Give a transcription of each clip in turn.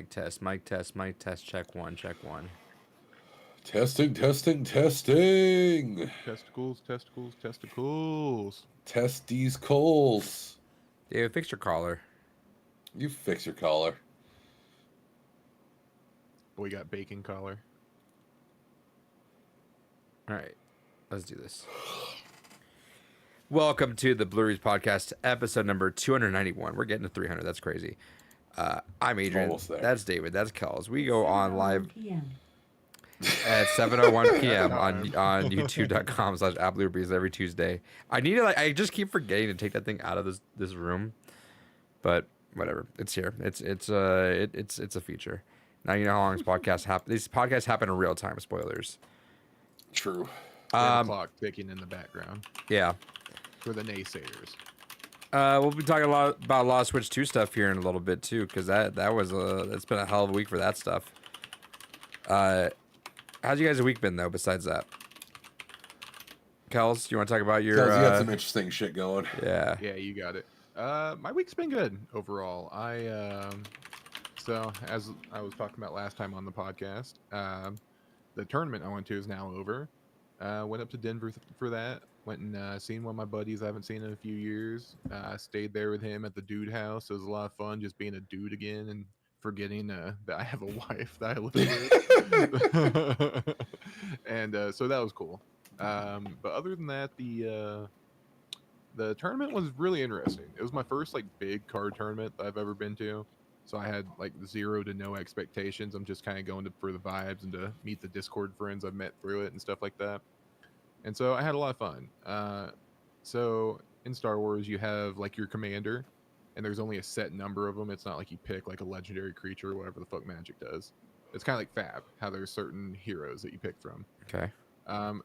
Mic test, mic test, mic test. Check one, check one. Testing, testing, testing. Testicles, testicles, testicles. Test these coals. David, fix your collar. You fix your collar. We got bacon collar. All right, let's do this. Welcome to the Blue Reeds Podcast, episode number 291. We're getting to 300. That's crazy. I'm Adrian. Almost there. That's David. That's Kells. We go on live at 7:01 p.m. on youtube.com/AppleBreeze every Tuesday. I need to I just keep forgetting to take that thing out of this room, but whatever. It's here. It's a feature. Now you know how long this podcast happen. These podcasts happen in real time. Spoilers. True. 10 o'clock ticking in the background Yeah. for the naysayers. We'll be talking about a lot of Switch 2 stuff here in a little bit too, because it's been a hell of a week for that stuff. How's you guys' week been though? Besides that, Kels, you want to talk about your? You got some interesting shit going. Yeah. Yeah, you got it. My week's been good overall. So as I was talking about last time on the podcast, the tournament I went to is now over. Went up to Denver for that. Went and seen one of my buddies I haven't seen in a few years. Stayed there with him at the dude house. It was a lot of fun just being a dude again and forgetting that I have a wife that I live with. And so that was cool. But other than that, the tournament was really interesting. It was my first like big card tournament that I've ever been to. So I had like 0 to no expectations. I'm just kind of going for the vibes and to meet the Discord friends I've met through it and stuff like that. And so I had a lot of fun. So in Star Wars, you have like your commander, and there's only a set number of them. It's not like you pick like a legendary creature or whatever the fuck Magic does. It's kind of like Fab, how there's certain heroes that you pick from. Okay.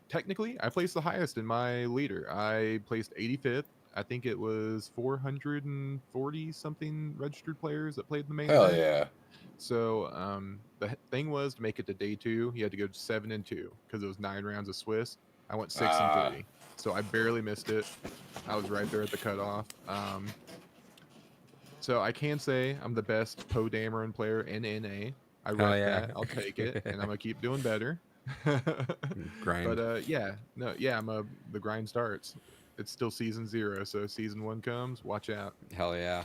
Technically, I placed the highest in my leader. I placed 85th. I think it was 440 something registered players that played the main. Hell event. yeah. So the thing was to make it to day 2, you had to go 7-2 because it was 9 rounds of Swiss. I went 6-3, so I barely missed it. I was right there at the cutoff. So I can say I'm the best Poe Dameron player in NA. I rep that. I'll take it, and I'm gonna keep doing better. Grind. But the grind starts. It's still season 0, so season 1 comes. Watch out. Hell yeah.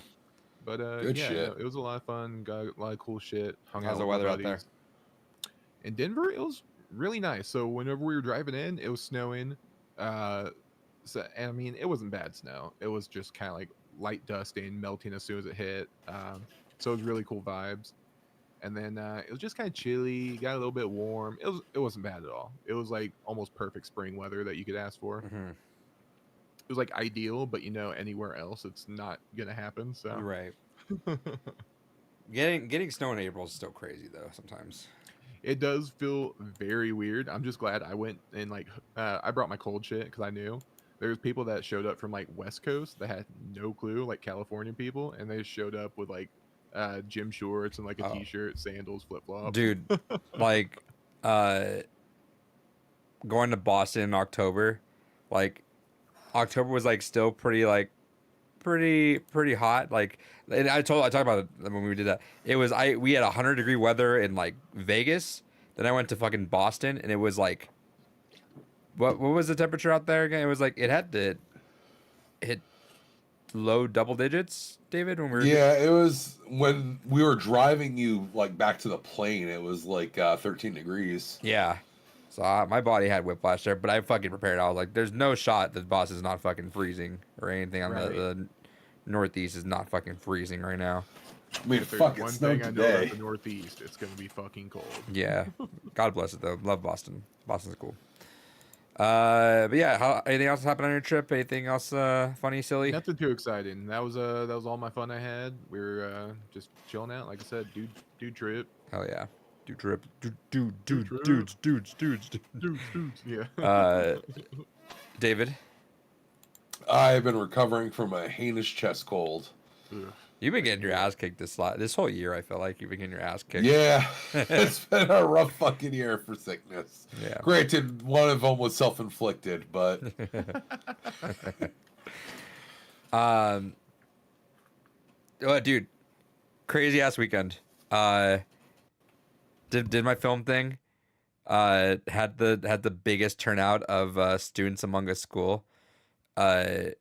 But Good shit. it was a lot of fun. Got a lot of cool shit. Hung How's out the with my weather out there? buddies. In Denver, it was really nice. So whenever we were driving in, it was snowing. And I mean, it wasn't bad snow. It was just kind of like light dusting, melting as soon as it hit. So it was really cool vibes. And then it was just kind of chilly. Got a little bit warm. It wasn't bad at all. It was like almost perfect spring weather that you could ask for. Mm-hmm. It was like ideal, but anywhere else it's not gonna happen. So Right. Getting snow in April is still crazy though. Sometimes. it does feel very weird. I'm just glad I went and like I brought my cold shit because I knew there's people that showed up from like West Coast that had no clue, like California people, and they showed up with like gym shorts and like a t-shirt, sandals, flip flops. Dude, like going to Boston in October, like October was like still pretty hot. Like, and I talked about it when we did that. It was we had 100-degree weather in like Vegas. Then I went to fucking Boston, and it was like, what was the temperature out there again? It was like it had to hit low double digits, David. When we were It was when we were driving you like back to the plane. It was like 13 degrees. Yeah. So my body had whiplash there, but I fucking prepared. I was like, "There's no shot that Boston's not fucking freezing or anything on the Northeast is not fucking freezing right now." I mean, If there's fuck, it one snowed thing I know about today. the Northeast, it's gonna be fucking cold. Yeah, God bless it though. Love Boston. Boston's cool. But yeah, anything else happened on your trip? Anything else funny, silly? Nothing too exciting. That was all my fun I had. We were just chilling out, like I said, dude trip. Hell yeah, dude trip, dudes. Yeah. David, I've been recovering from a heinous chest cold. Ugh. you've been getting your ass kicked this whole year. I feel like you've been getting your ass kicked. Yeah, it's been a rough fucking year for sickness. Yeah. Granted, one of them was self-inflicted, but Dude, crazy ass weekend. uh, did my film thing. Had the biggest turnout of students among a school. And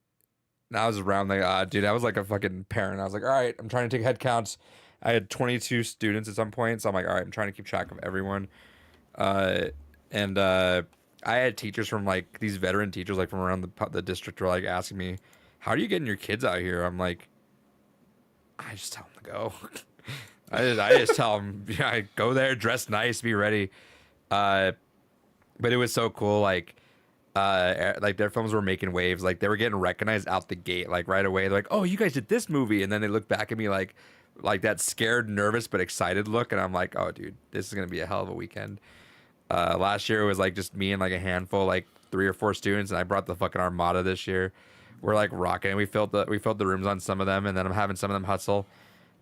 I was around like, dude, I was like a fucking parent. I was like, all right, I'm trying to take head counts. I had 22 students at some point, so I'm like, all right, I'm trying to keep track of everyone. Uh, and I had teachers from like these veteran teachers like from around the district were like asking me, how are you getting your kids out here? I'm like, I just tell them to go. I just tell them, yeah, go there, dress nice, be ready. But it was so cool. Like their films were making waves. Like they were getting recognized out the gate, like right away. They're like, "Oh, you guys did this movie," and then they look back at me like that scared, nervous but excited look, and I'm like, "Oh, dude, this is gonna be a hell of a weekend." Last year it was like just me and like a handful, like 3 or 4 students, and I brought the fucking armada this year. We're like rocking. We filled the rooms on some of them, and then I'm having some of them hustle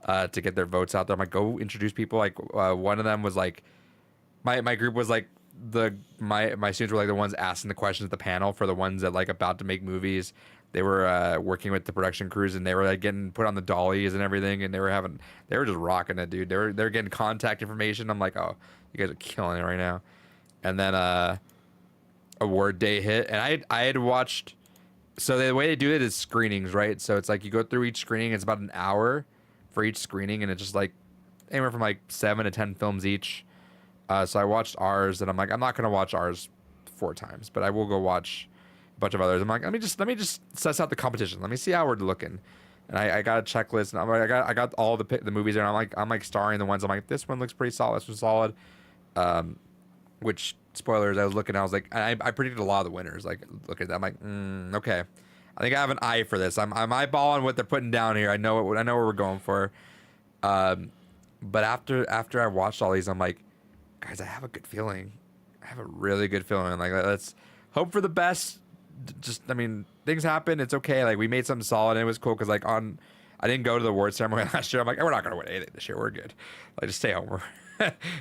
to get their votes out there. I'm like, go introduce people. Like one of them was like, my group was like my students were like the ones asking the questions at the panel for the ones that like about to make movies. They were working with the production crews, and they were like getting put on the dollies and everything, and they were just rocking it, dude. They're getting contact information. I'm like, oh, you guys are killing it right now. And then award day hit, and I had watched. So the way they do it is screenings, right? So it's like you go through each screening. It's about an hour for each screening, and it's just like anywhere from like 7 to 10 films each. So I watched ours, and I'm like, I'm not gonna watch ours 4 times, but I will go watch a bunch of others. I'm like, let me just suss out the competition. Let me see how we're looking. And I got a checklist, and I'm like, I got all the movies there. And I'm like starring the ones. I'm like, this one looks pretty solid. This one's solid. Which spoilers? I was looking. I was like, I predicted a lot of the winners. Like, look at that. I'm like, okay. I think I have an eye for this. I'm eyeballing what they're putting down here. I know what we're going for. But after I watched all these, I'm like, guys, I have a good feeling. I have a really good feeling. Like, let's hope for the best. Just, I mean, things happen. It's okay. Like, we made something solid, and it was cool because like I didn't go to the award ceremony last year. I'm like, we're not gonna win anything this year. We're good. Like, just stay home.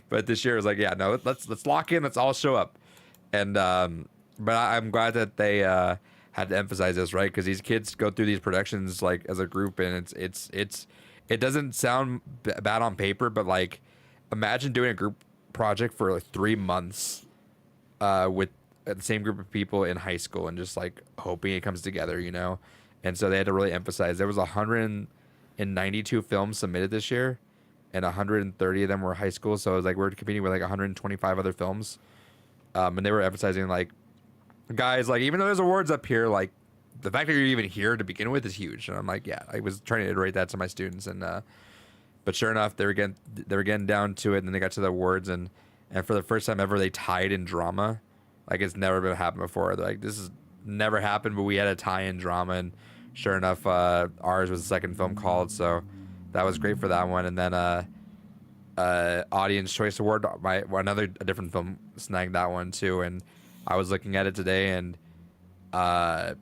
But this year was like, yeah, no, let's lock in. Let's all show up. And but I'm glad that they had to emphasize this, right? Because these kids go through these productions like as a group, and it doesn't sound bad on paper, but like imagine doing a group project for like 3 months with the same group of people in high school and just like hoping it comes together, you know? And so they had to really emphasize there was 192 films submitted this year, and 130 of them were high school. So it was like we're competing with like 125 other films. And they were emphasizing like, guys, like even though there's awards up here, like the fact that you're even here to begin with is huge. And I'm like, yeah, I was trying to iterate that to my students, and but sure enough, they were getting down to it, and then they got to the awards, and for the first time ever, they tied in drama. Like, it's never been happened before. They're like, this has never happened, but we had a tie in drama, and sure enough, ours was the second film called, so that was great for that one. And then Audience Choice Award, a different film snagged that one too, and I was looking at it today, and out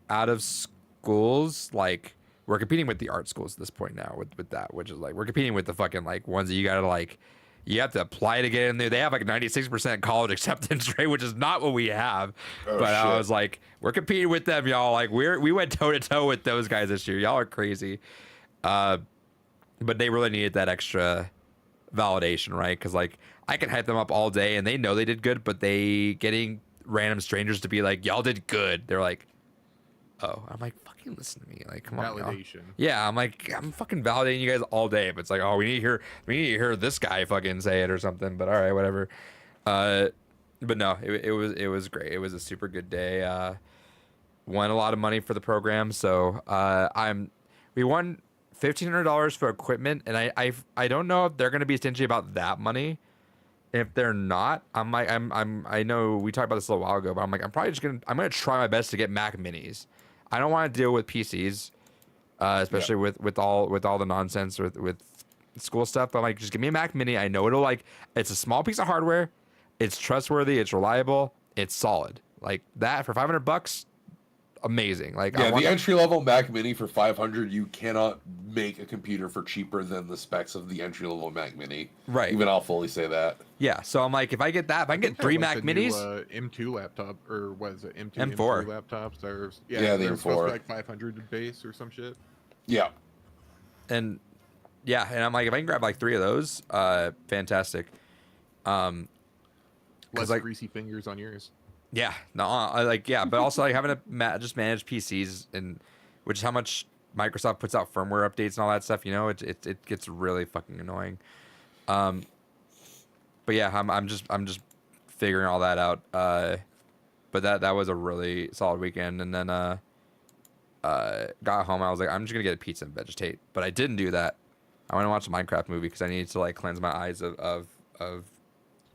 of schools, like, we're competing with the art schools at this point now with that, which is like we're competing with the fucking like ones that you gotta like you have to apply to get in there. They have like 96% college acceptance rate, which is not what we have. Oh, but shit. I was like, we're competing with them, y'all. Like we went toe to toe with those guys this year. Y'all are crazy. But they really needed that extra validation, right? Because like I can hype them up all day, and they know they did good, but they getting random strangers to be like, y'all did good. They're like, oh, I'm like, fucking listen to me, like, come on, y'all. Validation. Yeah, I'm like, I'm fucking validating you guys all day, but it's like, oh, we need to hear this guy fucking say it or something. But all right, whatever. But no, it was great. It was a super good day. Won a lot of money for the program, so we won $1,500 for equipment, and I don't know if they're gonna be stingy about that money. If they're not, I know we talked about this a little while ago, but I'm like, I'm gonna try my best to get Mac Minis. I don't want to deal with PCs, especially with all the nonsense with school stuff. But I'm like, just give me a Mac Mini. I know it's a small piece of hardware. It's trustworthy. It's reliable. It's solid. Like that for $500, amazing. Like, yeah, the entry level Mac Mini for $500, you cannot make a computer for cheaper than the specs of the entry level Mac Mini. Right. Even I'll fully say that. Yeah. So I'm like, if I get that, if I can get 3 Mac Minis, M2 laptop, or what is it? M2, M4 M3 laptops. Yeah, the they're M4. supposed to be like 500 base or some shit. Yeah. and Yeah, and I'm like, if I can grab like 3 of those, fantastic. Less like greasy fingers on yours. yeah, no, but also like having to just manage PCs, and which is how much Microsoft puts out firmware updates and all that stuff. You know, it gets really fucking annoying. But yeah, I'm just figuring all that out. But that was a really solid weekend, and then got home. I was like, I'm just gonna get a pizza and vegetate, but I didn't do that. I went and watched a Minecraft movie because I needed to like cleanse my eyes of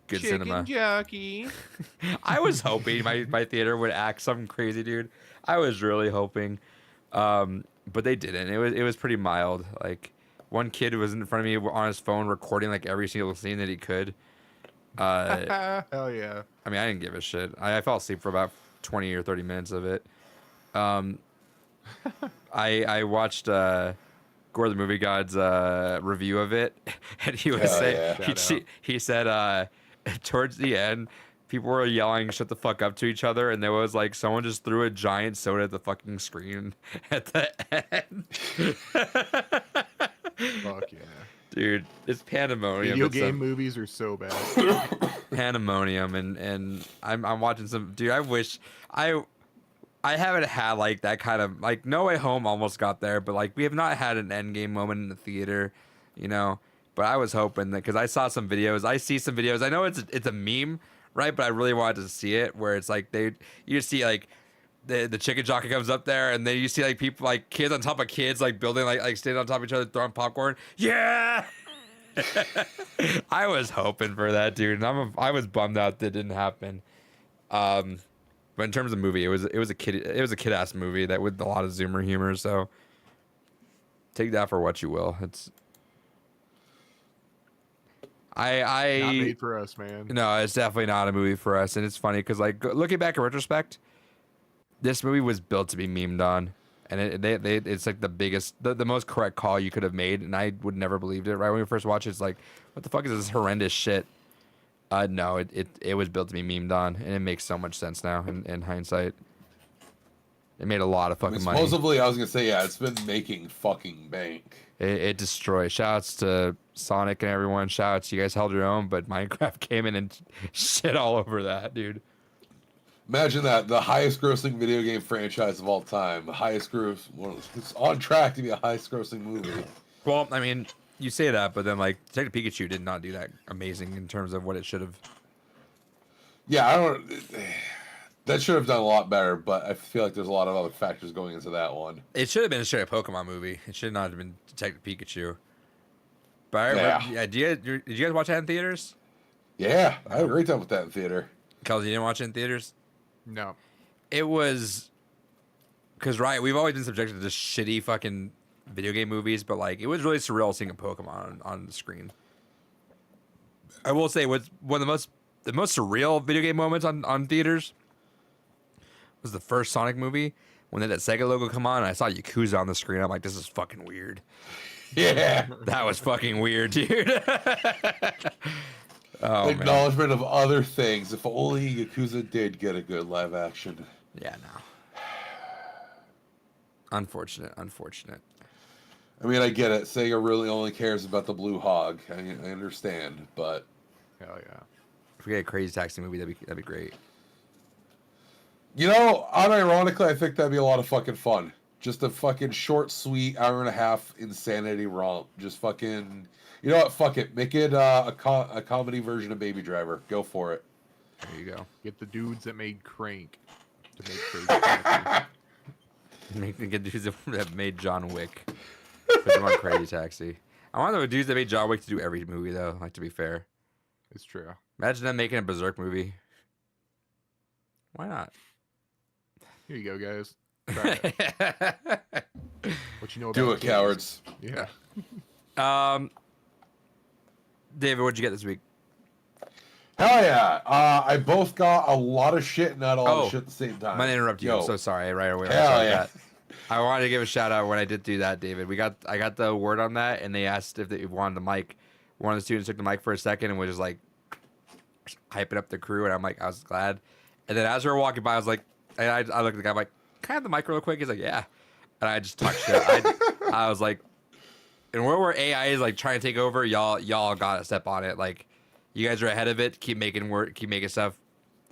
good Chicken cinema. jockey. I was hoping my theater would act something crazy, dude. I was really hoping, but they didn't. It was pretty mild. Like one kid was in front of me on his phone recording like every single scene that he could. Hell yeah. I mean, I didn't give a shit. I fell asleep for about 20 or 30 minutes of it. I watched Gore the Movie God's review of it, and he was saying he said towards the end, people were yelling "shut the fuck up" to each other, and there was like someone just threw a giant soda at the fucking screen at the end. Fuck yeah. Dude, it's pandemonium. Video It's game movies are so bad. pandemonium, and I'm watching some. Dude, I wish I haven't had like that kind of like No Way Home almost got there, but like we have not had an Endgame moment in the theater, you know. But I was hoping that because I saw some videos, I see some videos. I know it's a meme, right? But I really wanted to see it where it's like you see like the chicken jockey comes up there, and then you see like people like kids on top of kids like building like standing on top of each other throwing popcorn. Yeah. I was hoping for that, dude, and I was bummed out that didn't happen. But in terms of movie, it was a kid ass movie that with a lot of Zoomer humor. So take that for what you will. It's Not made for us, man. no, it's definitely not a movie for us, and it's funny because like looking back in retrospect, this movie was built to be memed on, and it's like the most correct call you could have made, and I would never believed it. Right when we first watched it, it's like, what the fuck is this horrendous shit? No, it was built to be memed on, and it makes so much sense now in hindsight. It made a lot of fucking money. Supposedly, I was gonna say, yeah, it's been making fucking bank. It destroyed. Shouts to Sonic and everyone. Shouts, you guys held your own, but Minecraft came in and shit all over that, dude. Imagine that, the highest grossing video game franchise of all time. The highest gross, it's on track to be a highest grossing movie. Well, I mean, you say that, but then like Detective Pikachu did not do that amazing in terms of what it should have. Yeah, that should have done a lot better, but I feel like there's a lot of other factors going into that one. It should have been a straight up Pokemon movie. It should not have been Detective Pikachu. But did you guys watch that in theaters? Yeah, I had a great time with that in theater. Kelsey, you didn't watch it in theaters? No. It was because we've always been subjected to just shitty fucking video game movies, but like it was really surreal seeing a Pokemon on the screen. I will say, one of the most surreal video game moments on theaters was the first Sonic movie when they had that Sega logo come on, and I saw Yakuza on the screen. I'm like, this is fucking weird. Yeah, that was fucking weird, dude. Oh, acknowledgement man. of other things. If only Yakuza did get a good live action. Yeah, no. Unfortunate. I mean, I get it. Sega really only cares about the blue hog. I understand, but Hell yeah. If we get a Crazy Taxi movie, that'd be great. You know, unironically, I think that'd be a lot of fucking fun. Just a fucking short, sweet, hour and a half insanity romp. Just fucking, you know what? Fuck it. Make it a comedy version of Baby Driver. Go for it. There you go. Get the dudes that made Crank to make Crazy Taxi. Make the good dudes that made John Wick. Put them on Crazy Taxi. I want the dudes that made John Wick to do every movie, though. Like, to be fair. It's true. Imagine them making a Berserk movie. Why not? Here you go, guys. Try it. What you know about Do it, kids. cowards. Yeah. David, what'd you get this week? Hell yeah. I both got a lot of shit, not all the shit at the same time. I'm gonna interrupt you. Yo. I'm so sorry. Right away. Hell yeah. I wanted to give a shout out when I did do that, David. I got the word on that, and they asked if they wanted the mic. One of the students took the mic for a second and was just like hyping up the crew, and I'm like, I was glad. And then as we were walking by, I was like, I looked at the guy, I'm like, can I have the mic real quick? He's like, yeah. And I just talked shit. I was like, in a world where AI is like trying to take over, y'all gotta step on it. Like, you guys are ahead of it. Keep making work. Keep making stuff.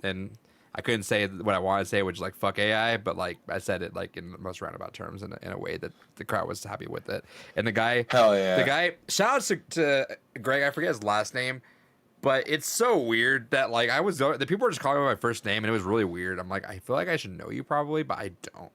And I couldn't say what I wanted to say, which is like fuck AI, but like I said it like in the most roundabout terms in a way that the crowd was happy with it. And the guy, Hell yeah. the guy. Shout out to Greg. I forget his last name, but it's so weird that like the people were just calling me by my first name, and it was really weird. I'm like, I feel like I should know you probably, but I don't.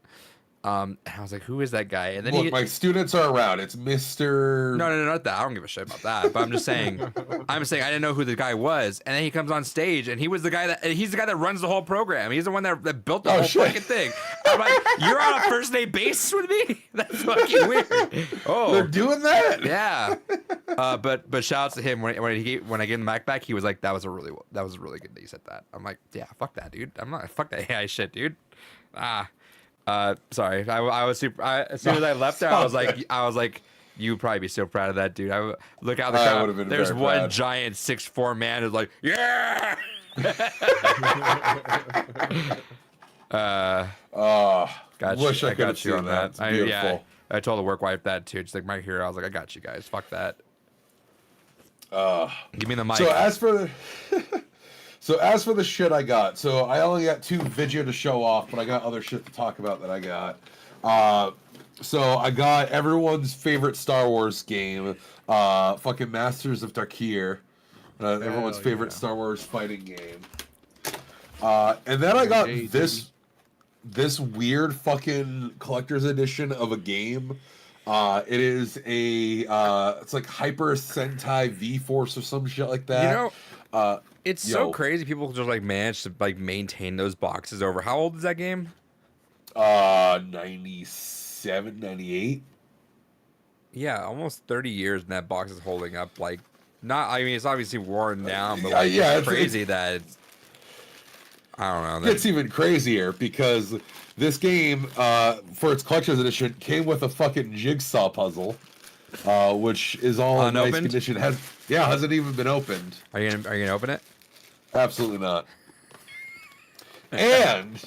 And I was like, who is that guy? And then Look, my students are around. It's Mr. No, not that. I don't give a shit about that. But I'm just saying, I didn't know who the guy was, and then he comes on stage, and he's the guy that runs the whole program. He's the one that built the whole fucking thing. I'm like, you're on a first name basis with me? That's fucking weird. Oh, They're doing that. yeah. But shout out to him when I gave him the Mac back, he was like, that was really good that you said that. I'm like, yeah, fuck that, dude. Fuck that AI shit, dude. Sorry. I was super. As soon as I left there, I was like, you'd probably be so proud of that, dude. I look out the I crowd. would've been There's very one proud. giant 6'4" man who's like, yeah. Got wish you. I I could have got you seen on that. that. It's beautiful. Yeah. I told the work wife that too. She's like, my hero. I was like, I got you guys. Fuck that. Give me the mic. So as for the shit I got, so I only got 2 video to show off, but I got other shit to talk about that I got. So I got everyone's favorite Star Wars game, fucking Masters of Darkir, everyone's favorite yeah. Star Wars fighting game. And then I got this weird fucking collector's edition of a game. It is it's like Hyper Sentai V-Force or some shit like that. You know, it's so Yo. crazy. People just like manage to like maintain those boxes over. How old is that game? 97, 98. Yeah, almost 30 years, and that box is holding up. Like, not. I mean, it's obviously worn down, but yeah, like, yeah, it's it's- crazy that it's. I don't know. It's even crazier because this game, for its collector's edition, came with a fucking jigsaw puzzle, which is all in nice Unopened? condition. Hasn't even been opened. Are you gonna open it? Absolutely not. And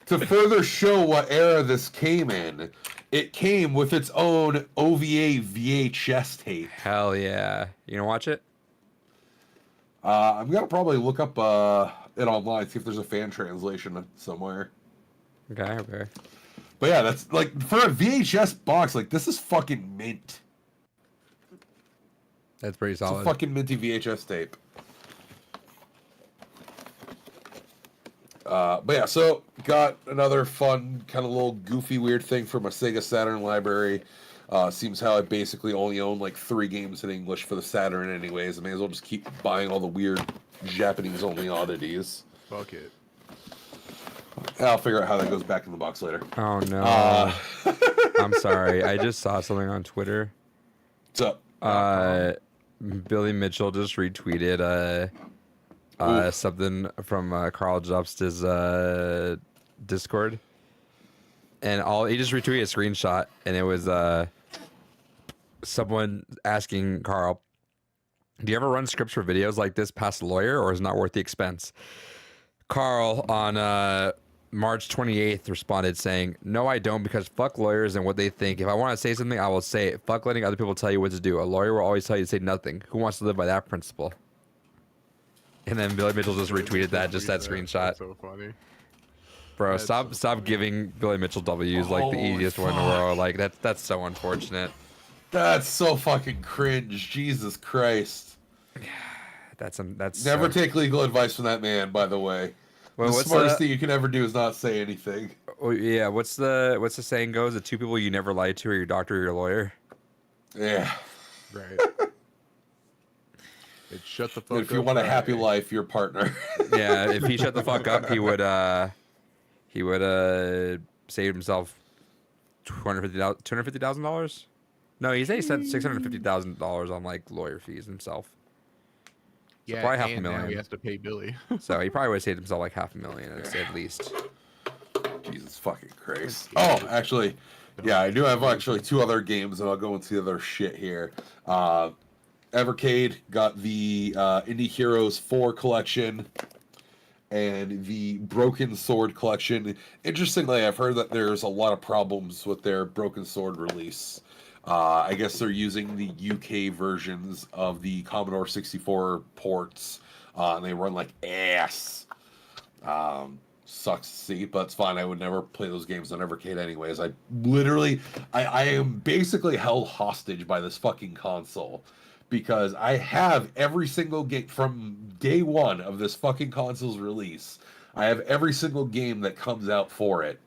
to further show what era this came in, it came with its own OVA VHS tape. Hell yeah! You gonna watch it? I'm gonna probably look up it online, see if there's a fan translation somewhere. Okay. But yeah, that's like for a VHS box, like this is fucking mint. That's pretty It's a solid. fucking minty VHS tape. But yeah, so got another fun, kind of little goofy, weird thing from a Sega Saturn library. Seems how I basically only own like 3 games in English for the Saturn anyways. I may as well just keep buying all the weird Japanese-only oddities. Fuck it. I'll figure out how that goes back in the box later. Oh no! I'm sorry. I just saw something on Twitter. So, Billy Mitchell just retweeted Oof. something from Carl Jobst's Discord, and he just retweeted a screenshot, and it was someone asking Carl, "Do you ever run scripts for videos like this past a lawyer, or is it not worth the expense?" Carl on March 28th responded saying, "No, I don't, because fuck lawyers and what they think. If I want to say something, I will say it. Fuck letting other people tell you what to do. A lawyer will always tell you to say nothing. Who wants to live by that principle?" And then Billy Mitchell just retweeted that screenshot. That's so funny. Bro, That's stop giving Billy Mitchell W's like the Holy easiest one in the fuck. world. Like that's so unfortunate. that's so fucking cringe. Jesus Christ. That's Never so, take legal advice from that man, by the way. Well, The what's smartest the- thing you can ever do is not say anything. Oh, yeah, what's the saying goes? The 2 people you never lie to are your doctor or your lawyer. Yeah. Right. It's shut the fuck up. If you want a happy Friday. life, your partner. Yeah, if he shut the fuck up, he would save himself $250,000. No, he said he spent $650,000 on like lawyer fees himself. So Yeah, probably and now he $500,000. has to pay Billy. So he probably would have saved himself like $500,000 at least. Jesus fucking Christ. Oh, actually, yeah, I do have actually 2 other games, and I'll go into the other shit here. Evercade got the Indie Heroes 4 collection and the Broken Sword collection. Interestingly, I've heard that there's a lot of problems with their Broken Sword release. I guess they're using the UK versions of the Commodore 64 ports, and they run like ass. Sucks to see, but it's fine. I would never play those games on Evercade anyways. I am basically held hostage by this fucking console because I have every single game from day one of this fucking console's release. I have every single game that comes out for it.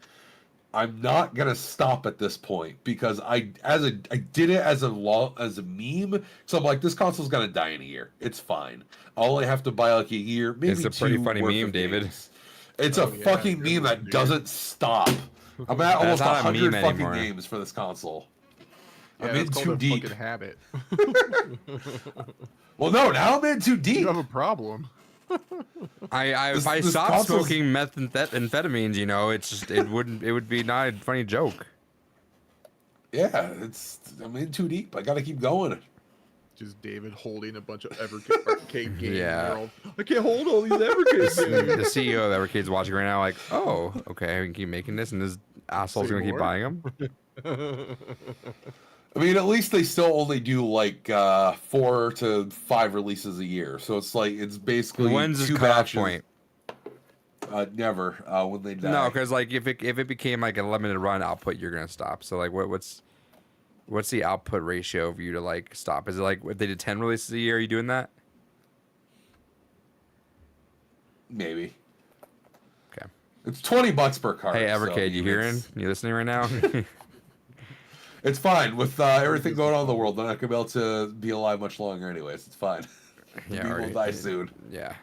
I'm not gonna stop at this point because I did it as a meme. So I'm like, this console's gonna die in a year. It's fine. I'll only have to buy like a year, maybe It's a pretty two funny worth meme, of David. games. It's Oh, a yeah, fucking good meme one, that dude. doesn't stop. I'm at almost not a 100 meme fucking anymore. games for this console. Yeah, I'm in it's too called a deep. fucking habit. Well, no, now I'm in too deep. You have a problem. If I This stopped console's- smoking methamphetamines, you know, it would be not a funny joke. Yeah, I'm in too deep. I gotta keep going. Just David holding a bunch of arcade games. Yeah. Yeah. I can't hold all these Evercade The games. CEO of Evercade's watching right now, like, oh, okay, I can keep making this, and this asshole's Say gonna keep more? buying them. I mean, at least they still only do like 4 to 5 releases a year, so it's basically When's this 2 cutoff batches. point? Never when they die. No, because like if it became like a limited run output, you're gonna stop. So like, what's the output ratio of you to like stop? Is it like if they did 10 releases a year, are you doing that? Maybe Okay. it's $20 per card. Hey, so, Evercade, you hearing? You listening right now? It's fine with everything going on in the world. They're not gonna be able to be alive much longer, anyways. It's fine. Yeah, People already- die soon. Yeah.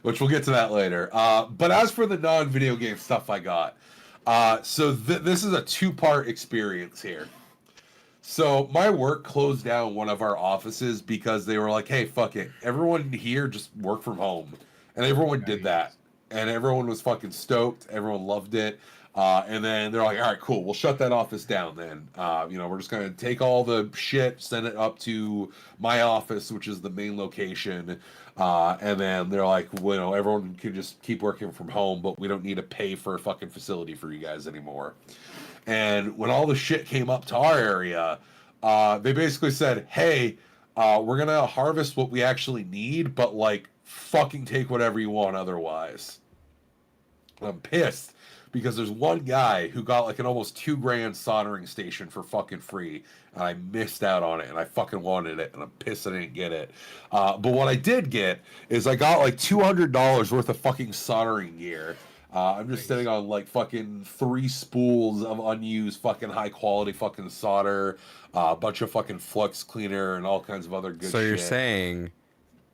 Which we'll get to that later. But as for the non-video game stuff I got, so this is a 2-part experience here. So my work closed down one of our offices because they were like, hey, fuck it. Everyone here just work from home. And everyone did that. And everyone was fucking stoked. Everyone loved it. And then they're like, all right, cool. We'll shut that office down then. We're just going to take all the shit, send it up to my office, which is the main location. And then they're like, well, everyone can just keep working from home, but we don't need to pay for a fucking facility for you guys anymore. And when all the shit came up to our area, they basically said, hey, we're going to harvest what we actually need, but like fucking take whatever you want otherwise. I'm pissed because there's one guy who got like an almost $2,000 soldering station for fucking free, and I missed out on it, and I fucking wanted it, and I'm pissed I didn't get it. But what I did get is I got like $200 worth of fucking soldering gear. I'm just sitting on like fucking 3 spools of unused fucking high quality fucking solder, a bunch of fucking flux cleaner, and all kinds of other good shit. So you're saying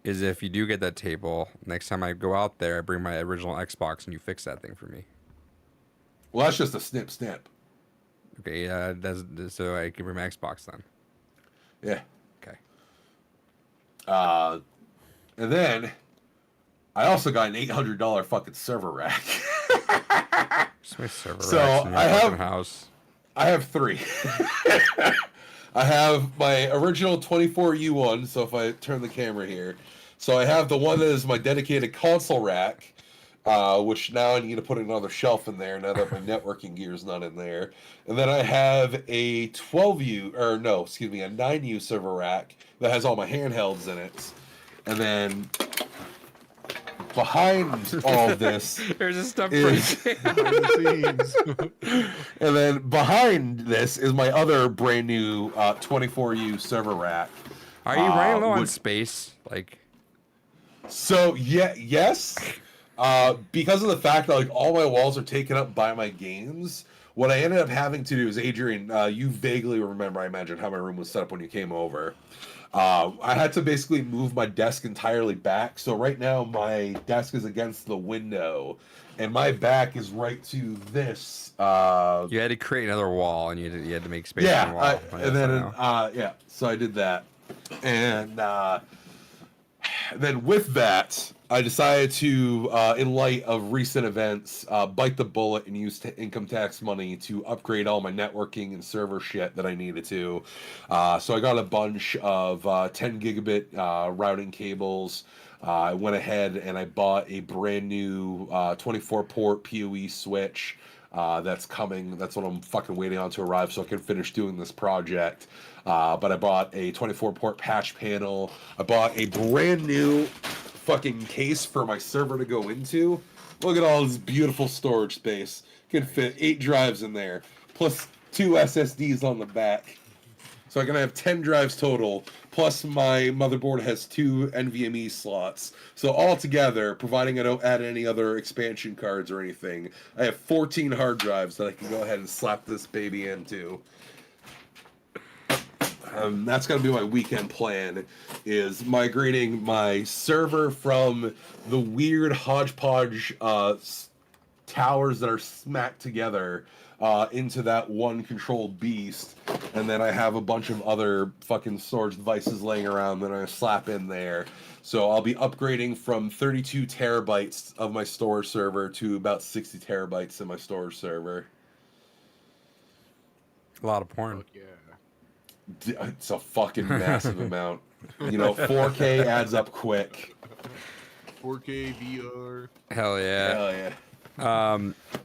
is if you do get that table, next time I go out there, I bring my original Xbox and you fix that thing for me. Well, that's just a snip. Okay, so I can bring my Xbox then. Yeah. Okay. And then I also got an $800 fucking server rack. Just my server So, racks in your I fucking have- house. I have 3. I have my original 24U one, so if I turn the camera here. So I have the one that is my dedicated console rack, which now I need to put another shelf in there now that my networking gear is not in there. And then I have a 9U server rack that has all my handhelds in it. And then behind all of this There's a stuff is... Behind the scenes. And then behind this is my other brand new 24U server rack. Are you running low on which- space? Like, So yes, because of the fact that like all my walls are taken up by my games. What I ended up having to do is, Adrian, you vaguely remember, I imagine, how my room was set up when you came over. I had to basically move my desk entirely back. So right now my desk is against the window, and my back is right to this. you had to create another wall, and you had to make space in the wall. Yeah, Oh, and then I know. so I did that, and then with that, I decided to, in light of recent events, bite the bullet and use income tax money to upgrade all my networking and server shit that I needed to. So I got a bunch of 10 gigabit routing cables. I went ahead and I bought a brand new 24 port PoE switch. That's coming. That's what I'm fucking waiting on to arrive so I can finish doing this project. But I bought a 24-port patch panel. I bought a brand new fucking case for my server to go into. Look at all this beautiful storage space. Can fit 8 drives in there, plus 2 SSDs on the back. So I'm gonna have 10 drives total, plus my motherboard has 2 NVMe slots. So altogether, providing I don't add any other expansion cards or anything, I have 14 hard drives that I can go ahead and slap this baby into. That's gonna be my weekend plan, is migrating my server from the weird hodgepodge towers that are smacked together into that one controlled beast, and then I have a bunch of other fucking storage devices laying around that I slap in there. So I'll be upgrading from 32 terabytes of my storage server to about 60 terabytes in my storage server. A lot of porn. Fuck yeah. It's a fucking massive amount. 4K adds up quick. 4K VR. Hell yeah. Hell yeah.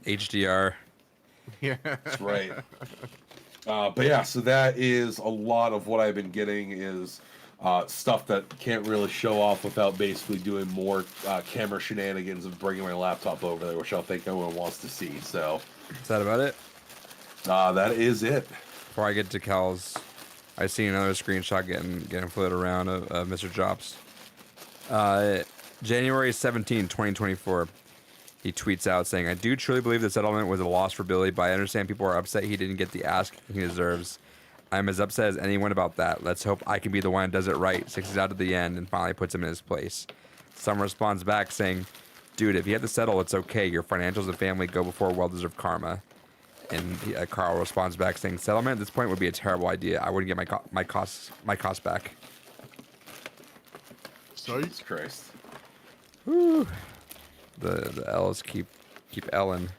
HDR. Yeah. That's right. But yeah, so that is a lot of what I've been getting is stuff that can't really show off without basically doing more camera shenanigans of bringing my laptop over there, which I think no one wants to see. So Is that about it? that is it. Before I get to Cal's, I see another screenshot getting floated around of Mr. Jobs. January 17, 2024. He tweets out saying, I do truly believe the settlement was a loss for Billy, but I understand people are upset he didn't get the ask he deserves. I'm as upset as anyone about that. Let's hope I can be the one that does it right, sticks out to the end, and finally puts him in his place. Someone responds back saying, dude, if you have to settle, it's okay. Your financials and family go before well-deserved karma. And Carl responds back saying, settlement at this point would be a terrible idea. I wouldn't get my costs back. Jesus Christ. Whew. The L's keep L'ing.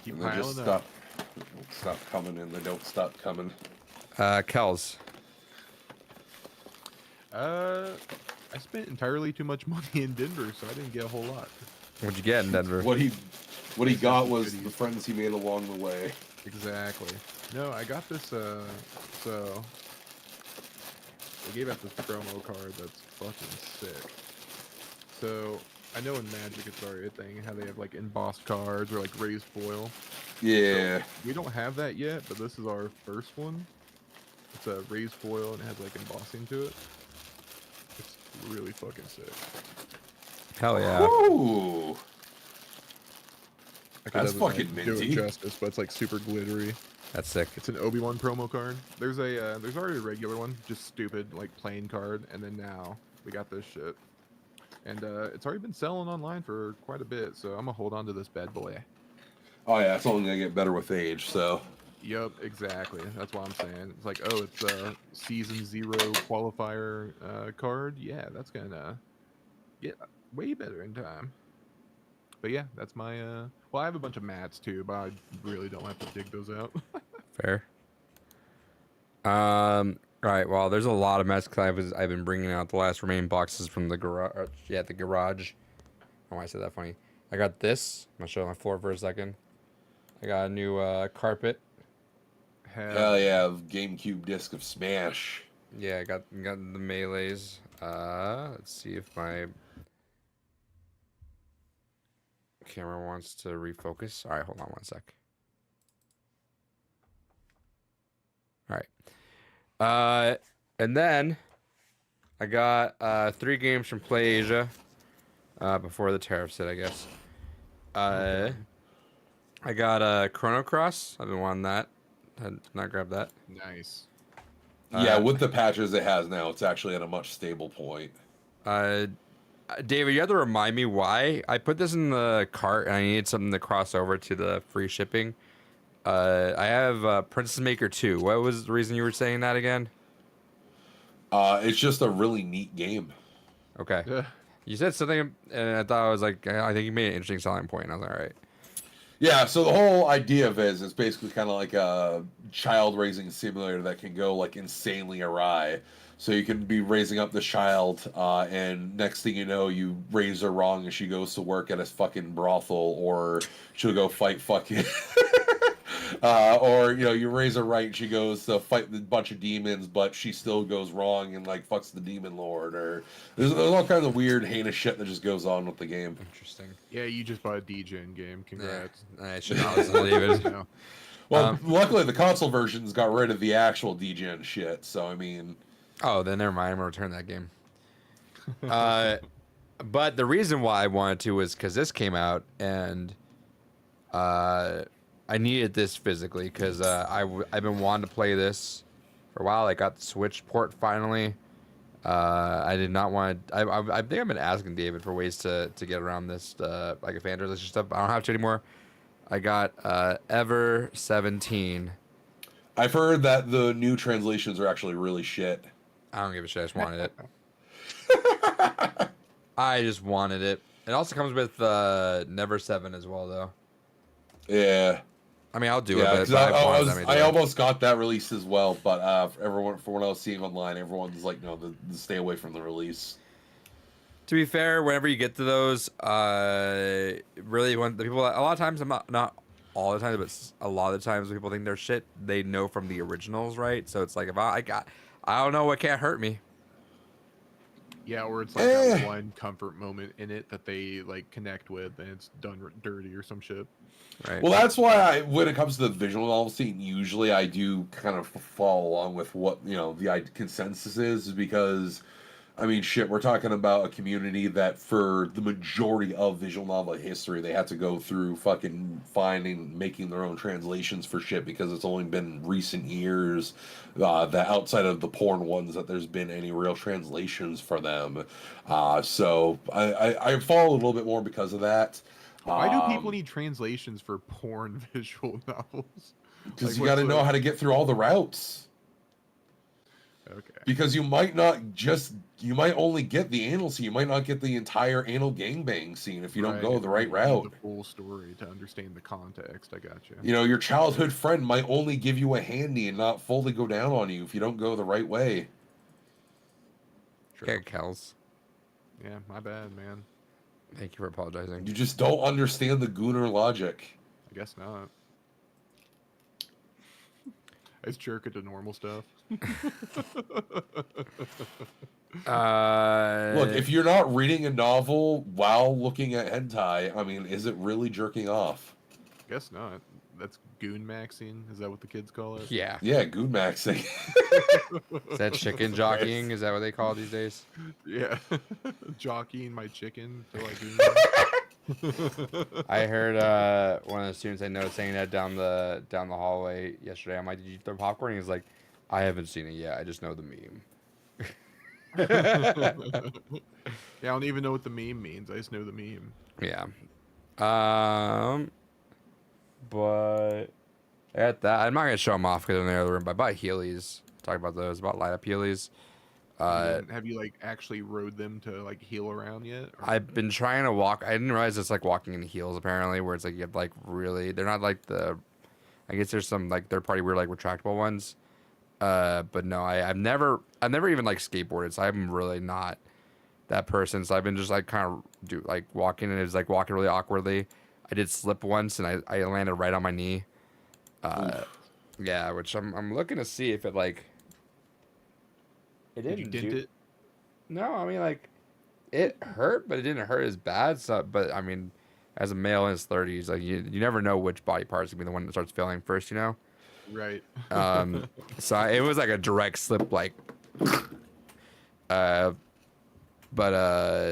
Keep And they just piling up. stop coming, and they don't stop coming. Kels. I spent entirely too much money in Denver, so I didn't get a whole lot. What'd you get in Denver? What he got was the friends he made along the way. Exactly. No, I got this, so they gave out this promo card that's fucking sick. So, I know in Magic it's already a thing, how they have like embossed cards or like raised foil. Yeah. So, we don't have that yet, but this is our first one. It's a raised foil and it has like embossing to it. It's really fucking sick. Hell yeah. Woo! Like, it That's doesn't, fucking do it minty. justice, but it's like super glittery. That's sick. It's an Obi-Wan promo card. There's already a regular one, just stupid, like plain card, and then now we got this shit. And it's already been selling online for quite a bit, so I'm gonna hold on to this bad boy. Oh yeah, it's only gonna get better with age. So Yup, exactly. That's what I'm saying. It's like, oh, it's a season 0 qualifier card. Yeah, that's gonna get way better in time. But yeah, that's my well, I have a bunch of mats too, but I really don't have to dig those out. Fair. All right. Well, there's a lot of mess because I've been bringing out the last remaining boxes from the garage. Yeah, the garage. Oh, I said that funny. I got this. I'm gonna show my floor for a second. I got a new carpet. hell yeah, GameCube disc of Smash. Yeah, I got the melees. Let's see if my camera wants to refocus. All right, hold on one sec. All right. And then I got 3 games from PlayAsia before the tariffs hit, I guess. Okay. I got Chrono Cross. I've been wanting that. Had not grabbed that. Nice. Yeah, with the patches it has now, it's actually at a much stable point. David, you have to remind me why I put this in the cart and I needed something to cross over to the free shipping. I have Princess Maker 2. What was the reason you were saying that again? It's just a really neat game. Okay. Yeah. You said something, and I thought I was like, I think you made an interesting selling point. And I was like, all right. Yeah, so the whole idea of it is it's basically kind of like a child raising simulator that can go like insanely awry. So you can be raising up the child, and next thing you know, you raise her wrong and she goes to work at a fucking brothel, or she'll go fight fucking Or you raise her right and she goes to fight a bunch of demons, but she still goes wrong and like fucks the demon lord. Or there's all kinds of weird, heinous shit that just goes on with the game. Interesting. Yeah, you just bought a DGen game. Congrats. Yeah, I should not listen to David. No. Well, luckily the console versions got rid of the actual DGen shit. So I mean, Oh, then never mind. I'm gonna return that game. But the reason why I wanted to was because this came out and I needed this physically because I've been wanting to play this for a while. I got the Switch port finally. I did not want to. I think I've been asking David for ways to get around this like a fan translation stuff. I don't have to anymore. I got Ever 17. I've heard that the new translations are actually really shit. I don't give a shit. I just wanted it. I just wanted it. It also comes with Never 7 as well, though. Yeah. I mean, I'll do Yeah, it, but I almost got that release as well, but for what I was seeing online, everyone's like, no, stay away from the release. To be fair, whenever you get to those, really, when the people, a lot of times, I'm not all the time, but a lot of the times when people think they're shit, they know from the originals, right? So it's like, if I don't know what can't hurt me. Yeah, or it's like that one comfort moment in it that they like connect with, and it's done dirty or some shit. Right. Well, that's why when it comes to the visual novel scene, usually I do kind of follow along with what the consensus is because, I mean, shit, we're talking about a community that for the majority of visual novel history, they had to go through fucking making their own translations for shit because it's only been recent years that outside of the porn ones that there's been any real translations for them. So I follow a little bit more because of that. Why do people need translations for porn visual novels? Because you got to know how to get through all the routes. Okay. Because you might only get the anal scene. You might not get the entire anal gangbang scene if you don't go the right route. The full story to understand the context. I got you. Your childhood friend might only give you a handy and not fully go down on you if you don't go the right way. Yeah, Kels. Yeah, my bad, man. Thank you for apologizing. You just don't understand the Gooner logic. I guess not. I just jerk into normal stuff. Look, if you're not reading a novel while looking at hentai, I mean, is it really jerking off? Guess not. That's goon maxing. Is that what the kids call it? Yeah. Yeah, goon maxing. Is that chicken jockeying? Is that what they call it these days? Yeah. Jockeying my chicken to like goon. I heard one of the students I know saying that down the hallway yesterday. I'm like, did you throw popcorn? He was like, I haven't seen it yet. I just know the meme. Yeah, I don't even know what the meme means. I just know the meme. Yeah. But at that, I'm not gonna show them off because they're in the other room. But I bought Heelys. Talk about those. About light up Heelys. Have you like actually rode them to like heel around yet? Or? I've been trying to walk. I didn't realize it's like walking in heels apparently, where it's like you have like really. They're not like the. I guess there's some like third party weird like retractable ones. But no, I've never even like skateboarded, so I'm really not that person. So I've been just like kind of walking, and it was like walking really awkwardly. I did slip once, and I landed right on my knee. Yeah, which I'm looking to see if it like. It Did you dent it? No, I mean like, it hurt, but it didn't hurt as bad. So, but I mean, as a male in his 30s, like you never know which body part's gonna be the one that starts failing first, Right. So it was like a direct slip, like. But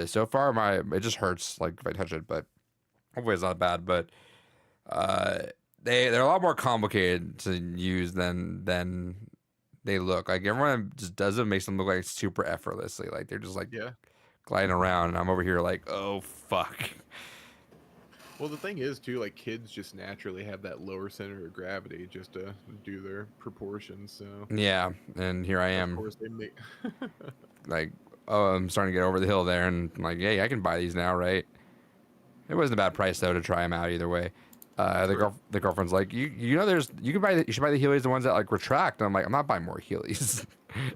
so far it just hurts like if I touch it, but hopefully it's not bad. But they're a lot more complicated to use than they look. Like everyone just does it, makes them look like super effortlessly. Like they're just like gliding around, and I'm over here like, oh fuck. Well, the thing is too, like kids just naturally have that lower center of gravity just to do their proportions. So yeah, and here I am. Of course, they make like, oh, I'm starting to get over the hill there, and I'm like, hey, I can buy these now, right? It wasn't a bad price though to try them out either way. The girlfriend's like, you should buy the Heelys, the ones that like retract. And I'm like, I'm not buying more Heelys.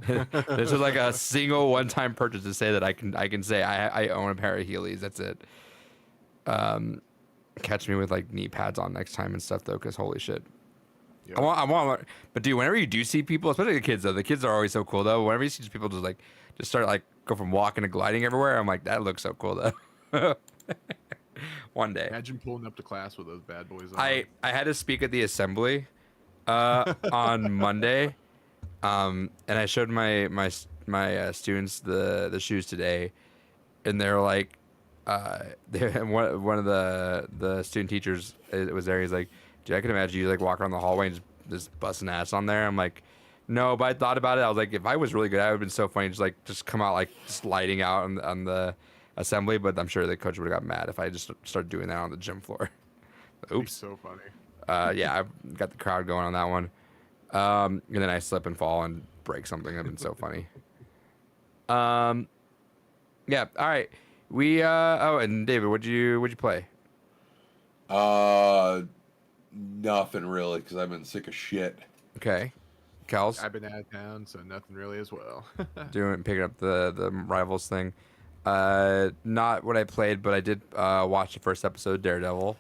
This is like a single one-time purchase to say that I can say I own a pair of Heelys. That's it. Catch me with like knee pads on next time and stuff though, because holy shit. Yep. I want, but dude, whenever you do see people, especially the kids though, the kids are always so cool though. Whenever you see people just start like go from walking to gliding everywhere, I'm like, that looks so cool though. One day, Imagine pulling up to class with those bad boys on. I had to speak at the assembly, on Monday, and I showed my students the shoes today, and they're like, one of the student teachers was there. He's like, dude, I can imagine you like walk around the hallway and just busting ass on there. I'm like, no, but I thought about it. I was like, if I was really good, it would have been so funny. Just come out like sliding out on the assembly. But I'm sure the coach would have got mad if I just started doing that on the gym floor. Oops. So funny. Yeah, I got the crowd going on that one. And then I slip and fall and break something. That'd been so funny. Yeah. All right. We oh, and David, what'd you play? Nothing really, because I've been sick of shit. Okay. Kels I've been out of town, so nothing really as well. picking up the Rivals thing. Not what I played, but I did watch the first episode of Daredevil,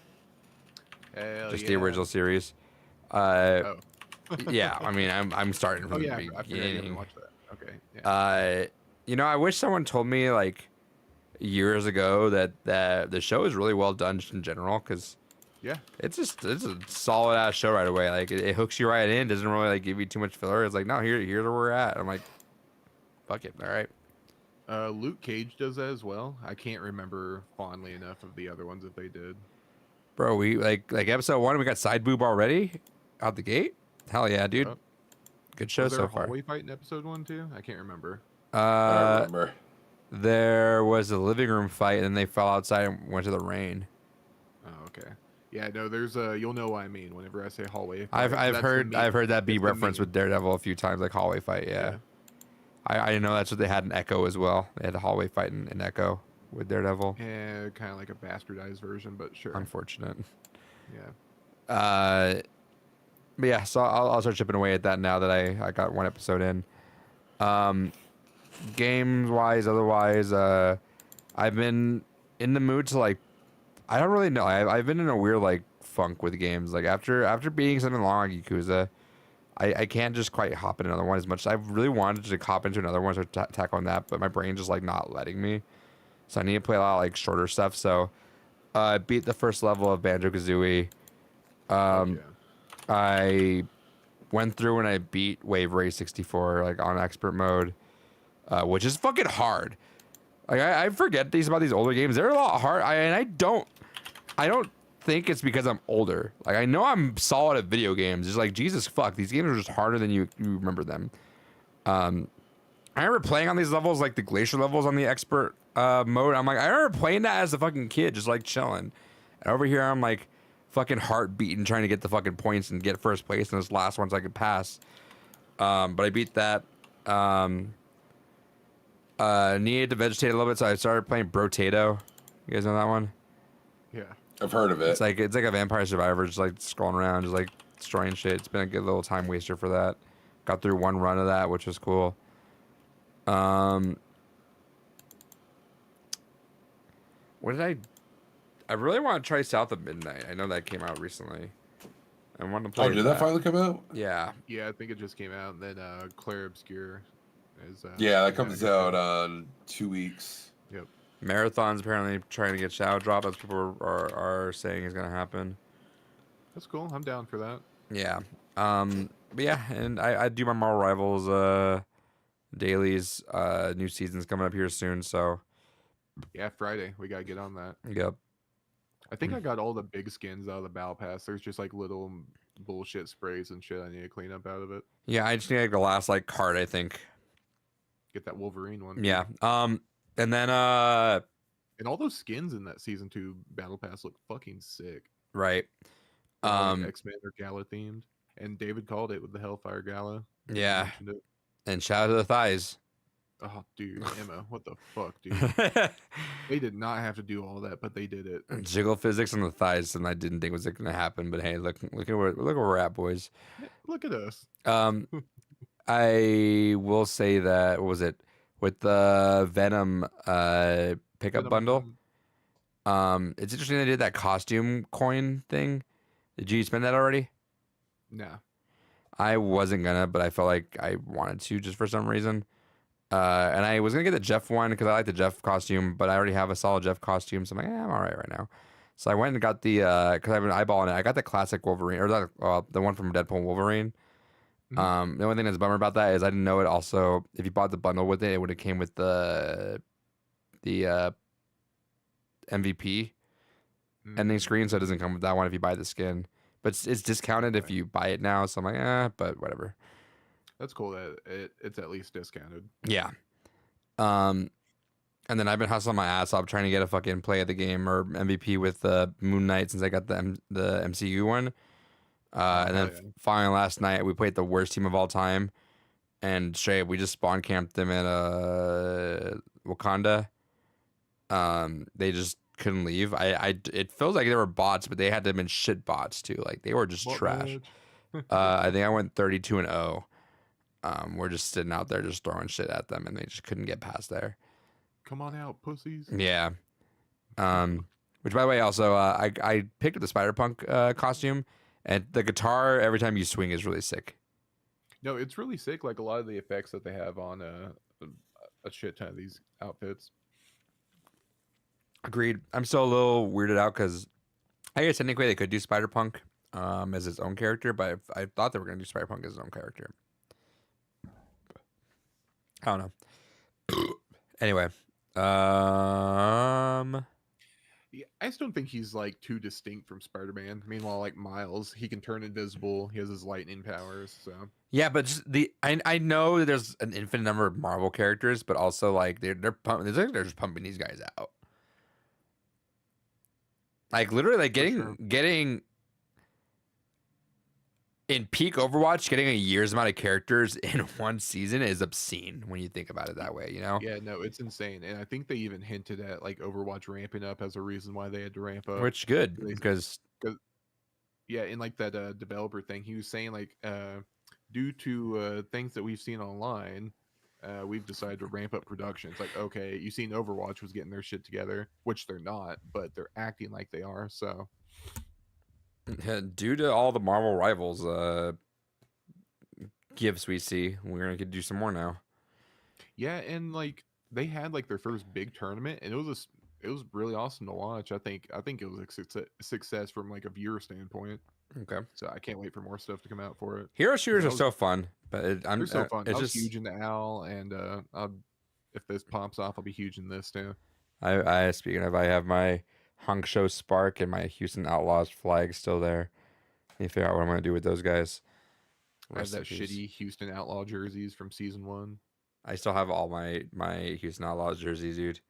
Hell just yeah. the original series. Oh. Yeah, I mean, I'm starting from Oh the yeah, I forgot you beginning. haven't watched that. Okay. Yeah. I wish someone told me like years ago that the show is really well done just in general, because Yeah. it's a solid ass show right away. Like it hooks you right in, doesn't really like give you too much filler. It's like, no, here's where we're at. I'm like, fuck it, all right. Luke Cage does that as well. I can't remember fondly enough of the other ones if they did. Bro, we like episode 1, we got side boob already out the gate. Hell yeah, dude. Yep. Good show Was there so a far. hallway fight in episode 1 too? I can't remember. I don't remember. There was a living room fight, and then they fell outside and went to the rain. Oh, okay. Yeah, no, there's you'll know what I mean whenever I say hallway fight. I've That's the heard meme. that be It's the referenced meme. with Daredevil a few times, like hallway fight. Yeah, I know that's what they had in Echo as well. They had a hallway fight in Echo with Daredevil. Yeah, kind of like a bastardized version, but sure. Unfortunate. Yeah. But yeah, so I'll start chipping away at that now that I got one episode in. Games wise, otherwise, I've been in the mood to like, I don't really know. I've been in a weird like funk with games. Like after beating something long like Yakuza, I can't just quite hop in another one as much as I really wanted to hop into another one to tackle on that, but my brain's just like not letting me. So I need to play a lot of like shorter stuff. So I beat the first level of Banjo-Kazooie. Yeah. I went through and I beat Wave Race 64 like on expert mode, which is fucking hard. Like I forget about these older games. They're a lot hard. I don't think it's because I'm older. Like I know I'm solid at video games. It's like Jesus fuck, these games are just harder than you remember them. I remember playing on these levels, like the glacier levels on the expert mode. I'm like, I remember playing that as a fucking kid, just like chilling. And over here, I'm like fucking heart beating, trying to get the fucking points and get first place. And those last ones I could pass. But I beat that. Needed to vegetate a little bit, so I started playing Brotato. You guys know that one? Yeah. I've heard of it. It's like a Vampire Survivor, just like scrolling around, just like destroying shit. It's been a good little time waster for that. Got through one run of that, which was cool. What did I really want to try South of Midnight. I know that came out recently. I want to play. Oh, did that finally come out? Yeah. Yeah, I think it just came out. And then Claire Obscure is. Yeah, that comes out on 2 weeks. Yep. Marathon's apparently trying to get Shadow Drop, as people are saying is gonna happen. That's cool. I'm down for that. Yeah. But yeah, and I do my Marvel Rivals dailies. New season's coming up here soon, so Yeah, Friday. We gotta get on that. yep. I think I got all the big skins out of the battle pass. There's just like little bullshit sprays and shit I need to clean up out of it. Yeah, I just need like the last like card, I think. Get that Wolverine one. Yeah. And then And all those skins in that season 2 battle pass look fucking sick. right. X-Men or Gala themed. And David called it with the Hellfire Gala. He Yeah. mentioned it. And shout out to the thighs. Oh, dude, Emma, what the fuck, dude? They did not have to do all that, but they did it. Jiggle physics on the thighs, and I didn't think was gonna happen, but hey, look where we're at, boys. Look at us. I will say that, what was it, with the Venom pickup Venom bundle? one. It's interesting they did that costume coin thing. Did you spend that already? Nah. I wasn't gonna, but I felt like I wanted to just for some reason. And I was gonna get the Jeff one because I like the Jeff costume, but I already have a solid Jeff costume, so I'm like, I'm all right now. So I went and got the because I've been eyeballing it. I got the classic Wolverine or the one from Deadpool Wolverine. The only thing that's a bummer about that is I didn't know it. Also, if you bought the bundle with it, it would have came with the MVP ending screen, so it doesn't come with that one if you buy the skin. But it's discounted if you buy it now, so I'm like, but whatever. That's cool that it's at least discounted. Yeah. And then I've been hustling my ass off trying to get a fucking play of the game or MVP with Moon Knight since I got the MCU one. And then finally last night we played the worst team of all time, and straight up, we just spawn camped them in Wakanda. They just couldn't leave. It feels like there were bots, but they had to have been shit bots too. Like they were just trash. I think I went 32-0. We're just sitting out there just throwing shit at them, and they just couldn't get past there. Come on out, pussies. Yeah. Which by the way, also I picked up the Spider-Punk costume, and the guitar every time you swing is really sick. No, it's really sick. Like a lot of the effects that they have on a shit ton of these outfits. Agreed. I'm still a little weirded out because I guess technically they could do Spider-Punk as his own character, but I thought they were going to do Spider-Punk as his own character. I don't know. Anyway, Yeah, I just don't think he's like too distinct from Spider-Man. Meanwhile, like Miles, he can turn invisible. He has his lightning powers. So yeah, but just I know there's an infinite number of Marvel characters, but also like they're just pumping these guys out. Like literally, like getting in peak Overwatch, getting a year's amount of characters in one season is obscene when you think about it that way, you know? yeah, no, it's insane. And I think they even hinted at like Overwatch ramping up as a reason why they had to ramp up. Which good because yeah, in like that developer thing, he was saying like due to things that we've seen online, we've decided to ramp up production. It's like, okay, you seen Overwatch was getting their shit together, which they're not, but they're acting like they are. So due to all the Marvel rivals gifts we see, we're gonna do some more now. yeah, and like they had like their first big tournament, and it was really awesome to watch. I think it was a success from like a viewer standpoint. Okay. So I can't wait for more stuff to come out for it. Hero shooters are so fun, but They're so fun. It's I was just huge into Owl, and if this pops off, I'll be huge in this too. I speaking of, I have my Hunk Show Spark and my Houston Outlaws flag still there. Need to figure out what I'm gonna do with those guys. I have Rest in that peace. shitty Houston Outlaw jerseys from season 1. I still have all my Houston Outlaws jerseys, dude.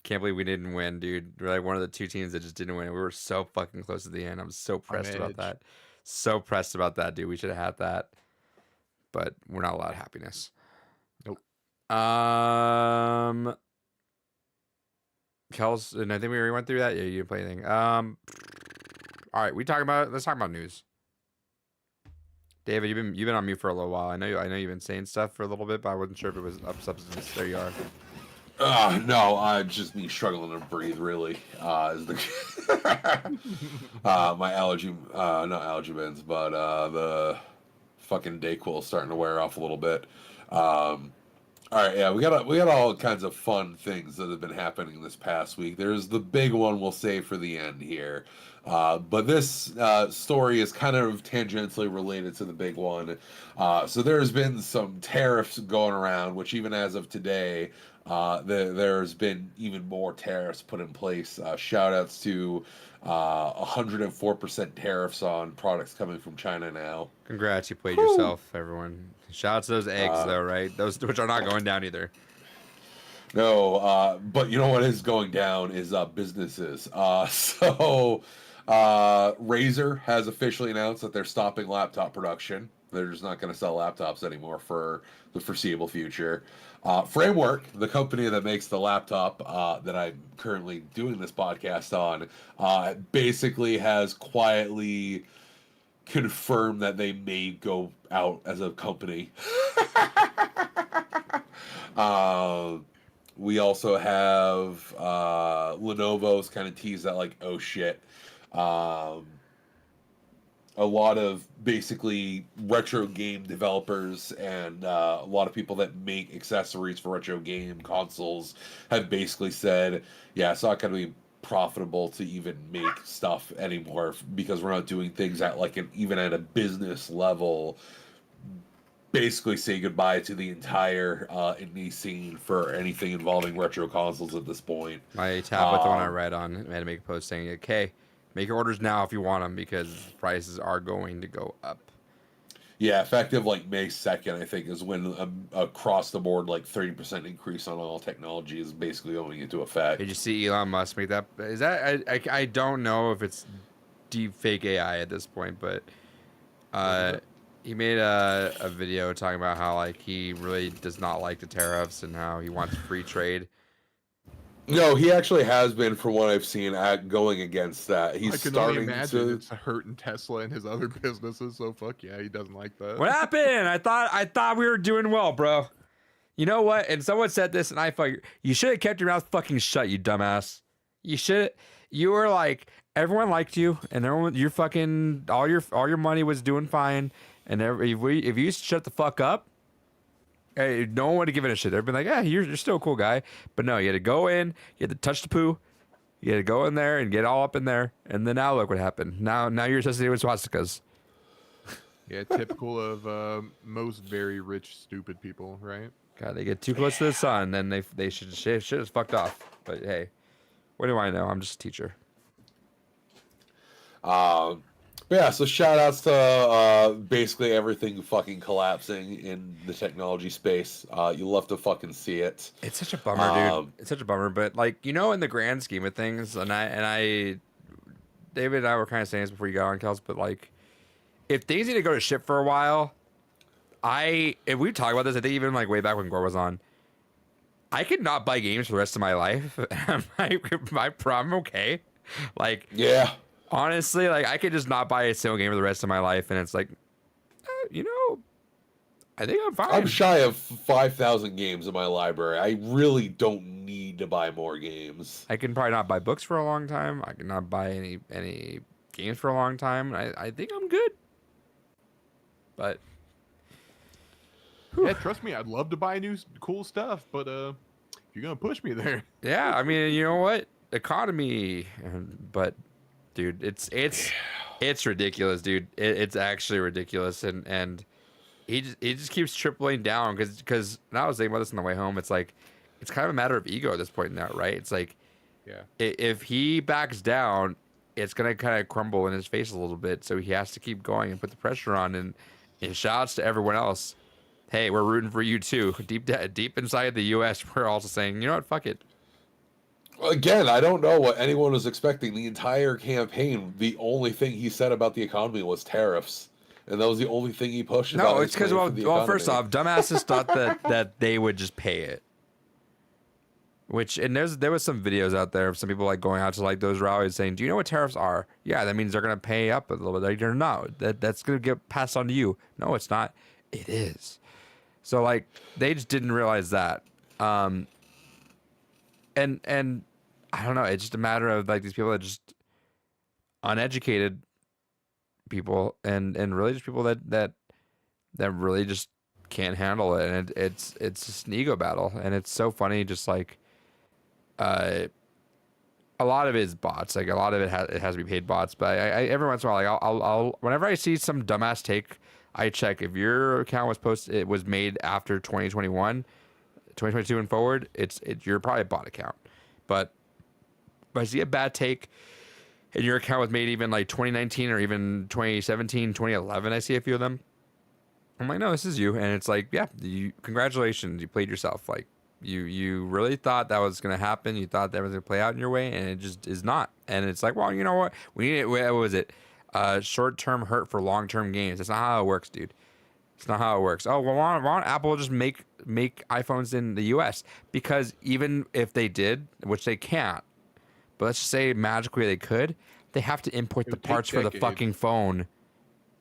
Can't believe we didn't win, dude. We're like one of the two teams that just didn't win. We were so fucking close to the end. I'm so pressed about that. So pressed about that, dude. We should have had that. But we're not allowed happiness. Nope. Kels, and I think we already went through that. Yeah, you didn't play anything. All right, let's talk about news. David, you've been on mute for a little while. I know you've been saying stuff for a little bit, but I wasn't sure if it was up substance. There you are. No, just me struggling to breathe. Really, is the my allergy, not allergy meds, but the fucking Dayquil starting to wear off a little bit. All right, yeah, we got all kinds of fun things that have been happening this past week. There's the big one we'll save for the end here, but this story is kind of tangentially related to the big one. So there's been some tariffs going around, which even as of today, there's been even more tariffs put in place. Shout outs to 104% tariffs on products coming from China now. Congrats, you played yourself, everyone. Shout out to those eggs, though, right? Those which are not going down either. No, but you know what is going down is businesses. So Razer has officially announced that they're stopping laptop production. They're just not going to sell laptops anymore for the foreseeable future. Framework, the company that makes the laptop that I'm currently doing this podcast on, basically has quietly confirmed that they may go out as a company. We also have Lenovo's kind of teased that like, oh shit. a lot of basically retro game developers and a lot of people that make accessories for retro game consoles have basically said, yeah, it's not going to be profitable to even make stuff anymore because we're not doing things at like even at a business level. Basically say goodbye to the entire indie scene for anything involving retro consoles at this point. My tablet, the one I read on, had to make a post saying, okay, make your orders now if you want them because prices are going to go up. Yeah, effective like May 2nd, I think, is when across the board like 30% increase on all technology is basically going into effect. Did you see Elon Musk make that? Is that I don't know if it's deep fake AI at this point, but he made a video talking about how like he really does not like the tariffs and how he wants free trade. No, he actually has been, from what I've seen, going against that. He's I can starting only imagine to. it's hurting Tesla and his other businesses. So fuck yeah, he doesn't like that. What happened? I thought we were doing well, bro. You know what? And someone said this, and you should have kept your mouth fucking shut, you dumbass. You were like, everyone liked you, and you're fucking all your money was doing fine, and if you shut the fuck up, hey, no one would have given a shit. They'd been like, yeah, you're still a cool guy, but no, you had to go in, you had to touch the poo, you had to go in there and get all up in there, and then now look what happened. Now you're associated with swastikas. Yeah, typical of most very rich, stupid people, right? God, they get too close to the sun, then they should shit is fucked off. But hey, what do I know? I'm just a teacher. But yeah, so shout outs to basically everything fucking collapsing in the technology space. You love to fucking see it. It's such a bummer, dude. It's such a bummer, but like, you know, in the grand scheme of things, and I David and I were kind of saying this before you got on, Kels, but like, if things need to go to shit for a while, if we talk about this, I think even like way back when Gore was on, I could not buy games for the rest of my life. my problem, okay? Like, yeah. Honestly, like, I could just not buy a single game for the rest of my life, and it's like, you know, I think I'm fine. I'm shy of 5,000 games in my library. I really don't need to buy more games. I can probably not buy books for a long time. I can not buy any games for a long time. I think I'm good. But yeah, trust me, I'd love to buy new cool stuff, but if you're gonna push me there, yeah, I mean, you know what, economy, but. Dude, it's ridiculous, dude. It's actually ridiculous, and he just keeps tripling down because I was thinking about this on the way home. It's like it's kind of a matter of ego at this point now, right? It's like, yeah, if he backs down, it's gonna kind of crumble in his face a little bit. So he has to keep going and put the pressure on. And shouts to everyone else. Hey, we're rooting for you too. Deep inside the U.S., we're also saying, you know what, fuck it. Again, I don't know what anyone was expecting. The entire campaign, the only thing he said about the economy was tariffs, and that was the only thing he pushed. No, it's because well, first off, dumbasses thought that they would just pay it. And there was some videos out there of some people like going out to like those rallies saying, "Do you know what tariffs are?" Yeah, that means they're gonna pay up a little bit. Like, no, that's gonna get passed on to you. No, it's not. It is. So like they just didn't realize that. And I don't know. It's just a matter of like these people that just uneducated people and really just people that really just can't handle it. And it's just an ego battle. And it's so funny. Just like, a lot of it is bots. Like a lot of it has to be paid bots. But I every once in a while, like I'll whenever I see some dumbass take, I check if your account it was made after 2021, 2022 and forward. You're probably a bot account. But if I see a bad take and your account was made even like 2019 or even 2017, 2011, I see a few of them. I'm like, no, this is you. And it's like, yeah, congratulations. You played yourself. Like you really thought that was going to happen. You thought that was going to play out in your way, and it just is not. And it's like, well, you know what? We need it. What was it? Short-term hurt for long-term gains. That's not how it works, dude. It's not how it works. Oh, well, why don't Apple just make iPhones in the U.S.? Because even if they did, which they can't, but let's just say magically they could, they have to import the parts for the fucking phone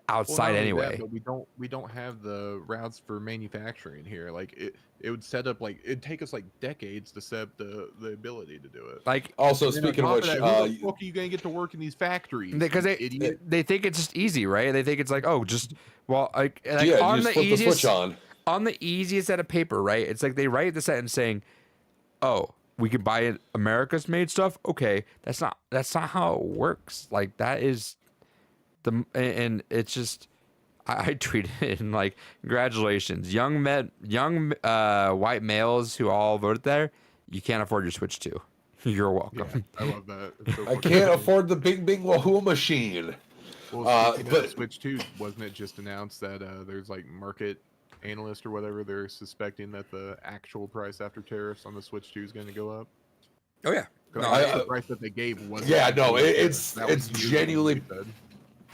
outside not only anyway. that, but we don't have the routes for manufacturing here. Like it would set up like it'd take us like decades to set up the ability to do it. Like Also, And then on speaking of top which, that, who the fuck are you gonna get to work in these factories? because you idiot. they think it's just easy, right? They think it's like, oh, just well, like yeah, on you the just flip the easiest switch on. on the easiest set of paper, right? It's like they write the sentence saying, "Oh, we can buy America's made stuff." Okay, that's not how it works. Like that is and it's just I tweeted it and like, congratulations, young white males who all voted there. You can't afford your Switch 2. You're welcome. Yeah, I love that. It's so I fucking can't funny. afford the Bing Bing Wahoo machine. Well, speaking but- of Switch 2, wasn't it just announced that there's like market analyst or whatever, they're suspecting that the actual price after tariffs on the Switch 2 is going to go up? Oh yeah. 'Cause No, I I- think the price that they gave was Yeah, no, it's genuinely- said.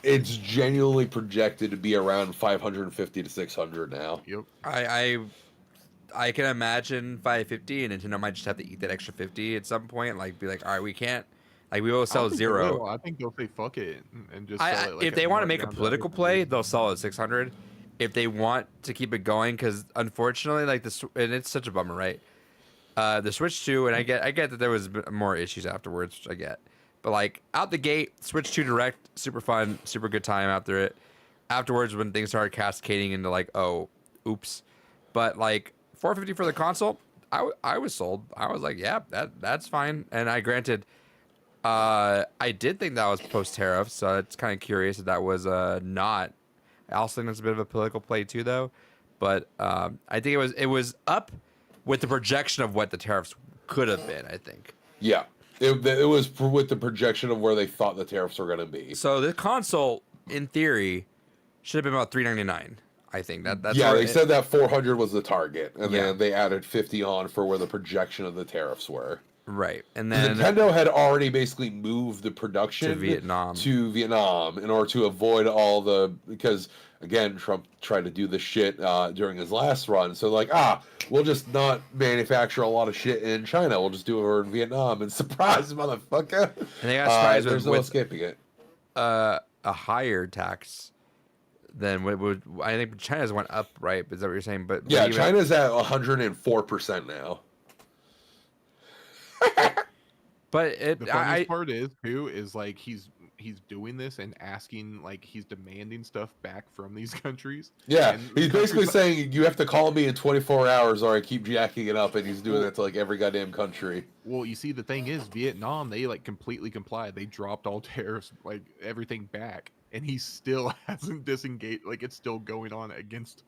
It's genuinely projected to be around 550 to 600 now. Yep. I can imagine 550 and Nintendo might just have to eat that extra 50 at some point. Like be like, all right, we can't. Like we will I don't sell think they will. zero. I think they'll say fuck it and just sell it like If they want to make a markdown political value. play, they'll sell it at 600. If they want to keep it going, because unfortunately, like and it's such a bummer, right? The Switch 2, and I get that there was more issues afterwards, which I get. But like out the gate, Switch 2 Direct, super fun, super good time after it. Afterwards, when things started cascading into like, oh, oops. But like 450 for the console, I was sold. I was like, yeah, that's fine. And I granted, I did think that was post tariff, so it's kind of curious that was not. I also think that's a bit of a political play too, though. But I think it was up with the projection of what the tariffs could have been. I think. Yeah, it was with the projection of where they thought the tariffs were going to be. So the console, in theory, should have been about $399. I think that's yeah, where they said that 400 was the target, and Yeah. then they added 50 on for where the projection of the tariffs were. right, and then Nintendo had already basically moved the production to Vietnam. in order to avoid because again Trump tried to do this shit during his last run, so like we'll just not manufacture a lot of shit in China, we'll just do it over in Vietnam, and surprise motherfucker, And they got surprised there's no with escaping it. a higher tax than what would. I think China's went up, right? Is that what you're saying? But Yeah, even- China's at 104% now. But it, The funniest part is like he's doing this and asking, like he's demanding stuff back from these countries. Yeah, And he's basically countries- saying you have to call me in 24 hours or I keep jacking it up, and he's doing that to like every goddamn country. Well, you see, the thing is, Vietnam, they like completely complied. They dropped all tariffs, like everything back, and he still hasn't disengaged. Like it's still going on against.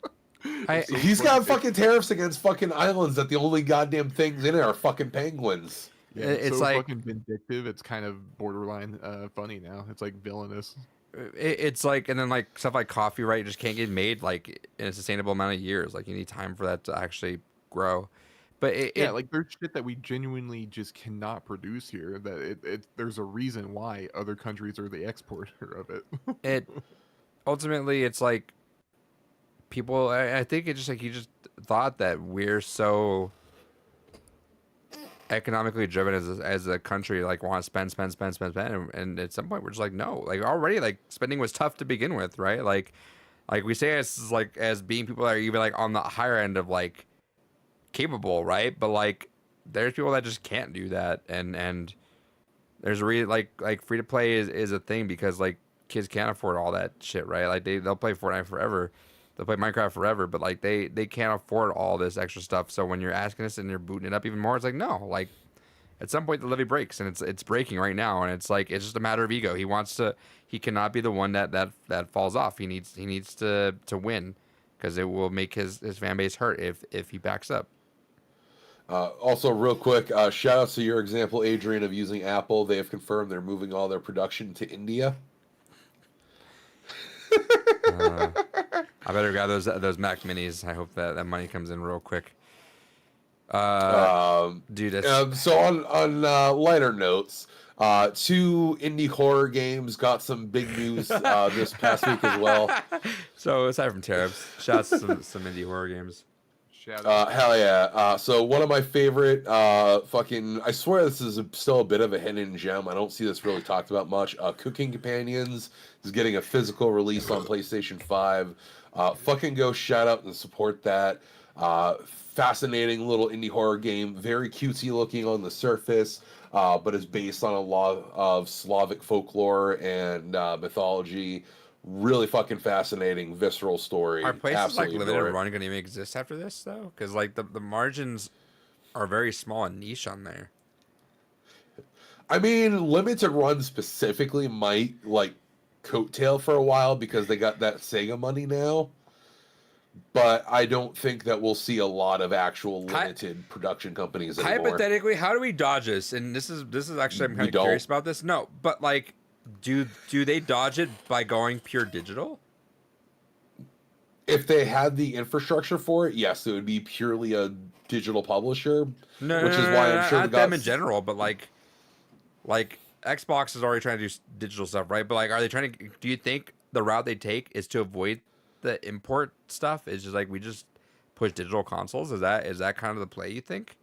It's so He's funny. got fucking tariffs against fucking islands that the only goddamn things in it are fucking penguins. Yeah, it's so like- fucking vindictive. It's kind of borderline funny now. It's like villainous. it's like, and then like stuff like coffee, right? Just can't get made like in a sustainable amount of years. Like you need time for that to actually grow. But Yeah, like there's shit that we genuinely just cannot produce here. That there's a reason why other countries are the exporter of it. it ultimately it's like people. I think it's just like you just thought that we're so economically driven as a country, like want to spend, and at some point we're just like, no, like already like spending was tough to begin with, right? Like we say as being people that are even like on the higher end of like capable, right? But like there's people that just can't do that, and there's really like free to play is a thing because like kids can't afford all that shit, right? Like they'll play Fortnite forever. They'll play Minecraft forever, but like they can't afford all this extra stuff. So when you're asking us and you're booting it up even more, it's like no, like at some point the levee breaks, and it's breaking right now, and it's like it's just a matter of ego. He cannot be the one that falls off. He needs to win because it will make his fan base hurt if he backs up. Also, real quick, shout out to your example, Adrian, of using Apple. They have confirmed they're moving all their production to India. I better grab those Mac Minis. I hope that money comes in real quick. Dude, that's, So on lighter notes, 2 indie horror games got some big news this past week as well. so aside from tariffs, shouts to some indie horror games. Shout out. Hell yeah. So one of my favorite fucking, I swear this is still a bit of a hidden gem. I don't see this really talked about much. Cooking Companions is getting a physical release on PlayStation 5. Fucking go shout out and support that. Fascinating little indie horror game. Very cutesy looking on the surface, but is based on a lot of Slavic folklore and mythology. Really fucking fascinating, visceral story. Are places Absolutely like Limited adore it. Run going to even exist after this though? Because like the margins are very small and niche on there. I mean, Limited Run specifically might like coattail for a while because they got that Sega money now. But I don't think that we'll see a lot of actual limited production companies anymore. Hypothetically, how do we dodge this? And this is actually I'm We kind of don't. curious about this. No, but like, do they dodge it by going pure digital? If they had the infrastructure for it, yes, it would be purely a digital publisher. No, Which no, is no, why no, I'm sure not the them guys- in general, but like Xbox is already trying to do digital stuff, right? But like, are they trying to? Do you think the route they take is to avoid the import stuff? Is just like we just push digital consoles? Is that kind of the play you think?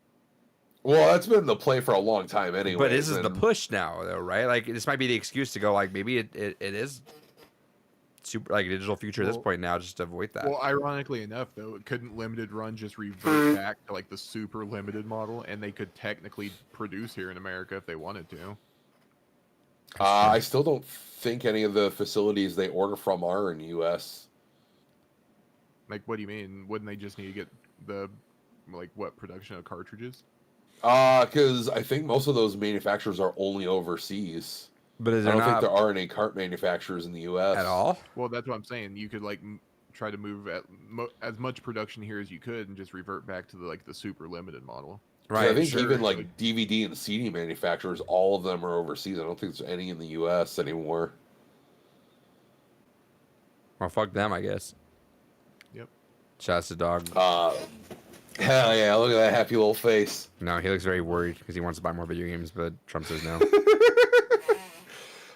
Well, that's been the play for a long time anyway. But this is the push now, though, right? Like this might be the excuse to go like maybe it is super like a digital future at this Well- point now, just to avoid that. Well, ironically enough, though, couldn't Limited Run just revert back to like the super limited model, and they could technically produce here in America if they wanted to. I still don't think any of the facilities they order from are in the U.S. Like, what do you mean? Wouldn't they just need to get the production of cartridges? Because I think most of those manufacturers are only overseas. But is I there don't think not there are any cart manufacturers in the U.S. at all? Well, that's what I'm saying. You could try to move as much production here as you could, and just revert back to the super limited model. Right, I think sure. even like DVD and CD manufacturers, all of them are overseas. I don't think there's any in the U.S. anymore. Well, fuck them, I guess. Yep. Shouts to dog. Hell yeah! Look at that happy little face. No, he looks very worried because he wants to buy more video games, but Trump says no.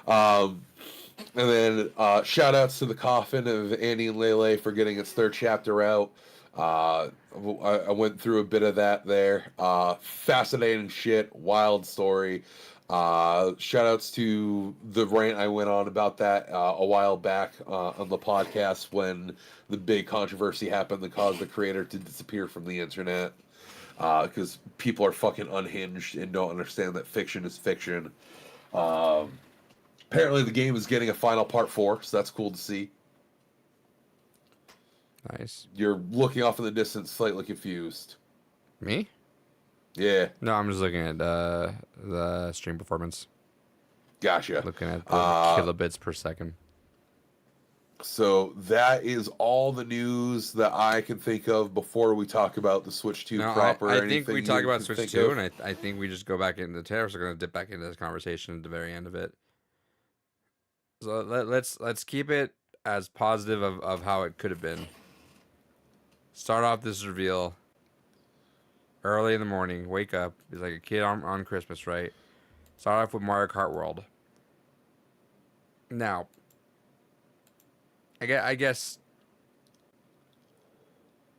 And then shout outs to the Coffin of Andy and Lele for getting its third chapter out. I went through a bit of that there. Fascinating shit, wild story. Shout outs to the rant I went on about that a while back on the podcast when the big controversy happened that caused the creator to disappear from the internet. Because people are fucking unhinged and don't understand that fiction is fiction. Apparently the game is getting a final part 4, so that's cool to see. Nice. You're looking off in the distance, slightly confused. Me? Yeah, No, I'm just looking at the stream performance. gotcha. Looking at the Uh, kilobits per second. So that is all the news that I can think of before we talk about the Switch 2 No, proper. I think we anything talk you about can Switch think 2, of. and I think we just go back into the tariffs. We're going to dip back into this conversation at the very end of it. So let's keep it as positive of how it could have been. Start off this reveal early in the morning. Wake up. It's like a kid on Christmas, right? Start off with Mario Kart World. Now, I guess.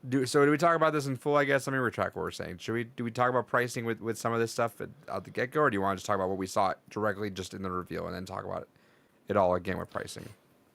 Do we talk about this in full? I guess let me retract what we're saying. Do we talk about pricing with some of this stuff at the get go, or do you want to just talk about what we saw directly just in the reveal and then talk about it all again with pricing?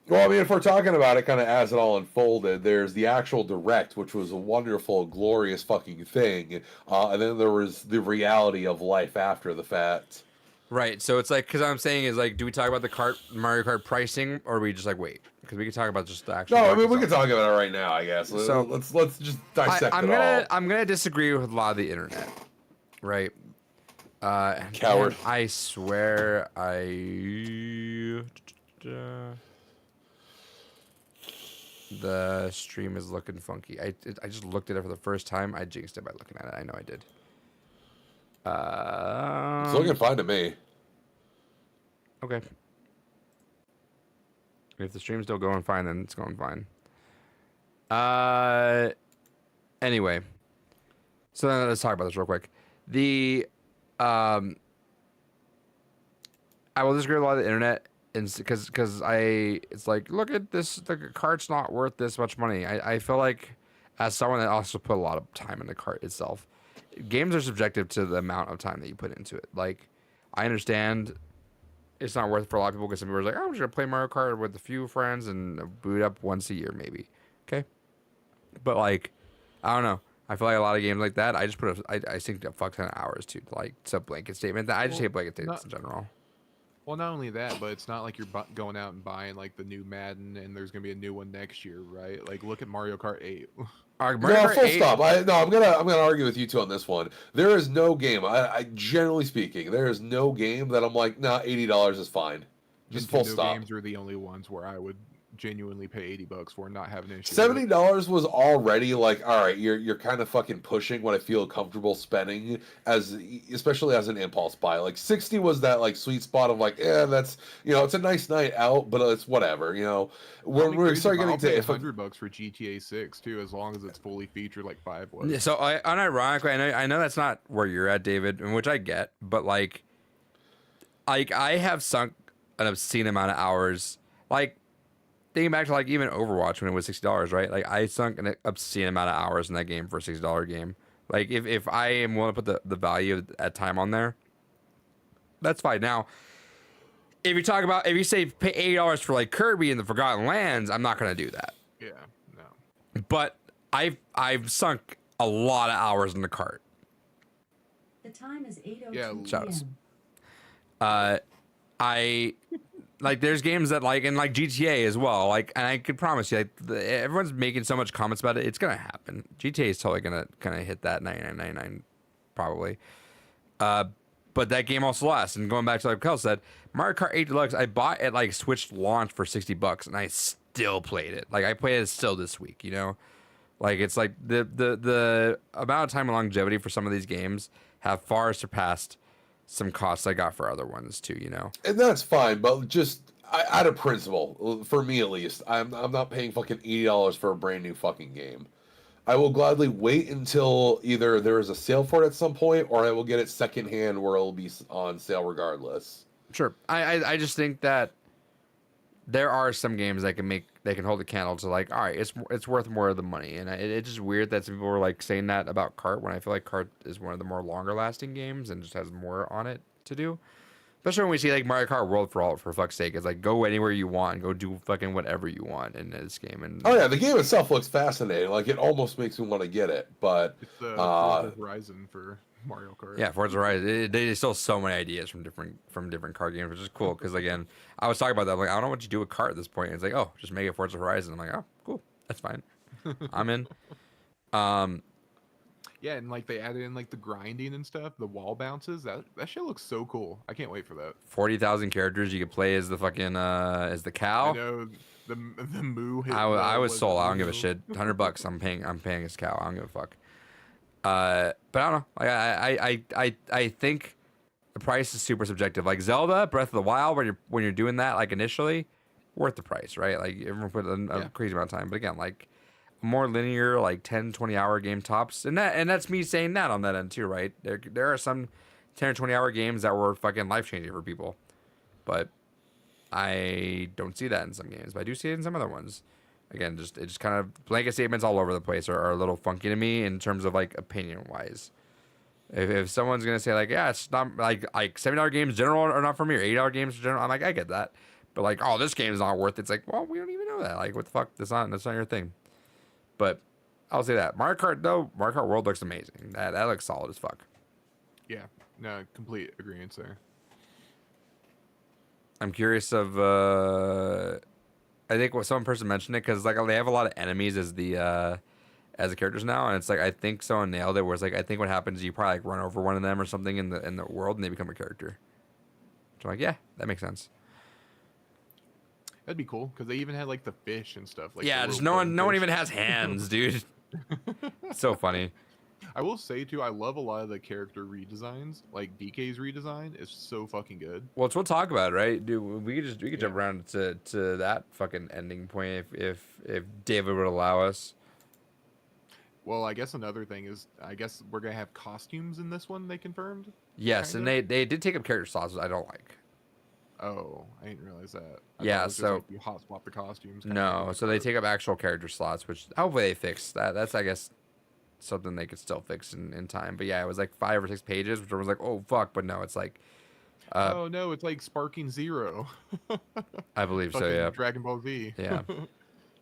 Well, I mean, if we're talking about it kind of as it all unfolded, there's the actual direct, which was a wonderful, glorious fucking thing. And then there was the reality of life after the fact. Right. So it's like, because I'm saying is like, do we talk about the Mario Kart pricing, or we just like wait? Because we can talk about just the actual. No, I market mean, we can itself. talk about it right now, I guess. So- let's just dissect I'm it gonna all. I'm gonna disagree with a lot of the internet, right? Coward. and I swear the stream is looking funky. I just looked at it for the first time. I jinxed it by looking at it. I know I did. It's looking fine to me. Okay. If the stream's still going fine, then it's going fine. Anyway. So then let's talk about this real quick. I will disagree with a lot of the internet, and because it's like, look at this, the cart's not worth this much money. I feel like as someone that also put a lot of time in the cart itself, games are subjective to the amount of time that you put into it. Like, I understand it's not worth it for a lot of people because some people are like, oh, I'm just gonna play Mario Kart with a few friends and boot up once a year, maybe. Okay, but like, I don't know. I feel like a lot of games like that, I just I sink a fuck ton of hours to. Like, it's a blanket statement. I just Well, hate blanket statements in general. Well, not only that, but it's not like you're going out and buying like the new Madden and there's gonna be a new one next year, right? Like, look at Mario Kart 8. Mario No, Kart full 8 stop. I'm gonna argue with you two on this one. There is no game. I generally speaking, there is no game that I'm like, nah, $80 is fine. Just full Nintendo stop. games are the only ones where I would genuinely pay $80 for and not have an issue. with it. $70 was already like, all right, you're kind of fucking pushing what I feel comfortable spending, especially as an impulse buy. Like 60 was that like sweet spot of like, that's it's a nice night out, but it's whatever. We're starting getting to $100 for GTA 6 too, as long as it's fully featured like 5 was. Yeah, so unironically, I know that's not where you're at, David, and which I get, but like I have sunk an obscene amount of hours. Like, thinking back to like even Overwatch when it was $60, right? Like, I sunk an obscene amount of hours in that game for a $60 game. Like, if I am willing to put the value at time on there, that's fine. Now, if you say pay $80 for like Kirby and the Forgotten Lands, I'm not gonna do that. Yeah, no. But I've sunk a lot of hours in the cart. The time is 8:02 Yeah, shots. p.m. I like there's games that like and like GTA as well. Like, and I could promise you, like everyone's making so much comments about it. It's gonna happen. GTA is totally gonna kind of hit that 99.99 probably. But that game also lasts. And going back to like Kel said, Mario Kart 8 Deluxe, I bought at like Switch launch for $60, and I still played it. Like, I played it still this week. Like, it's like the amount of time and longevity for some of these games have far surpassed some costs I got for other ones too. And that's fine, but just out of principle, for me at least, I'm not paying fucking $80 for a brand new fucking game. I will gladly wait until either there is a sale for it at some point, or I will get it secondhand where it'll be on sale regardless. Sure. I just think that there are some games that can hold a candle to like, all right, it's worth more of the money, and it's just weird that some people were like saying that about Kart when I feel like Kart is one of the more longer lasting games and just has more on it to do. Especially when we see like Mario Kart World for fuck's sake, it's like go anywhere you want and go do fucking whatever you want in this game. And oh yeah, the game itself looks fascinating. Like, it almost makes me want to get it, but It's the Forza Horizon for Mario Kart. yeah, Forza Horizon, they still so many ideas from different car games, which is cool. Because again, I was talking about that. I'm like, I don't know what you do with Kart at this point. And it's like, oh, just make it Forza Horizon. I'm like, oh, cool, that's fine. I'm in. Yeah, and like they added in like the grinding and stuff, the wall bounces. That shit looks so cool. I can't wait for that. 40,000 characters you could play as the fucking as the cow. I know the moo. I was sold. I don't give a shit. $100. I'm paying as cow. I don't give a fuck. But I don't know. Like, I think the price is super subjective. Like Zelda Breath of the Wild, when you're doing that, like initially, worth the price, right? Like, everyone put a crazy amount of time. But again, like a more linear, like 10, 20 hour game tops, and that's me saying that on that end too, right? There are some 10 or 20 hour games that were fucking life changing for people, but I don't see that in some games. But I do see it in some other ones. Again, it just kind of blanket statements all over the place are a little funky to me in terms of like opinion wise. If someone's gonna say like, yeah, it's not like $70 games general are not for me, or $80 games general, I'm like, I get that, but like, oh, this game is not worth it. It's like, well, we don't even know that. Like, what the fuck? That's not your thing. But I'll say that Mario Kart World looks amazing. That looks solid as fuck. Yeah, no, complete agreement there. I'm curious of I think what some person mentioned it because like they have a lot of enemies as the characters now, and it's like I think someone nailed it. Where it's like I think what happens is you probably like run over one of them or something in the world, and they become a character. So I'm like, yeah, that makes sense. That'd be cool because they even had like the fish and stuff. Like Yeah, the just little no one fish. even has hands, dude. So funny. I will say too, I love a lot of the character redesigns. Like DK's redesign is so fucking good. Well, we'll talk about it, right, dude? We could jump Yeah. around to that fucking ending point if David would allow us. Well, I guess another thing is, I guess we're gonna have costumes in this one. They confirmed. Yes, and Kinda. they did take up character slots, which I don't like. Oh, I didn't realize that. I Yeah, thought it was just, so- like, you hot swap the costumes. kinda No, like so they Cart. take up actual character slots, which hopefully they fix. That's I guess something they could still fix in time. But yeah, it was like 5 or 6 pages, which I was like, oh fuck, but no, it's like, Oh no, it's like Sparking Zero. I believe so. Fucking Yeah. Dragon Ball Z. Yeah.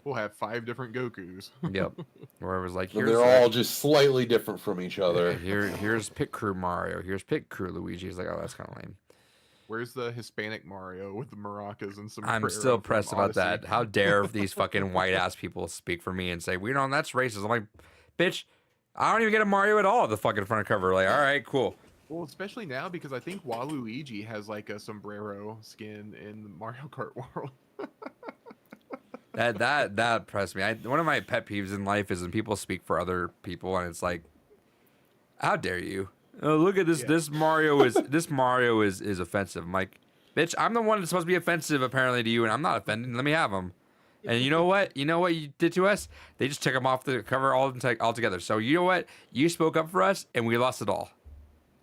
We'll have 5 different Gokus. Yep. Where it was like, And here's they're all just slightly different from each other. here's Pit Crew Mario. Here's Pit Crew Luigi. It's like, oh, that's kind of lame. Where's the Hispanic Mario with the maracas and some? I'm still pressed about that. How dare these fucking white ass people speak for me and say, we don't, that's racist. I'm like, bitch, I don't even get a Mario at all at the fucking front cover. Like, all right, cool. Well, especially now because I think Waluigi has like a sombrero skin in the Mario Kart world. That impressed me. One of my pet peeves in life is when people speak for other people, and it's like, how dare you? Oh, look at this. Yeah. This Mario is offensive. I'm like, bitch, I'm the one that's supposed to be offensive apparently to you, and I'm not offended. Let me have them. And you know what? You know what you did to us? They just took them off the cover altogether. So you know what? You spoke up for us, and we lost it all.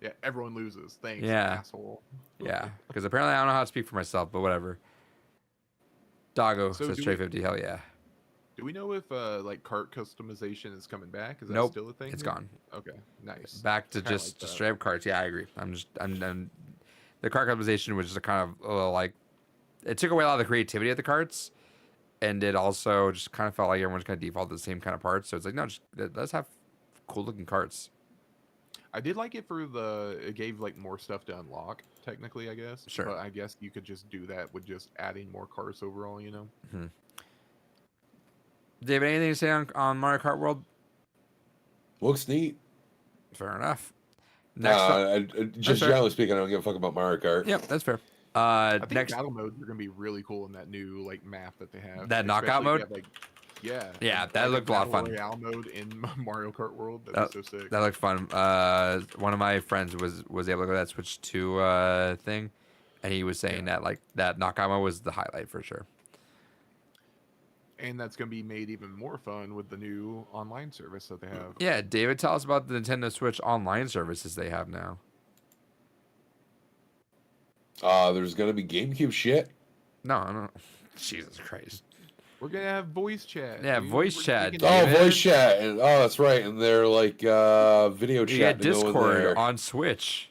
Yeah, everyone loses. Thanks, Yeah. asshole. Yeah, because apparently I don't know how to speak for myself, but whatever. Doggo So says do Trey we- 50. Hell yeah. Do we know if like cart customization is coming back? Is that Nope, still a thing? it's here? gone. Okay, nice. Back to Kinda just like that. straight up carts. Yeah, I agree. I'm the cart customization was just kind of like it took away a lot of the creativity of the carts, and it also just kind of felt like everyone's kind of default to the same kind of parts. So it's like no, just let's have cool looking carts. I did like it for it gave like more stuff to unlock, technically, I guess. Sure. But I guess you could just do that with just adding more cars overall, you know? David, anything to say on Mario Kart World? Looks neat. Fair enough. Next up, Just fair. generally speaking, I don't give a fuck about Mario Kart. yep, that's fair. I think Next, battle modes are gonna be really cool in that new like map that they have. That knockout Especially if you mode? have, like, yeah. Yeah, like, that a looked a lot of battle fun. Royale mode in Mario Kart World. That'd be so sick. that looked fun. One of my friends was able to go to that Switch 2 thing, and he was saying that like that knockout mode was the highlight for sure. And that's gonna be made even more fun with the new online service that they have. Yeah, David, tell us about the Nintendo Switch online services they have now. There's gonna be GameCube shit. No. Jesus Christ. We're gonna have voice chat. Yeah, dude. voice We're chat, making Oh, it- David. voice chat. And, oh, that's right. And they're like video You chat get to go in Discord there. on Switch,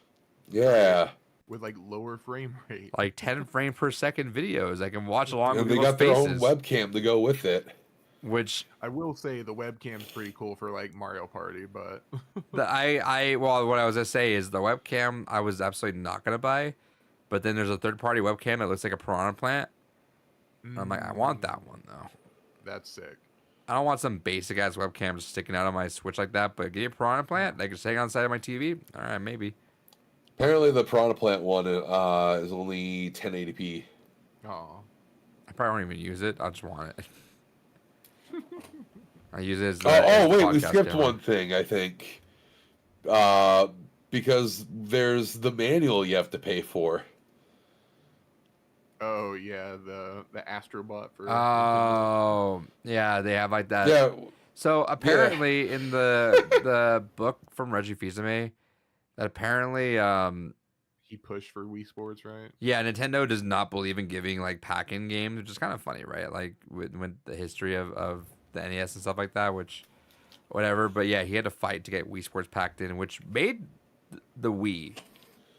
Yeah. with like lower frame rate. like 10 frame per second videos. I can watch along And with they people's got their own faces, webcam to go with it. which I will say the webcam's pretty cool for like Mario Party, but well, what I was gonna say is the webcam I was absolutely not gonna buy, but then there's a third party webcam that looks like a piranha plant. And I'm like, I want that one though. That's sick. I don't want some basic ass webcam just sticking out of my Switch like that. But get a piranha plant that can stay on the side of my TV. All right, maybe. Apparently, the Piranha Plant one is only 1080p. Oh, I probably won't even use it. I just want it. I use it as the, Oh, as the wait, we podcast skipped camera. one thing, I think. Because there's the manual you have to pay for. oh yeah, the Astrobot for. Oh, yeah, they have like that. Yeah, So apparently, in the book from Reggie Fils-Aimé, that apparently, he pushed for Wii Sports, right? yeah, Nintendo does not believe in giving like pack-in games, which is kind of funny, right? Like with the history of the NES and stuff like that, which whatever. But yeah, he had to fight to get Wii Sports packed in, which made the Wii.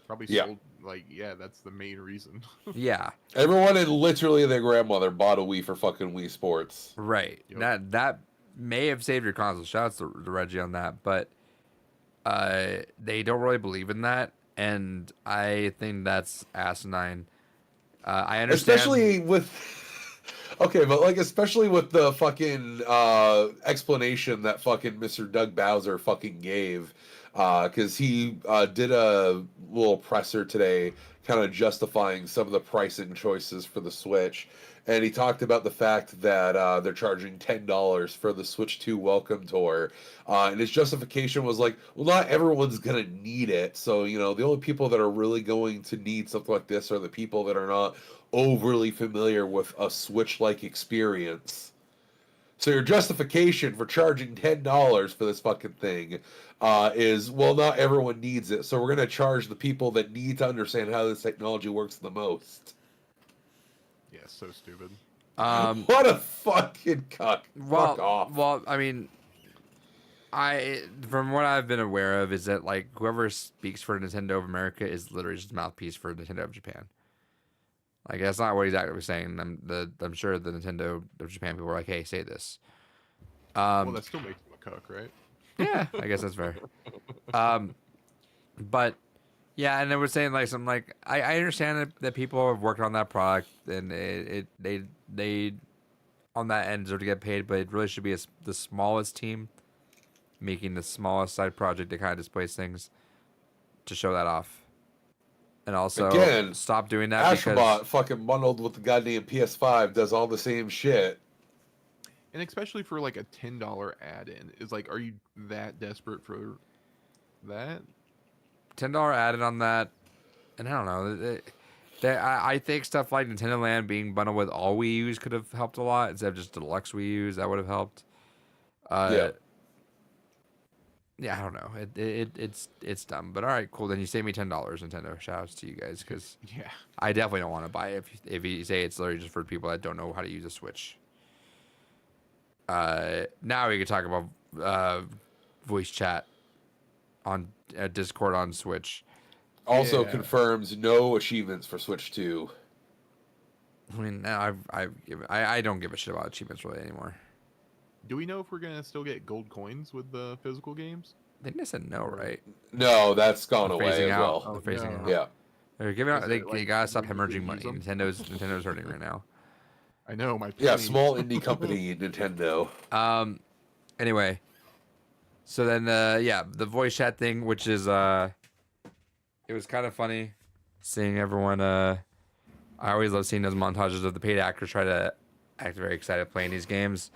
Probably Yeah. sold like that's the main reason. Yeah, everyone and literally their grandmother bought a Wii for fucking Wii Sports. right. Yep. That may have saved your console. Shouts to Reggie on that, but they don't really believe in that, and I think that's asinine. I understand. Especially with. Okay, but like, especially with the fucking explanation that fucking Mr. Doug Bowser fucking gave. Because he did a little presser today, kind of justifying some of the pricing choices for the Switch. And he talked about the fact that they're charging $10 for the Switch 2 Welcome Tour. And his justification was like, well, not everyone's going to need it. So, you know, the only people that are really going to need something like this are the people that are not overly familiar with a Switch-like experience. So your justification for charging $10 for this fucking thing is, well, not everyone needs it. So we're going to charge the people that need to understand how this technology works the most. Yeah, so stupid. What a fucking cuck. Well, Fuck off. well, I mean, from what I've been aware of is that like whoever speaks for Nintendo of America is literally just a mouthpiece for Nintendo of Japan. Like that's not what he's actually saying. I'm sure the Nintendo of Japan people were like, "Hey, say this." Well, that still makes him a cuck, right? Yeah, I guess that's fair. But yeah, and they were saying like something like I understand that people have worked on that product and they on that end deserve to get paid, but it really should be the smallest team making the smallest side project to kind of displace things to show that off. And also Again, stop doing that Astrobot because fucking bundled with the goddamn PS5 does all the same shit. And especially for like a $10 add-in, is like, are you that desperate for that? $10 added on that, and I don't know. I think stuff like Nintendo Land being bundled with all Wii U's could have helped a lot instead of just deluxe Wii U's. That would have helped. Yeah, I don't know. It's dumb, but all right, cool. Then you save me $10, Nintendo. Shout outs to you guys because Yeah. I definitely don't want to buy it if you say it's literally just for people that don't know how to use a Switch. Now we can talk about voice chat on Discord on Switch. Also Yeah. confirms no achievements for Switch 2. I mean, now I don't give a shit about achievements really anymore. Do we know if we're gonna still get gold coins with the physical games? I think they said no, right? No, that's gone They're away phasing as out. well. They're phasing no. out. Yeah. They're giving out. Is They it, like, gotta stop we can hemorrhaging money. use them? Nintendo's hurting right now. I know my. Yeah, penny. small indie company, Nintendo. Anyway, so then yeah, the voice chat thing, which is it was kind of funny seeing everyone. I always love seeing those montages of the paid actors try to act very excited playing these games.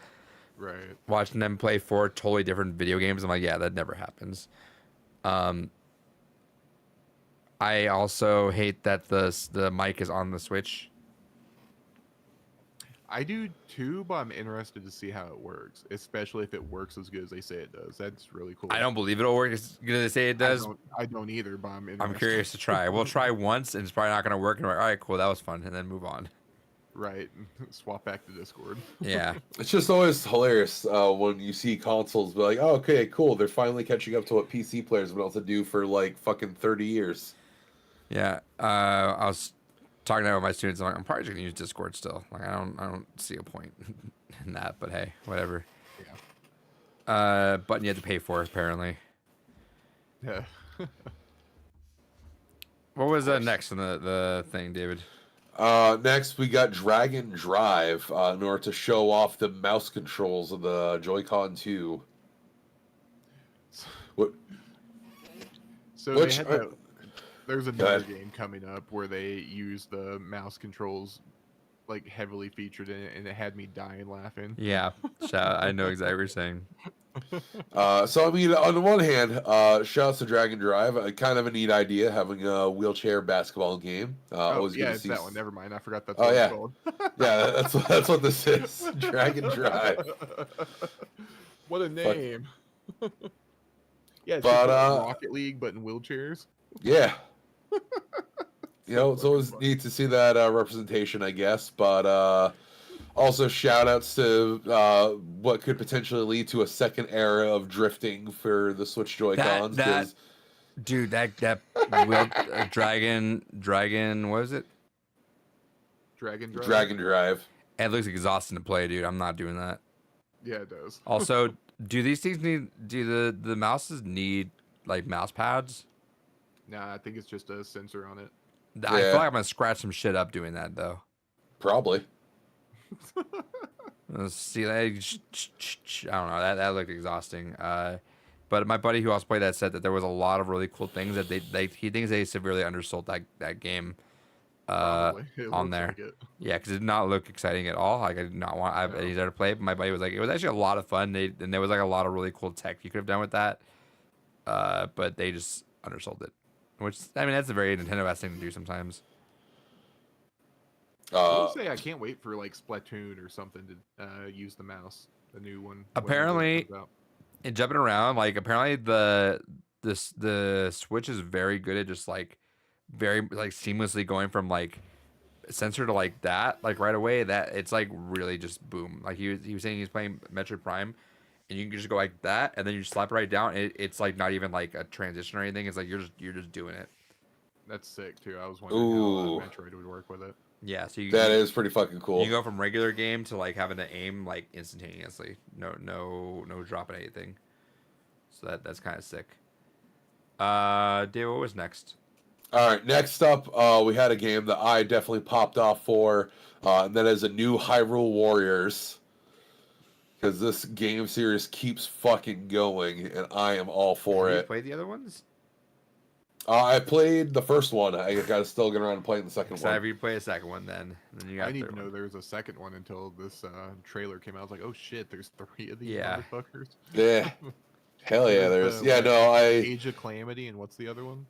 Right. Watching them play 4 totally different video games, I'm like, yeah, that never happens. I also hate that the mic is on the Switch. I do too, but I'm interested to see how it works, especially if it works as good as they say it does. That's really cool. I don't believe it'll work as good as they say it does. I don't either, but I'm interested. I'm curious to try. We'll try once, and it's probably not going to work. And we're like, all right, cool, that was fun, and then move on. Right. Swap back to Discord. Yeah. It's just always hilarious when you see consoles be like, oh, okay, cool. They're finally catching up to what PC players have been able to do for like fucking 30 years. Yeah. I was talking about my students. I'm like, I'm probably just gonna use Discord still. Like, I don't see a point in that. But hey, whatever. Yeah. Button you have to pay for apparently. Yeah. What was next in the thing, David? Next, we got Dragon Drive in order to show off the mouse controls of the Joy-Con 2. What? So Which they had that, there's another game coming up where they use the mouse controls like heavily featured in it, and it had me dying laughing. Yeah. I know exactly what you're saying. So I mean, on the one hand, shouts to Dragon Drive, kind of a neat idea having a wheelchair basketball game. Always good yeah, to it's see that one. Never mind. I forgot that's Oh, what yeah. it's called. Yeah, that's what this is. Dragon Drive. What a name. Yeah, it's But, just like Rocket League, but in wheelchairs. Yeah. You know, it's always neat to see that representation, I guess. But also shout outs to what could potentially lead to a second era of drifting for the Switch Joy-Cons. That dude, that dragon, what is it? Dragon Drive. Dragon Drive. It looks exhausting to play, dude. I'm not doing that. Yeah, it does. Also, do these things do the mouses need like mouse pads? Nah, I think it's just a sensor on it. I Yeah. feel like I'm gonna scratch some shit up doing that though. Probably. See that? I don't know. That looked exhausting. But my buddy who also played that said that there was a lot of really cool things that he thinks they severely undersold that game. Probably. It on looks there. like it. Yeah, because it did not look exciting at all. Like I did not want. I've never played. But my buddy was like, it was actually a lot of fun. And there was like a lot of really cool tech you could have done with that. But they just undersold it. Which I mean, that's a very Nintendo-esque thing to do sometimes. I will say I can't wait for like Splatoon or something to use the mouse. The new one. whenever it Apparently, comes out. and jumping around, like apparently the Switch is very good at just like very like seamlessly going from like sensor to like that, like right away, that it's like really just boom. Like he was saying he's playing Metroid Prime, and you can just go like that, and then you just slap it right down. It's like not even like a transition or anything. It's like you're just doing it. That's sick too. I was wondering Ooh. how Metroid would work with it. Yeah, so That is pretty fucking cool. you go from regular game to like having to aim like instantaneously. No dropping anything. So that's kind of sick. Dave, what was next? All right, next up, we had a game that I definitely popped off for, and that is a new Hyrule Warriors. Because this game series keeps fucking going, and I am all for Have you it. played the other ones? I played the first one. I got to still get around and playing the second Excited one. for you to play a second one then. And then you got I didn't third even know one. there was a second one until this trailer came out. I was like, oh shit, there's 3 of these Yeah. motherfuckers. Yeah, hell yeah, there's. The, Yeah, what, no, I. Age of Calamity, and what's the other one?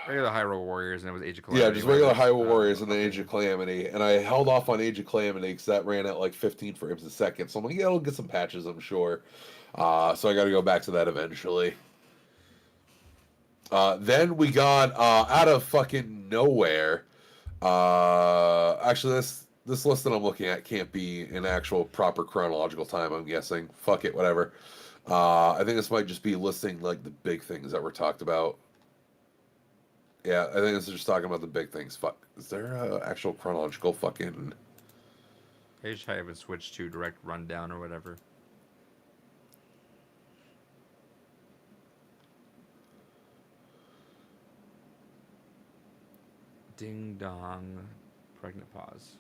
Regular Hyrule Warriors, and it was Age of Calamity. Yeah, just regular whatever. Hyrule Warriors and then okay. Age of Calamity. And I held off on Age of Calamity because that ran at like 15 frames a second. So I'm like, yeah, it'll get some patches, I'm sure. So I got to go back to that eventually. Then we got out of fucking nowhere. Actually, this list that I'm looking at can't be in actual proper chronological time, I'm guessing. Fuck it, whatever. I think this might just be listing like the big things that were talked about. Yeah, I think this is just talking about the big things. Fuck, is there a actual chronological fucking? They just haven't switched to direct rundown or whatever. Ding dong, pregnant pause.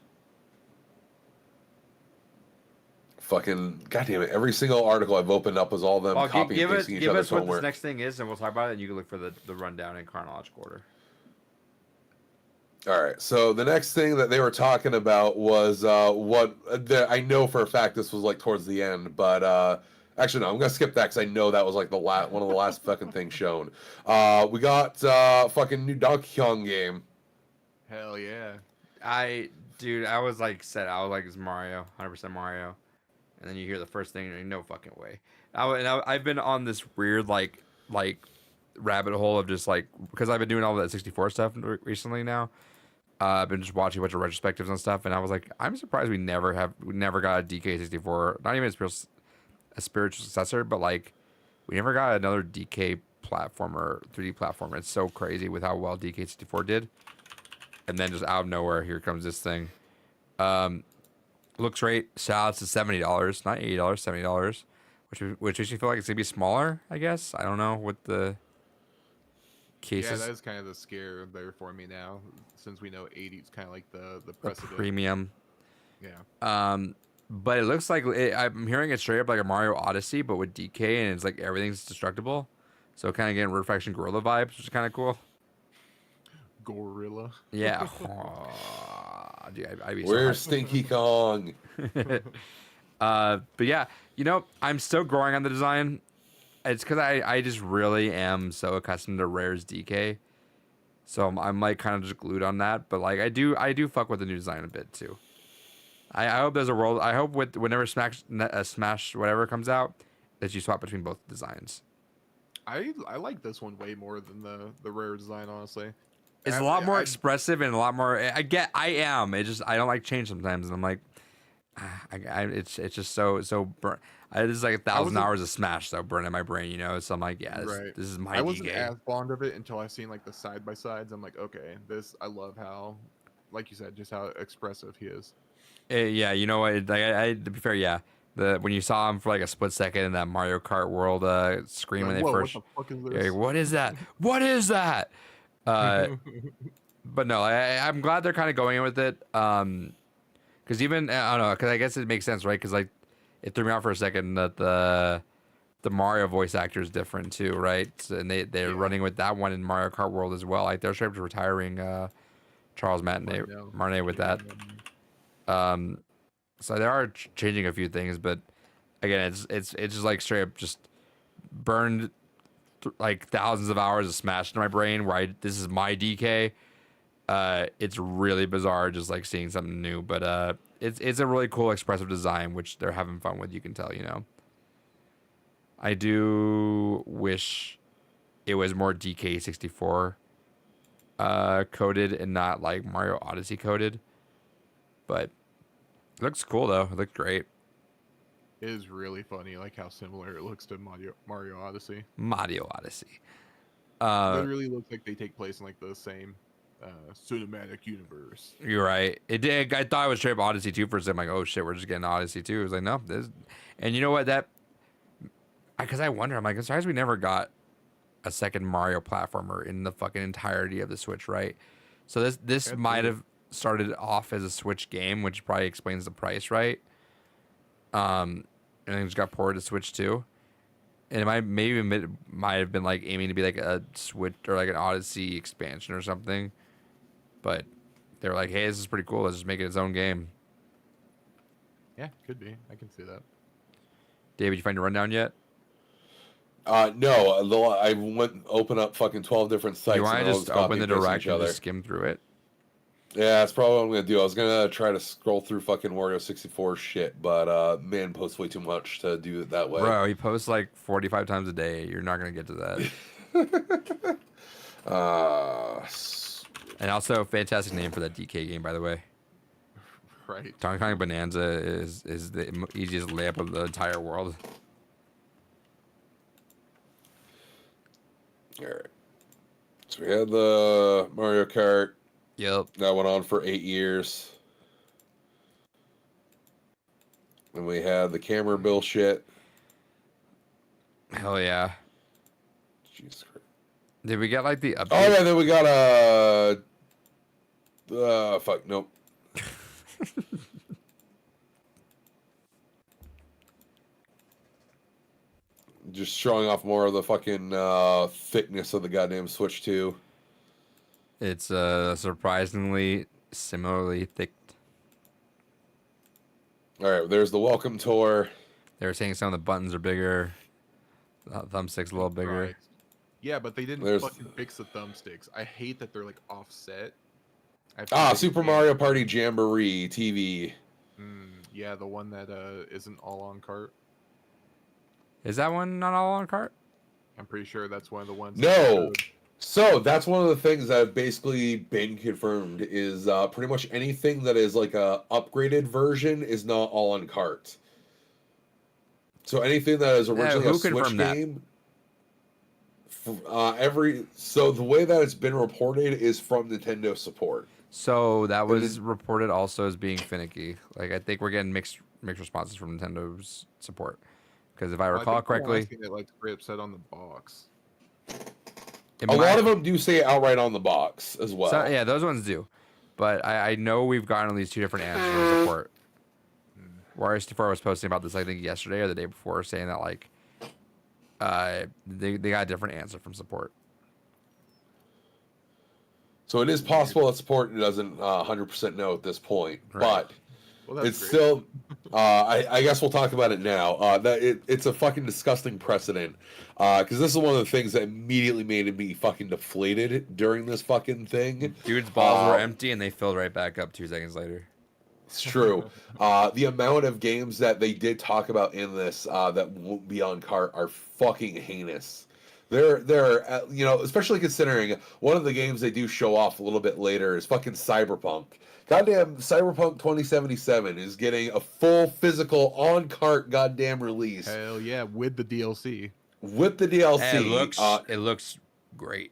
Fucking goddamn it! Every single article I've opened up was all of them Well, copying give and it, pasting each give other's us what homework. this next thing is, and we'll talk about it. And you can look for the rundown in chronological order. All right, so the next thing that they were talking about was I know for a fact this was like towards the end, but actually no, I'm gonna skip that because I know that was like the one of the last fucking things shown. We got fucking new Donkey Kong game. Hell yeah. Dude, I was like it's Mario, 100% Mario, and then you hear the first thing, and you're like, no fucking way. I've been on this weird like rabbit hole of just like, because I've been doing all that 64 stuff recently now. I've been just watching a bunch of retrospectives and stuff, and I was like, I'm surprised we never got a DK64, not even a spiritual successor, but like we never got another DK platformer, 3D platformer. It's so crazy with how well DK64 did. And then just out of nowhere, here comes this thing. Looks great. Shout out to $70, not $80, $70, which makes me feel like it's gonna be smaller. I guess I don't know what the case Yeah, is. that is kind of the scare there for me now, since we know 80 is kind of like the The precedent. premium. Yeah. But it looks like I'm hearing it straight up like a Mario Odyssey, but with DK, and it's like everything's destructible. So kind of getting Reflection Gorilla vibes, which is kind of cool. Gorilla. Yeah. Aw, dude, I'd be so Where's hyped. Stinky Kong? But yeah, I'm still growing on the design. It's because I just really am so accustomed to Rare's DK, so I'm like kind of just glued on that. But like I do fuck with the new design a bit too. I hope there's a world. I hope whenever Smash whatever comes out, that you swap between both designs. I like this one way more than the Rare design, honestly. It's a lot more expressive and a lot more. I don't like change sometimes, and I'm like, it's just so burn. This is like 1,000 hours of Smash though burning my brain, So I'm like, yeah, this is my I wasn't DK. as fond of it until I seen like the side by sides. I'm like, okay, I love how, like you said, just how expressive he is. Yeah, you know what? To be fair, yeah. When you saw him for like a split second in that Mario Kart World screen when they Whoa, first, what the fuck is yeah, this? what is that? What is that? But no, I'm glad they're kind of going in with it. Because even I don't know, because I guess it makes sense, right? Because like it threw me out for a second that the Mario voice actor is different too, right? And they're running with that one in Mario Kart World as well. Like they're straight up retiring Charles Martinet with that. So they are changing a few things, but again, it's just like straight up just burned like thousands of hours of Smash in my brain. Where this is my DK. It's really bizarre just like seeing something new, but it's a really cool expressive design which they're having fun with. You can tell, I do wish it was more DK64 coded and not like Mario Odyssey coded. But it looks cool though. It looks great. It is really funny, like how similar it looks to Mario Odyssey. Mario Odyssey. Literally looks like they take place in like the same cinematic universe. You're right. It did. I thought it was straight up Odyssey 2 for a second. Like, oh shit, we're just getting Odyssey 2. It was like, no, this. And you know what? Because I wonder. I'm like, I'm surprised we never got a second Mario platformer in the fucking entirety of the Switch, right? So this That's might weird. have started off as a Switch game, which probably explains the price, right? And then it just got ported to Switch 2. And it might have been like aiming to be like a Switch or like an Odyssey expansion or something. But they were like, hey, this is pretty cool. Let's just make it its own game. Yeah, could be. I can see that. David, you find your rundown yet? No, I went open up fucking 12 different sites. You want and to all just just copy open the and paste direct each and other. just skim through it? Yeah, that's probably what I'm gonna do. I was gonna try to scroll through fucking Wario 64 shit, but man posts way too much to do it that way. Bro, he posts like 45 times a day. You're not going to get to that. And also, fantastic name for that DK game, by the way. Right. Donkey Kong Bonanza is the easiest layup of the entire world. All right. So we had the Mario Kart Yep. that went on for 8 years. And we had the camera bill shit. Hell yeah. Jesus Christ. Did we get like the update? Oh yeah, then we got fuck, nope. Just showing off more of the fucking thickness of the goddamn Switch 2. It's surprisingly similarly thick. All right, there's the welcome tour. They were saying some of the buttons are bigger. The thumbstick's a little bigger. Right. Yeah, but they didn't There's- fucking fix the thumbsticks. I hate that they're like offset. I feel like Super they- Mario Party Jamboree TV. Yeah, the one that isn't all on cart. Is that one not all on cart? I'm pretty sure that's one of the ones. No. So that's one of the things that have basically been confirmed is pretty much anything that is like a upgraded version is not all on cart. So anything that is originally who a Switch confirmed that? game, so the way that it's been reported is from Nintendo support. So that And was then- reported also as being finicky. Like I think we're getting mixed responses from Nintendo's support. Because if I recall correctly, it like script said on the box. it A might- lot of them do say it outright on the box as well. So, yeah, those ones do. But I know we've gotten at least 2 different answers from support. Wario 64 was posting about this, I think, yesterday or the day before, saying that, like, they got a different answer from support. So it is possible that support doesn't 100% know at this point, Right. but Well, that's it's great. still. I guess we'll talk about it now. It's a fucking disgusting precedent because this is one of the things that immediately made me fucking deflated during this fucking thing. Dude's balls were empty and they filled right back up 2 seconds later. It's true. The amount of games that they did talk about in this that won't be on cart are fucking heinous. They're especially considering one of the games they do show off a little bit later is fucking Cyberpunk. Goddamn, Cyberpunk 2077 is getting a full physical on cart goddamn release Hell yeah, with the DLC. with the DLC. And it looks great.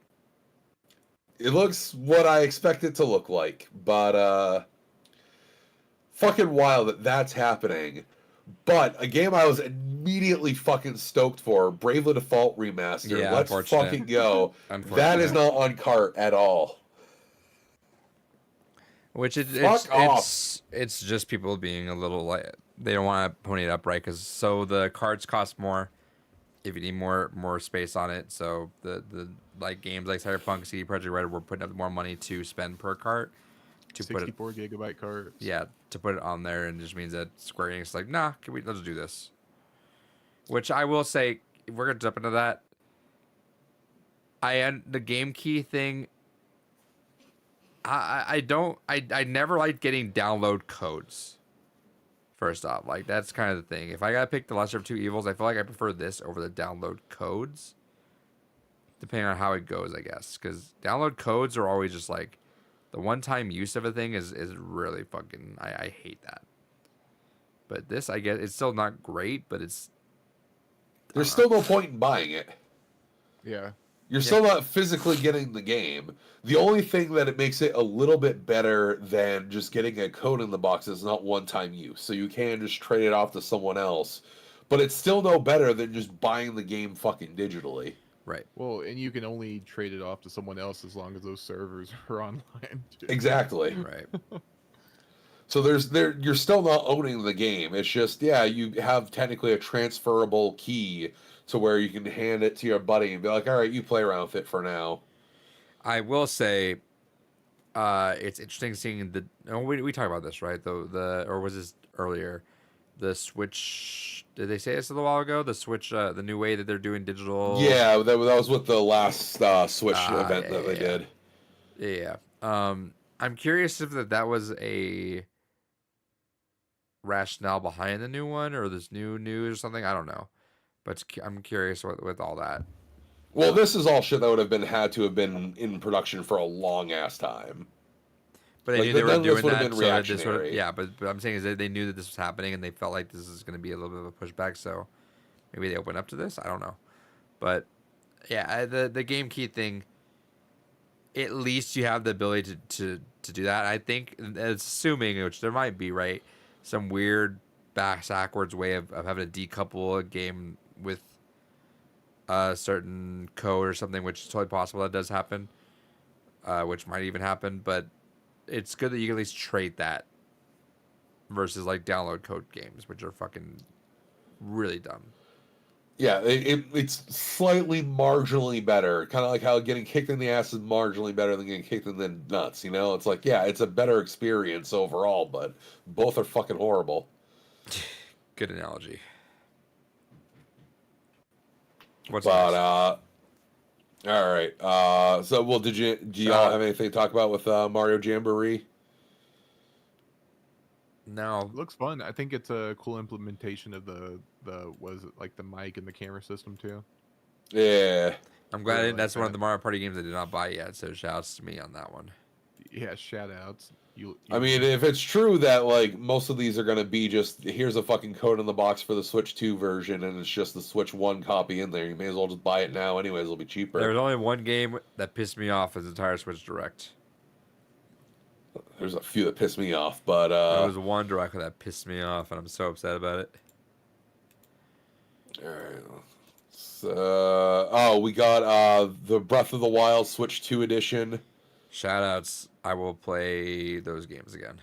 It looks what I expect it to look like, but fucking wild that that's happening. But a game I was immediately fucking stoked for, Bravely Default remaster. Yeah, Let's unfortunate. fucking go. Unfortunate. That is not on cart at all. Which Fuck off. it's just people being a little like they don't want to pony it up right because so the cards cost more if you need more space on it. So the like games like Cyberpunk, CD Projekt Red were putting up more money to spend per cart to put it 64 gigabyte cards. to put it on there, and it just means that Square Enix is like, nah, let's do this. Which I will say, if we're gonna jump into that. The game key thing. I never liked getting download codes. First off, like that's kind of the thing. If I gotta pick the lesser of 2 evils, I feel like I prefer this over the download codes. depending on how it goes, I guess. Because download codes are always just like the one-time use of a thing is really fucking. I hate that. But this, I guess, it's still not great, but it's. There's still no point in buying it. Yeah. You're still not physically getting the game. The only thing that it makes it a little bit better than just getting a code in the box is not one-time use. So you can just trade it off to someone else. But it's still no better than just buying the game fucking digitally. Right. Well, and you can only trade it off to someone else as long as those servers are online. Too. Exactly. Right. So you're still not owning the game. It's just, yeah, you have technically a transferable key to where you can hand it to your buddy and be like, all right, you play around with it for now. I will say, it's interesting seeing the. Oh, we talked about this, right? Or was this earlier? The Switch. Did they say this a little while ago? The Switch, the new way that they're doing digital. Yeah, that was with the last Switch event that they did. Yeah. I'm curious if that was a rationale behind the new one or this new news or something. I don't know, but I'm curious with all that. Well, this is all shit that would have had to have been in production for a long ass time. But they Like, knew they were then this doing would have that. been So that this would reactionary. yeah, but I'm saying is that they knew that this was happening and they felt like this is going to be a little bit of a pushback. So maybe they open up to this. I don't know, but yeah, the game key thing. At least you have the ability to do that. I think it's assuming, which there might be, right, some weird backwards way of having to decouple a game with a certain code or something, which is totally possible that does happen, which might even happen. But it's good that you can at least trade that versus like download code games, which are fucking really dumb. Yeah, it's slightly marginally better. Kind of like how getting kicked in the ass is marginally better than getting kicked in the nuts, you know? It's like, yeah, it's a better experience overall, but both are fucking horrible. Good analogy. But, Next? all right. So, well, do y'all have anything to talk about with Mario Jamboree? No. Looks fun. I think it's a cool implementation of the was it like the mic and the camera system too. Yeah. I'm glad Really that's like one of that. the Mario Party games I did not buy yet, so shouts to me on that one. Yeah, shout outs. You I mean, if it's true that, like, most of these are going to be just, here's a fucking code in the box for the Switch 2 version, and it's just the Switch 1 copy in there, you may as well just buy it now anyways, it'll be cheaper. There was only one game that pissed me off as the entire Switch Direct. There's a few that piss me off, but, There was one Direct that pissed me off, and I'm so upset about it. Alright. So, we got the Breath of the Wild Switch 2 edition. Shoutouts. I will play those games again.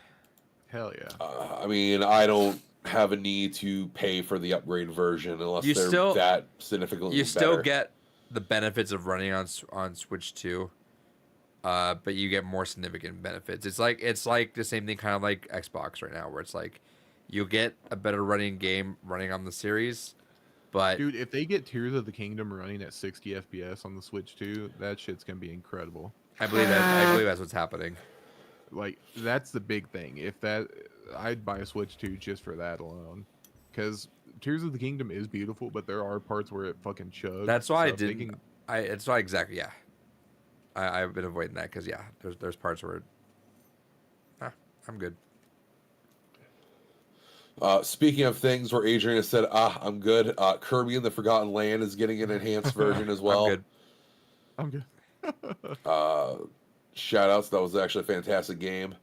hell yeah. I mean, I don't have a need to pay for the upgrade version unless You they're still- that significantly You still better. get the benefits of running on Switch 2, but you get more significant benefits. It's like the same thing, kind of like Xbox right now, where it's like you get a better running game running on the series, but Dude, if they get Tears of the Kingdom running at 60 FPS on the Switch 2, that shit's gonna be incredible. I believe that's what's happening. Like that's the big thing. If that, I'd buy a Switch 2 just for that alone. Because Tears of the Kingdom is beautiful, but there are parts where it fucking chugs. That's why I so if they didn't. can- It's why exactly. Yeah, I've been avoiding that because there's parts where I'm good. Speaking of things where Adrian has said, I'm good, Kirby and the Forgotten Land is getting an enhanced version as well. I'm good. I'm good. Shout outs, that was actually a fantastic game.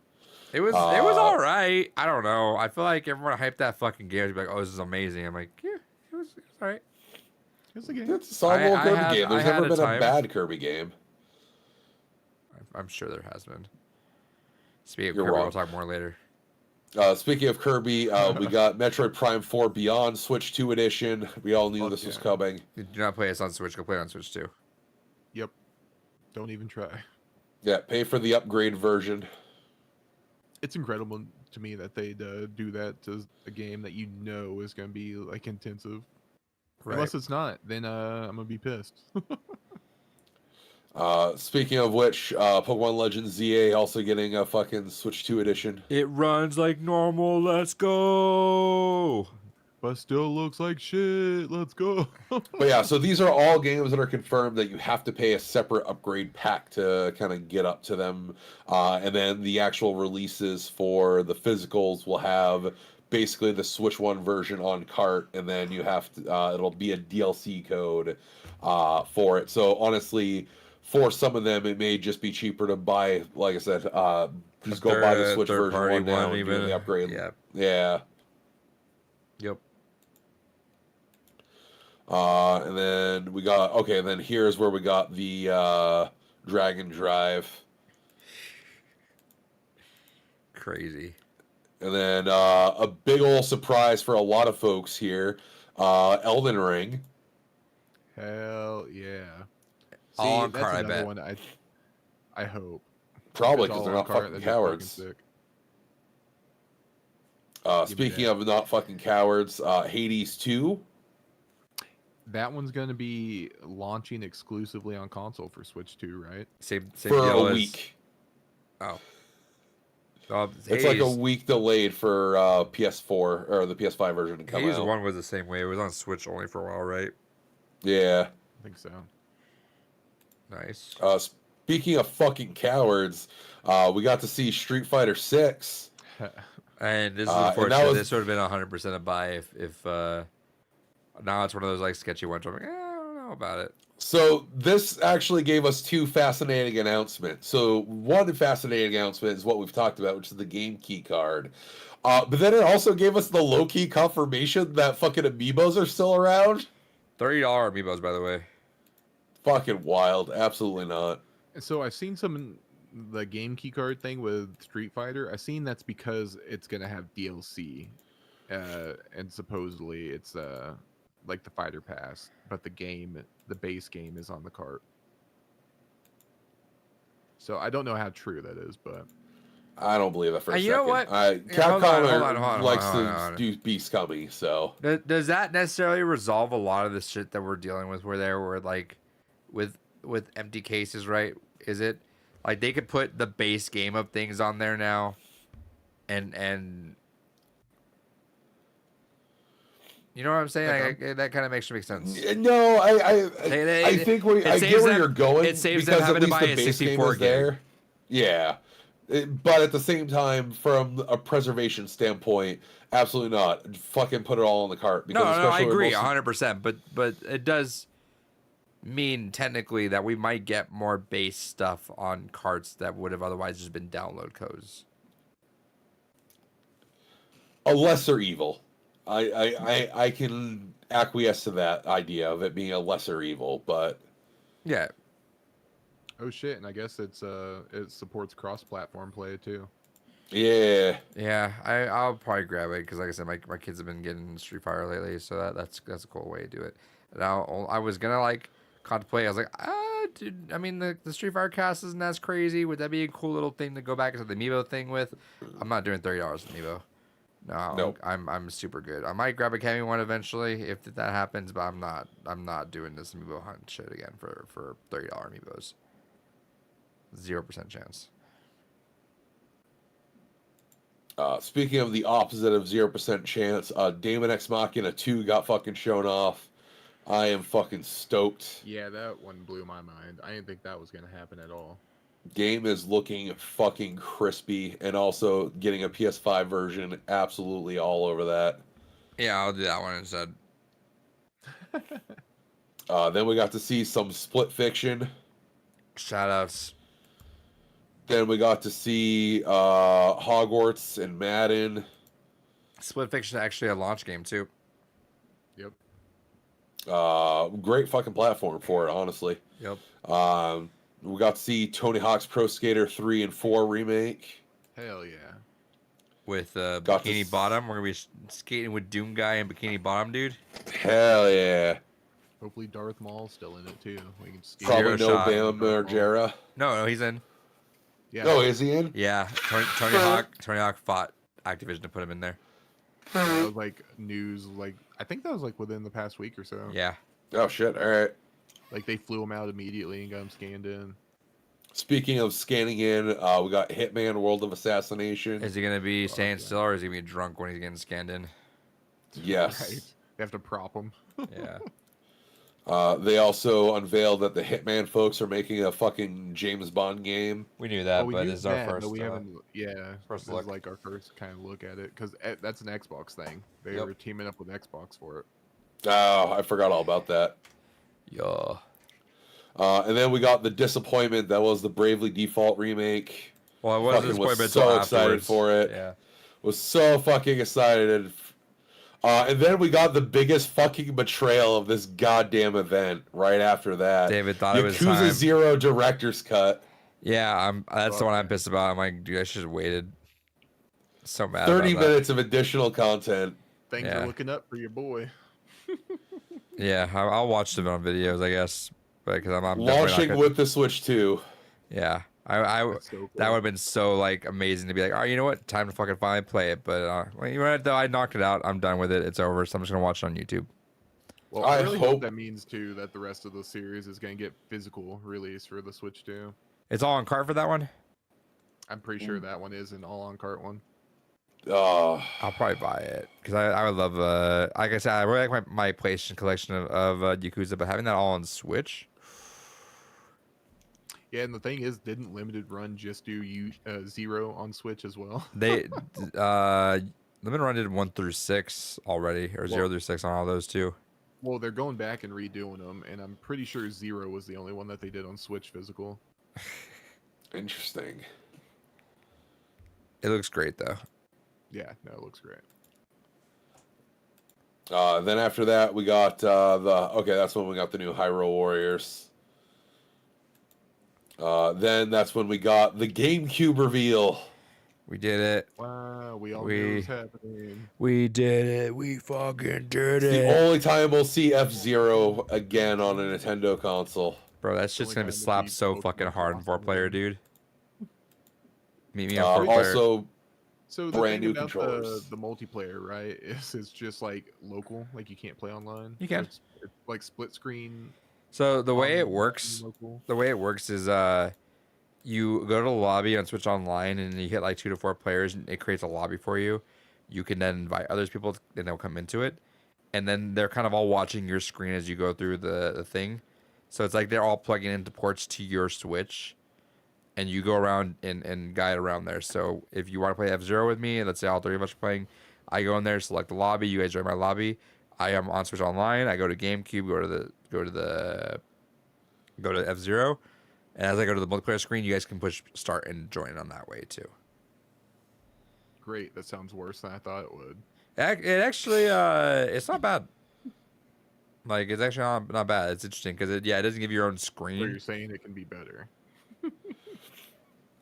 It was all right. I don't know. I feel like everyone hyped that fucking game to be like, oh, this is amazing. I'm like, yeah, it was all right. It's a game. It's a solid little Kirby game. There's I had never a been time. a bad Kirby game. I'm sure there has been. Speaking of You're Kirby, wrong. we'll talk more later. Speaking of Kirby, we got Metroid Prime 4 Beyond Switch 2 Edition. We all knew Fuck this was yeah. coming. Do not play this on Switch. Go play it on Switch too. Yep. Don't even try. Yeah, pay for the upgrade version. It's incredible to me that they'd do that to a game that you know is going to be like intensive. Right. Unless it's not, then I'm gonna be pissed. Speaking of which, Pokemon Legends ZA also getting a fucking Switch 2 edition. It runs like normal. Let's go. but still looks like shit. Let's go. But yeah, so these are all games that are confirmed that you have to pay a separate upgrade pack to kind of get up to them. And then the actual releases for the physicals will have basically the Switch One version on cart, and then you have to, it'll be a DLC code for it. So honestly, for some of them, it may just be cheaper to buy, like I said, just go buy the Switch version one now and do the upgrade. Yeah. Yeah. Yep. And then we got, okay, and then here's where we got the Dragon Drive. Crazy. And then a big old surprise for a lot of folks here, Elden Ring. Hell yeah. All on that's cart, I another bet. one I hope. Probably It's because all they're on not cart, fucking that'd be cowards. sick. Speaking of not fucking cowards, Hades 2. That one's going to be launching exclusively on console for Switch 2, right? Same For deal a as- week. Oh. It's like a Hades- week delayed for PS4 or the PS5 version to come Hades out. 1 was the same way. It was on Switch only for a while, right? Yeah. I think so. Nice. Speaking of fucking cowards, we got to see Street Fighter 6. And this is and unfortunate. that was- This would have been 100% a buy if now it's one of those like sketchy ones. Where I'm like, I don't know about it. So this actually gave us two fascinating announcements. So one fascinating announcement is what we've talked about, which is the game key card. But then it also gave us the low-key confirmation that fucking amiibos are still around. $30 amiibos, by the way. Fucking wild. Absolutely not. So I've seen the game keycard thing with Street Fighter. I've seen that's because it's going to have DLC. And supposedly it's like the fighter pass, but the base game is on the cart. So I don't know how true that is, but I don't believe that for a second. You know what? Capcom hold on, likes hold to on. be scummy, so. Does that necessarily resolve a lot of the shit that we're dealing with? Where there were like, with empty cases, right? Is it like they could put the base game of things on there now, and you know what I'm saying? Like, that kind of makes sense. No, I think I get where you're going. It saves because them having at to least buy the a base game 64 is gig. there. Yeah. But at the same time, from a preservation standpoint, absolutely not. Fucking put it all on the cart. No, I especially with agree most- 100%. But it does mean technically that we might get more base stuff on carts that would have otherwise just been download codes. a lesser evil. I can acquiesce to that idea of it being a lesser evil, but Yeah. oh shit, and I guess it supports cross-platform play too. yeah. Yeah, I'll probably grab it because, like I said, my kids have been getting Street Fighter lately, so that's a cool way to do it. Now I was gonna like contemplate. I was like, dude. I mean, the Street Fighter cast isn't as crazy. Would that be a cool little thing to go back to the Amiibo thing with? I'm not doing $30 Amiibo. No, Nope. I'm super good. I might grab a Cammy one eventually if that happens, but I'm not doing this Amiibo hunt shit again for $30 Amiibos. 0% chance. Speaking of the opposite of 0% chance, Daemon X Machina 2 got fucking shown off. I am fucking stoked. Yeah, that one blew my mind. I didn't think that was gonna happen at all. Game is looking fucking crispy, and also getting a PS5 version absolutely all over that. Yeah, I'll do that one instead. Then we got to see some Split Fiction. Shoutouts. Then we got to see Hogwarts and Madden. Split Fiction is actually a launch game too. Yep. Great fucking platform for it, honestly. Yep. We got to see Tony Hawk's Pro Skater 3 and 4 remake. Hell yeah. With Got to Bikini Bottom, we're gonna be skating with Doom Guy and Bikini Bottom dude. Hell yeah. Hopefully Darth Maul's still in it too. We can skate. Probably Zero no shot. Bam Margera. No, he's in. Yeah. Oh, is he in? Yeah, Tony Hawk fought Activision to put him in there. That was like news. Like I think that was like within the past week or so. Yeah. Oh, shit. All right. Like they flew him out immediately and got him scanned in. Speaking of scanning in, we got Hitman World of Assassination. Is he gonna be staying yeah. still or is he gonna be drunk when he's getting scanned in? Yes. Right. They have to prop them. Yeah. They also unveiled that the Hitman folks are making a fucking James Bond game. We knew that, Well, we but knew this is our that, first. but we haven't. Yeah, first this look. is like our first kind of look at it because that's an Xbox thing. They Yep. were teaming up with Xbox for it. Oh, I forgot all about that. Yeah. And then we got the disappointment that was the Bravely Default remake. Well, I was Fucking disappointed was until so excited afterwards. for it. Yeah. Was so fucking excited. And then we got the biggest fucking betrayal of this goddamn event right after that. David thought it was Yakuza time. 0 director's cut. Yeah, that's the Fuck. one I'm pissed about. I'm like, dude, I should have waited. So mad. 30 about that. minutes of additional content. Things Yeah. are looking up for your boy. Yeah, I'll watch them on videos, I guess, but because I'm definitely not Launching gonna- with the Switch 2. Yeah, I That's so cool. that would have been so like amazing to be like, oh, you know what? Time to fucking finally play it. But well, you know what? Though I knocked it out. I'm done with it. It's over. So I'm just gonna watch it on YouTube. Well, I I really hope- hope that means too that the rest of the series is going to get physical release for the Switch too. It's all on cart for that one. I'm pretty sure that one is an all on cart one. Oh, I'll probably buy it because I would love. Like I said, I really like my PlayStation collection of Yakuza, but having that all on Switch. Yeah, and the thing is, didn't Limited Run just do Zero on Switch as well? They Limited Run did 1 through 6 already, or 0 through 6 on all those too. Well, they're going back and redoing them, and I'm pretty sure Zero was the only one that they did on Switch physical. interesting. It looks great though. Yeah, no, it looks great. Then after that, we got that's when we got the new Hyrule Warriors. Then that's when we got the GameCube reveal. We did it. Wow, we all We- knew it was happening. We did it. We fucking did The only time we'll see F-Zero again on a Nintendo console. Bro, that's The just only gonna be time to slapped see so Pokemon fucking hard in Cross 4-player, on the dude. Meet me on 4-player. Also, So the Brand thing new about controllers. the multiplayer, right, is it's just like local, like you can't play online. You can. It's like split screen. So the way it online, works, local. is you go to the lobby on Switch Online and you hit like 2 to 4 players and it creates a lobby for you. You can then invite others people and they'll come into it. And then they're kind of all watching your screen as you go through the thing. So it's like they're all plugging into ports to your Switch. And you go around and guide around there. So if you want to play F-Zero with me, and let's say all 3 of us are playing, I go in there, select the lobby, you guys join my lobby. I am on Switch Online. I go to GameCube, go to F-Zero. And as I go to the multiplayer screen, you guys can push start and join on that way too. Great, that sounds worse than I thought it would. It actually, it's not bad. Like, it's actually not bad. It's interesting because it doesn't give you your own So screen. you're saying it can be better.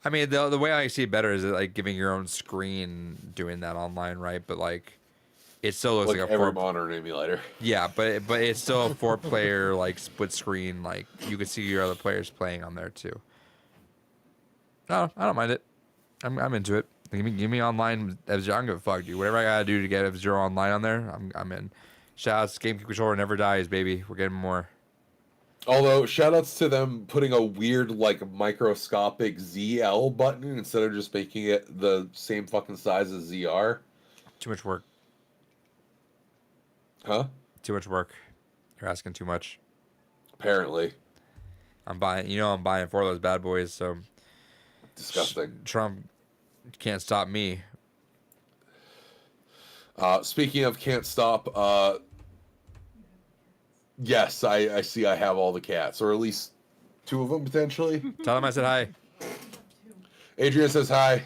I mean, the way I see it better is like giving your own screen, doing that online, right? But like, it still looks like like a every 4. modern emulator. Yeah, but it's still a 4-player like split screen. Like you can see your other players playing on there too. No, I don't mind it. I'm into it. Give me online F-Zero. I don't give a fuck, dude. Whatever I gotta do to get F-Zero online on there, I'm in. Shoutouts, GameCube controller never dies, baby. We're getting more. Although, shoutouts to them putting a weird, like, microscopic ZL button instead of just making it the same fucking size as ZR. Too much work. Huh? Too much work. You're asking too much. Apparently. I'm buying 4 of those bad boys. So Disgusting. Trump can't stop me. Speaking of can't stop, yes, I see I have all the cats, or at least 2 of them, potentially. Tell them I said hi. Adrian says hi.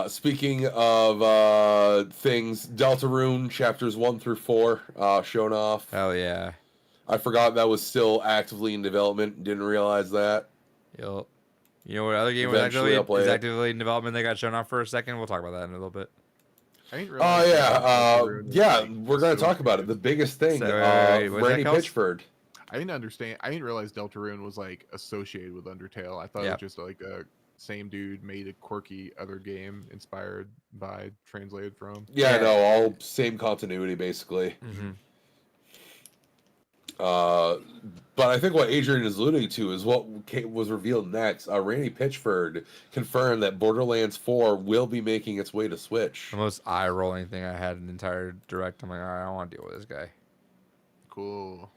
Speaking of things, Deltarune chapters 1 through 4 shown off. Hell yeah. I forgot that was still actively in development. Didn't realize that. You know what other game was Eventually I'll play it. actively in development? They got shown off for a second. We'll talk about that in a little bit. I didn't Oh realize that Deltarune was, yeah, like, we're gonna so talk about it. good. The biggest thing, So, wait, what's that, Randy Kels? Pitchford. I didn't understand. I didn't realize Deltarune was like associated with Undertale. I thought it Yeah. was just like a same dude made a quirky other game inspired by, translated from. Yeah, Yeah. no, all same continuity basically. Mm-hmm. But I think what Adrian is alluding to is what was revealed next. Randy Pitchford confirmed that Borderlands 4 will be making its way to Switch. The most eye-rolling thing I had in the entire direct. I'm like, all right, I don't want to deal with this guy. Cool.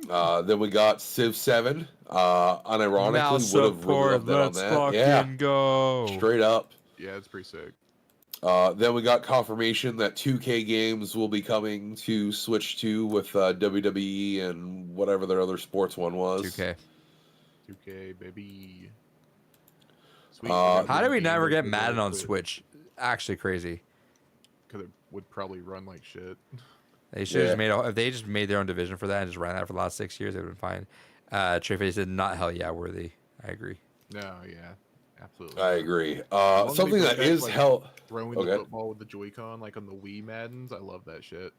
Then we got Civ 7. Unironically, would have really loved that on that. Yeah, Go. straight up. Yeah, it's pretty sick. Then we got confirmation that 2K games will be coming to Switch 2 with WWE and whatever their other sports one was. 2K. 2K, baby. Sweet. How did we never get Madden on Switch? Actually crazy. Because it would probably run like shit. They should have just made if they just made their own division for that and just ran that for the last 6 years, they would have been fine. Trefe said not hell yeah worthy. I agree. No, yeah. Absolutely. I agree. long as Something they that go back, is like, hell. Throwing the football with the Joy-Con like on the Wii Maddens, I love that shit.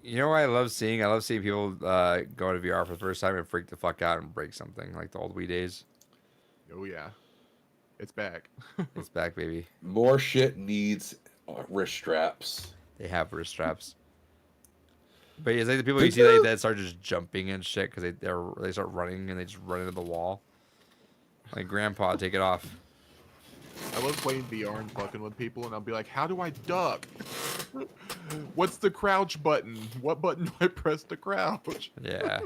You know what I love seeing? I love seeing people go to VR for the first time and freak the fuck out and break something like the old Wii days. Oh yeah, it's back. It's back, baby. More shit needs wrist straps. They have wrist straps. But it's like the people you see that start just jumping and shit because they start running and they just run into the wall. Like, Grandpa, take it off. I love playing VR and fucking with people, and I'll be like, "How do I duck? What's the crouch button? What button do I press to crouch?" Yeah,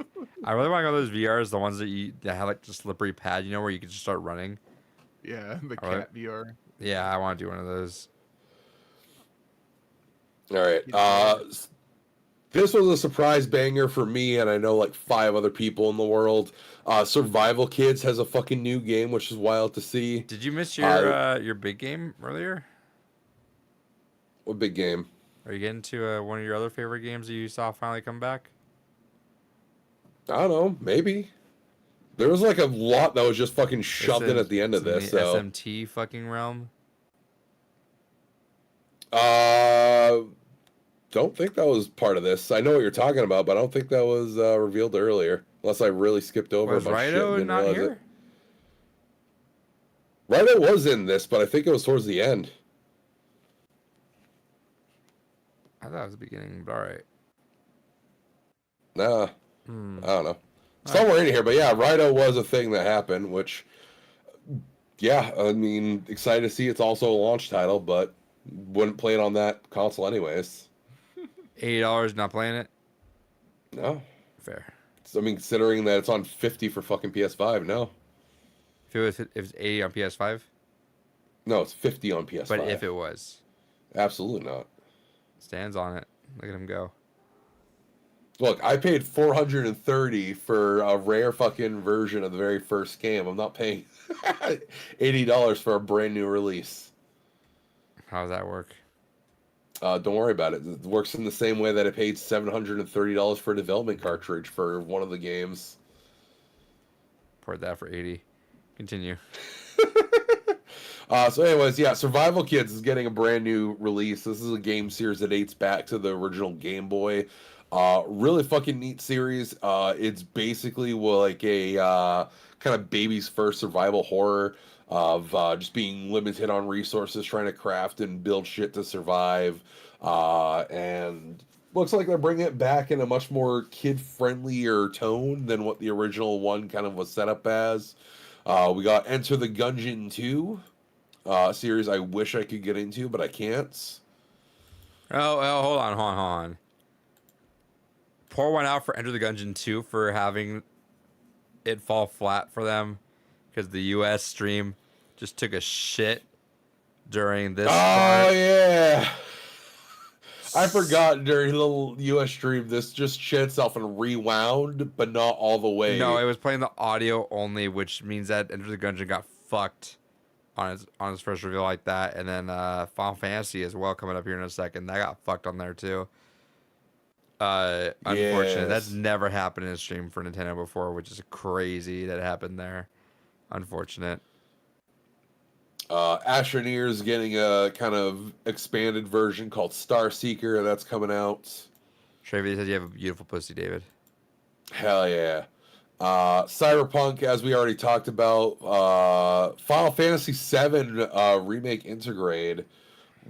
I really want to go to those VRs, the ones that have like the slippery pad, you know, where you can just start running. Yeah, the All right. cat VR. Yeah, I want to do one of those. All right. This was a surprise banger for me, and I know like 5 other people in the world. Survival Kids has a fucking new game, which is wild to see. Did you miss your big game earlier? What big game? Are you getting to one of your other favorite games that you saw finally come back? I don't know. Maybe. There was like a lot that was just fucking shoved in at the end of this. The So. SMT fucking realm. Don't think that was part of this. I know what you're talking about, but I don't think that was revealed earlier. Unless I really skipped over Was a bunch of shit and Rido didn't not realize here? it. Rido was in this, but I think it was towards the end. I thought it was the beginning, but all right. Nah, I don't know. Somewhere in here, but yeah, Rido was a thing that happened, which, yeah, I mean, excited to see it's also a launch title, but wouldn't play it on that console anyways. $80 not playing it? No. Fair. I mean, considering that it's on 50 for fucking PS5, no. If it's 80 on PS5? No, it's 50 on PS5. But if it was. Absolutely not. Stands on it. Look at him go. Look, I paid $430 for a rare fucking version of the very first game. I'm not paying $80 for a brand new release. How does that work? Don't worry about it. It works in the same way that I paid $730 for a development cartridge for one of the games. Port that for 80. Continue. So anyways, yeah, Survival Kids is getting a brand new release. This is a game series that dates back to the original Game Boy. Really fucking neat series. It's basically like a kind of baby's first survival horror of just being limited on resources, trying to craft and build shit to survive. And looks like they're bringing it back in a much more kid-friendlier tone than what the original one kind of was set up as. We got Enter the Gungeon 2, series I wish I could get into, but I can't. Oh, hold on. Pour one out for Enter the Gungeon 2 for having it fall flat for them because the US stream just took a shit during this part. Oh, yeah. I forgot during the little US stream, this just shit itself and rewound, but not all the way. No, it was playing the audio only, which means that Enter the Gungeon got fucked on its first reveal like that. And then Final Fantasy as well coming up here in a second. That got fucked on there too. Unfortunate. Yes. That's never happened in a stream for Nintendo before, which is crazy that happened there. Unfortunate. Astroneer's getting a kind of expanded version called Star Seeker that's coming out. Trevi says you have a beautiful pussy, David. Hell yeah. Cyberpunk, as we already talked about. Final Fantasy VII Remake Intergrade.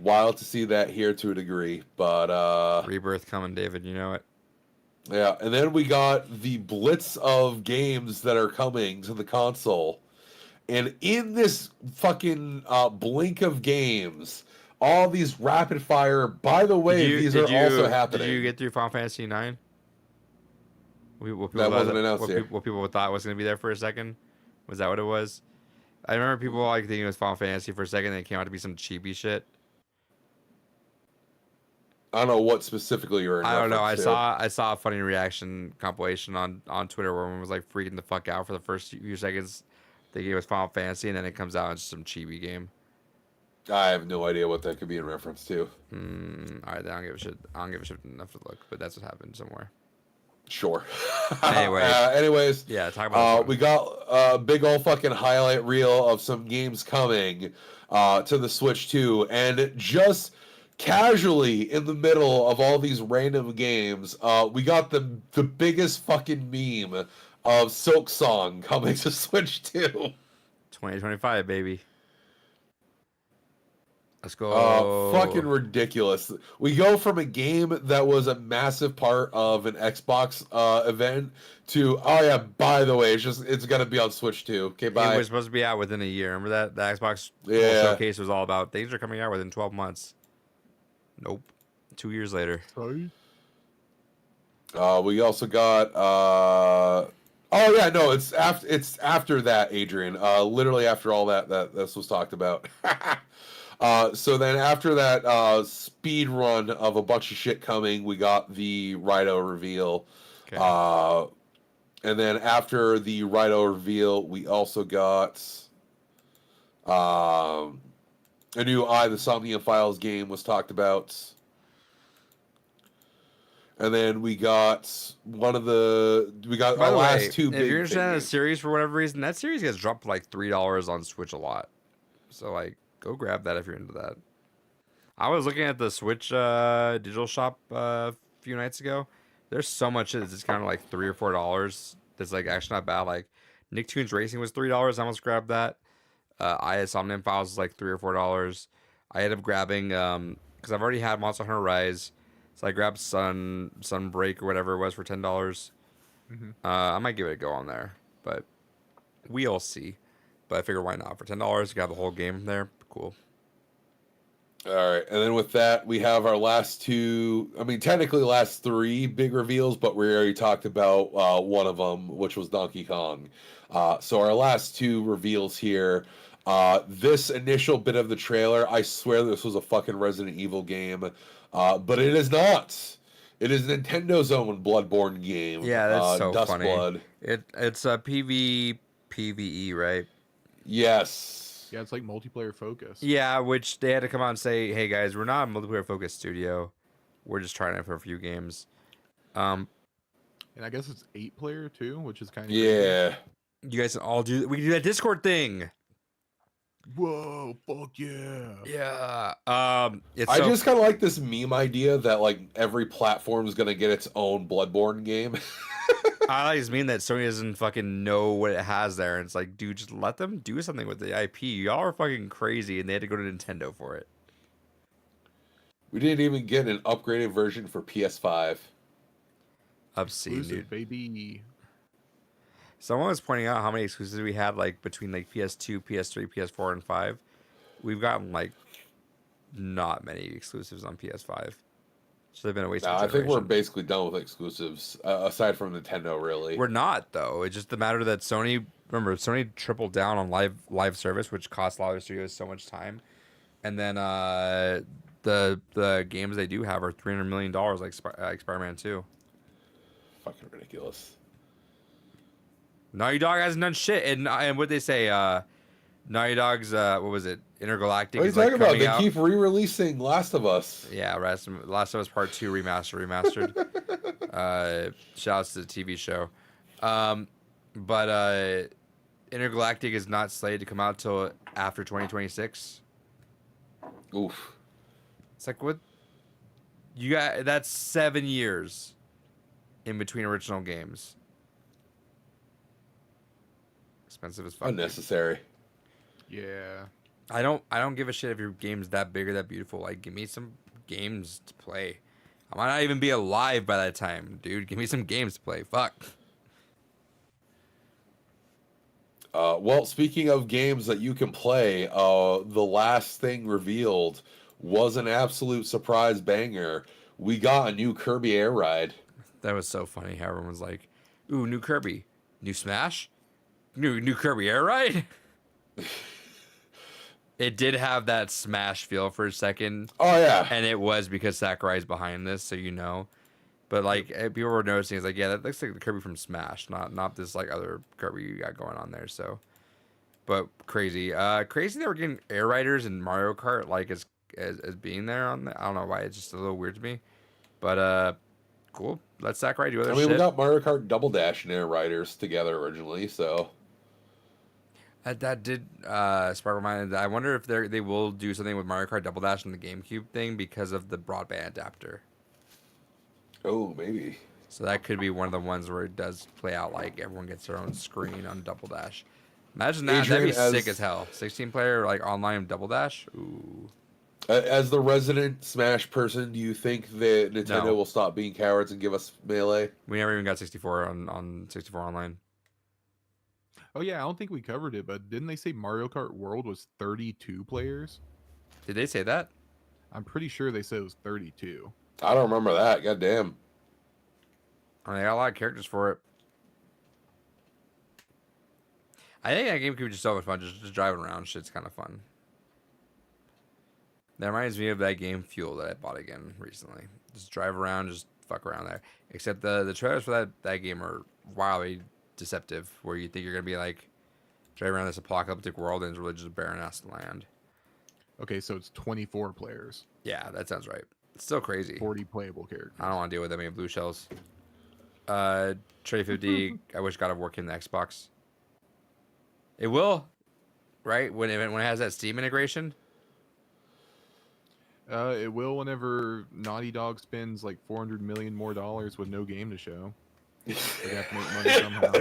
Wild to see that here to a degree, but Rebirth coming, David. You know it. Yeah, and then we got the blitz of games that are coming to the console. And in this fucking blink of games, all these rapid fire, by the way, these are also happening. Did you get through Final Fantasy 9? That wasn't announced here. What people thought was going to be there for a second? Was that what it was? I remember people like thinking it was Final Fantasy for a second, and it came out to be some cheapy shit. I don't know what specifically you're in. I don't know. I reference saw a funny reaction compilation on Twitter where everyone was like freaking the fuck out for the first few seconds. Thinking it was Final Fantasy, and then it comes out and it's some chibi game. to. I have no idea what that could be in reference to. All right, then I don't give a shit. I don't give a shit enough to look, but that's what happened somewhere. Sure. Anyways, yeah, talk about. We got a big old fucking highlight reel of some games coming to the Switch 2, and just casually in the middle of all these random games, we got the biggest fucking meme of Silk Song coming to Switch 2. 2025, baby. Let's go. Fucking ridiculous. We go from a game that was a massive part of an Xbox event to, oh yeah, by the way, it's gonna be on Switch 2. Okay, bye. It was supposed to be out within a year. Remember that the Xbox showcase was all about things are coming out within 12 months. Nope. 2 years later. Sorry. We also got oh yeah, no, it's after that, Adrian. Literally after all that this was talked about. So then after that speed run of a bunch of shit coming, we got the Rhino reveal. Okay. And then after the Rhino reveal, we also got a new the Somnium Files game was talked about. And then we got our last two big. If you're interested in a games. series for whatever reason, that series gets dropped like $3 on Switch a lot. So like, go grab that if you're into that. I was looking at the Switch digital shop a few nights ago. There's so much shit that's discounted like $3 or $4. That's like actually not bad. Like Nicktoons Racing was $3. I almost grabbed that. Somnium Files was like $3 or $4. I ended up grabbing because I've already had Monster Hunter Rise. So I grabbed Sunbreak or whatever it was for $10. Mm-hmm. I might give it a go on there, but we'll see. But I figure why not? For $10, you got the whole game there. Cool. All right, and then with that, we have our last two. I mean, technically last three big reveals, but we already talked about one of them, which was Donkey Kong. So our last two reveals here. This initial bit of the trailer, I swear this was a fucking Resident Evil game. But it is not. It is Nintendo's own Bloodborne game. Yeah, that's so Dust funny. Blood. It's a PvE, right? Yes. Yeah, it's like multiplayer focus. Yeah, which they had to come out and say, "Hey guys, we're not a multiplayer focused studio. We're just trying it for a few games." And I guess it's 8-player too, which is kind of Yeah. You guys can all do. We can do that Discord thing. Whoa, fuck yeah. Yeah. I just kind of like this meme idea that like every platform is gonna get its own Bloodborne game. I like this mean that Sony doesn't fucking know what it has there, and it's like, dude, just let them do something with the IP. Y'all are fucking crazy, and they had to go to Nintendo for it. We didn't even get an upgraded version for PS5. Obscene, Exclusive, dude. baby. Someone was pointing out how many exclusives we had, like between like PS2, PS3, PS4, and 5. We've gotten like not many exclusives on PS5. So they've been a waste of I think we're generation. basically done with exclusives, aside from Nintendo, really. We're not though. It's just the matter that Sony. Remember, Sony tripled down on live service, which costs a lot of studios so much time. And then the games they do have are $300 million, like Spider-Man 2. Fucking ridiculous. Naughty Dog hasn't done shit, and what they say, Naughty Dog's what was it? Intergalactic. What are you is, like, talking about? coming They out. keep re-releasing Last of Us. Yeah, Last of Us Part 2 remastered. Shouts to the TV show. But Intergalactic is not slated to come out till after 2026. Oof. It's like, what? You got that's 7 years in between original games. Expensive as fuck. Unnecessary. Yeah. I don't give a shit if your game's that big or that beautiful. Like, give me some games to play. I might not even be alive by that time, dude. Give me some games to play. Fuck. Well, speaking of games that you can play, the last thing revealed was an absolute surprise banger. We got a new Kirby Air Ride. That was so funny. How everyone was like, "Ooh, new Kirby, new Smash, new Kirby Air Ride." It did have that Smash feel for a second, Oh yeah, and it was because Sakurai's behind this, so you know. But like people were noticing, it's like, yeah, that looks like the Kirby from Smash, not this like other Kirby you got going on there. So, but crazy, crazy that we're getting Air Riders and Mario Kart like as being there on the, I don't know why, it's just a little weird to me. But cool. Let Sakurai do other I mean shit. we got Mario Kart Double Dash and Air Riders together originally, so That did spark my mind. I wonder if they will do something with Mario Kart Double Dash and the GameCube thing because of the broadband adapter. oh maybe. So that could be one of the ones where it does play out like everyone gets their own screen on Double Dash. Imagine that. That'd be Adrian, sick as hell. 16-player like online Double Dash. Ooh. As the resident Smash person, do you think that Nintendo No. will stop being cowards and give us Melee? We never even got 64 on 64 online. Oh yeah, I don't think we covered it, but didn't they say Mario Kart World was 32 players? Did they say that? I'm pretty sure they said it was 32. I don't remember that. God damn. I mean, they got a lot of characters for it. I think that GameCube is just so much fun. Just driving around, shit's kind of fun. That reminds me of that game Fuel that I bought again recently. Just drive around, just fuck around there. Except the trailers for that game are wildly deceptive, where you think you're gonna be like driving around this apocalyptic world and it's really just a barren ass land. Okay, so it's 24 players, Yeah, that sounds right. It's still crazy. 40 playable characters. I don't want to deal with that many blue shells. Trey 50. I wish God of War came to Xbox. It will, right? When it has that Steam integration. It will whenever Naughty Dog spends like $400 million more with no game to show. They have to make money somehow.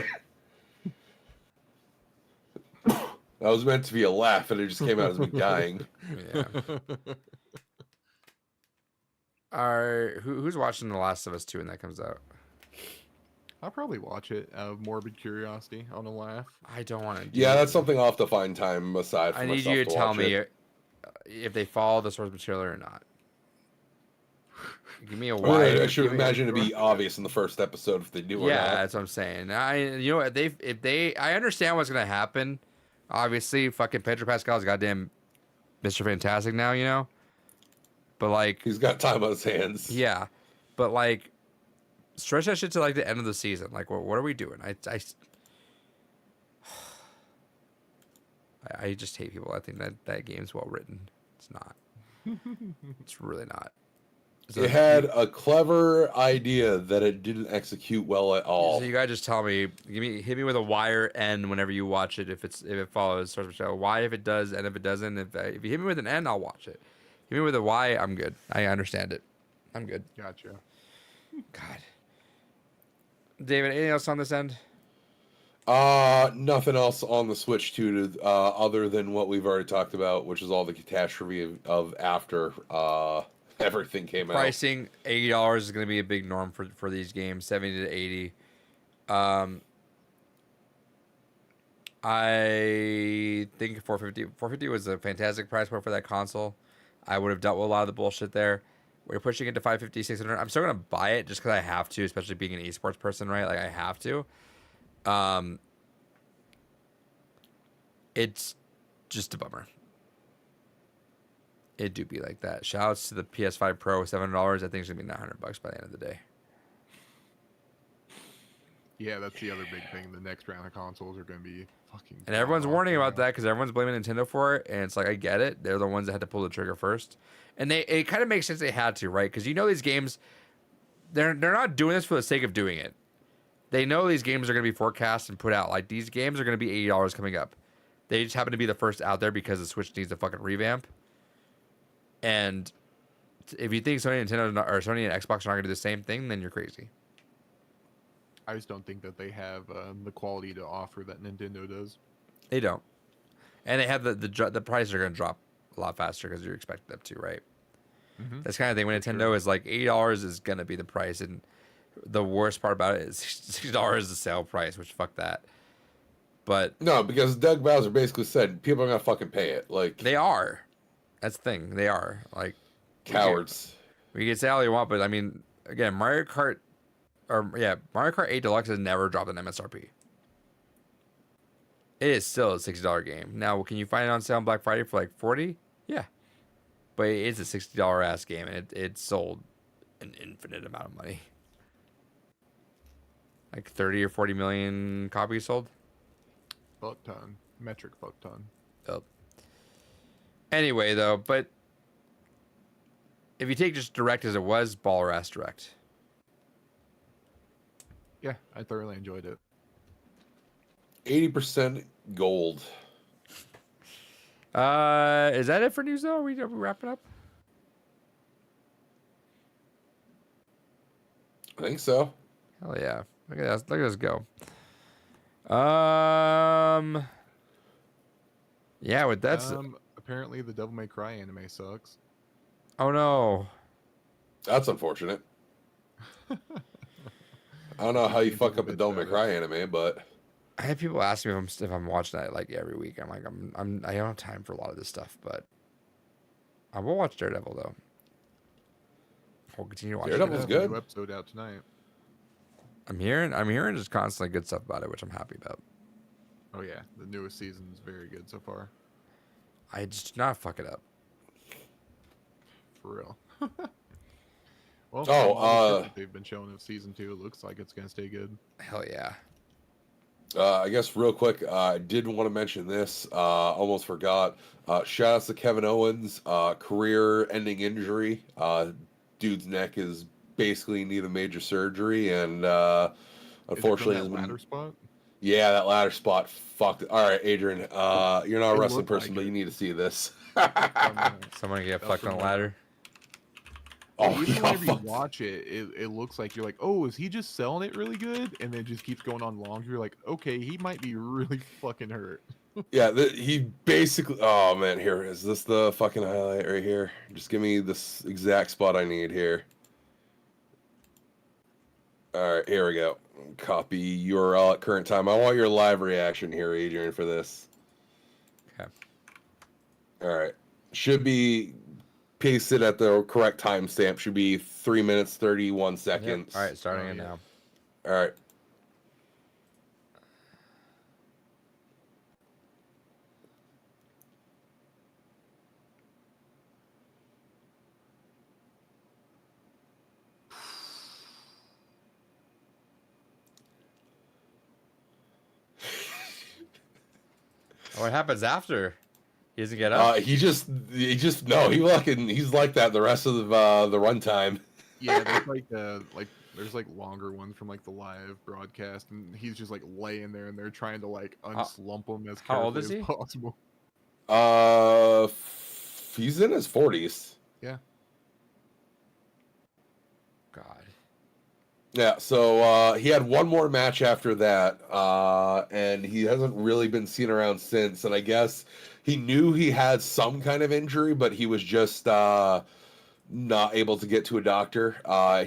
That was meant to be a laugh, and it just came out as me dying. Yeah. Who's watching The Last of Us 2 when that comes out? I'll probably watch it out of morbid curiosity on a laugh. I don't want to. Yeah, that's something I'll have to find time aside from I need myself you to tell watch me it. if they follow the source material or not. Give me a I mean, why. I should give me a- imagine it'd be obvious in the first episode if they do or Yeah, not. that's what I'm saying. You know what, if they I understand what's gonna happen. Obviously, fucking Pedro Pascal's goddamn Mr. Fantastic now, you know. But like, He's got time on his hands. yeah, but like, stretch that shit to like the end of the season. Like, what are we doing? I just hate people. I think that game's well written. It's not. It's really not. So, It had a clever idea that it didn't execute well at all. So you guys just tell me, hit me with a Y or N whenever you watch it. If it follows source material, Y if it does, N if it doesn't. If you hit me with an N, I'll watch it. Hit me with a Y, I'm good. I understand it. I'm good. Gotcha. God. David, anything else on this end? Nothing else on the Switch 2 to, other than what we've already talked about, which is all the catastrophe of after everything came out. Pricing $80 is going to be a big norm for these games. 70 to 80. I think 450 was a fantastic price point for that console. I would have dealt with a lot of the bullshit there. We're pushing it to 550, 600. I'm still going to buy it just because I have to, especially being an esports person, right? Like, I have to. It's just a bummer. It do be like that. Shoutouts to the PS5 Pro, $700. I think it's going to be $900 by the end of the day. Yeah, that's the other big thing. The next round of consoles are going to be fucking. And everyone's god-awful warning about now. that because everyone's blaming Nintendo for it. And it's like, I get it. They're the ones that had to pull the trigger first. And it kind of makes sense they had to, right? Because you know these games, they're not doing this for the sake of doing it. They know these games are going to be forecast and put out. Like, these games are going to be $80 coming up. They just happen to be the first out there because the Switch needs a fucking revamp. And if you think Sony and Nintendo or Sony and Xbox are not going to do the same thing, then you're crazy. I just don't think that they have the quality to offer that Nintendo does. They don't. And they have the prices are going to drop a lot faster because you expect them to, right? That's kind of thing when For Nintendo sure. is like $80 is gonna be the price, and the worst part about it is $60 is the sale price, which fuck that. But No, because Doug Bowser basically said people are gonna fucking pay it. Like they are. That's the thing. They are like cowards. we can say all you want, but I mean, again, Mario Kart 8 Deluxe has never dropped an MSRP. It is still a $60 game. Now, can you find it on sale on Black Friday for like 40? Yeah, but it's a $60 ass game, and it sold an infinite amount of money. Like 30 or 40 million copies sold. Fuck ton. Metric fuck ton. Yep. Anyway, though, but if you take just Direct as it was, baller ass Direct. Yeah, I thoroughly enjoyed it. 80% gold. Is that it for news though? Are we wrapping up? I think so. Hell yeah! Look at us! Look at us go. Yeah, with that's. Apparently the Devil May Cry anime sucks. Oh no! That's unfortunate. I don't know how you Seems a fuck little up a bit Devil May better. Cry anime, but I have people ask me if I'm watching that like every week. I'm like I don't have time for a lot of this stuff, but I will watch Daredevil though. I'll continue to watch Daredevil's it. They have a good. new episode out tonight. I'm hearing just constantly good stuff about it, which I'm happy about. Oh yeah, the newest season is very good so far. I just do not fuck it up. For real. Well, Oh, from all the shit that they've been showing of season 2, it looks like it's gonna stay good. Hell yeah. I guess real quick, I did want to mention this. Almost forgot. Shout outs to Kevin Owens. Career-ending injury. Dude's neck is basically in need of major surgery, and unfortunately, is it has from that been- ladder spot. yeah, that ladder spot fucked. All right, Adrian. You're not a It wrestling looked person, like but it. you need to see this. Someone get Fell fucked from on a the- ladder. Oh, Even he got whenever you fucked. watch it, it looks like you're like, oh, is he just selling it really good? And then it just keeps going on longer. You're like, okay, he might be really fucking hurt. Yeah, he basically. Oh man, here is this the fucking highlight right here? Just give me this exact spot I need here. All right, here we go. Copy URL at current time. I want your live reaction here, Adrian, for this. Okay. All right, should be pasted at the correct timestamp. Should be 3 minutes 31 Yep. seconds. All right, starting Oh, it yeah. now. All right. What happens after? He doesn't get up. He just no. He's like that the rest of the runtime. Yeah, there's like longer ones from like the live broadcast, and he's just like laying there, and they're trying to like unslump him as how old carefully is as he? possible. He's in his 40s. Yeah, God. Yeah, so he had one more match after that, and he hasn't really been seen around since. And I guess he knew he had some kind of injury, but he was just not able to get to a doctor.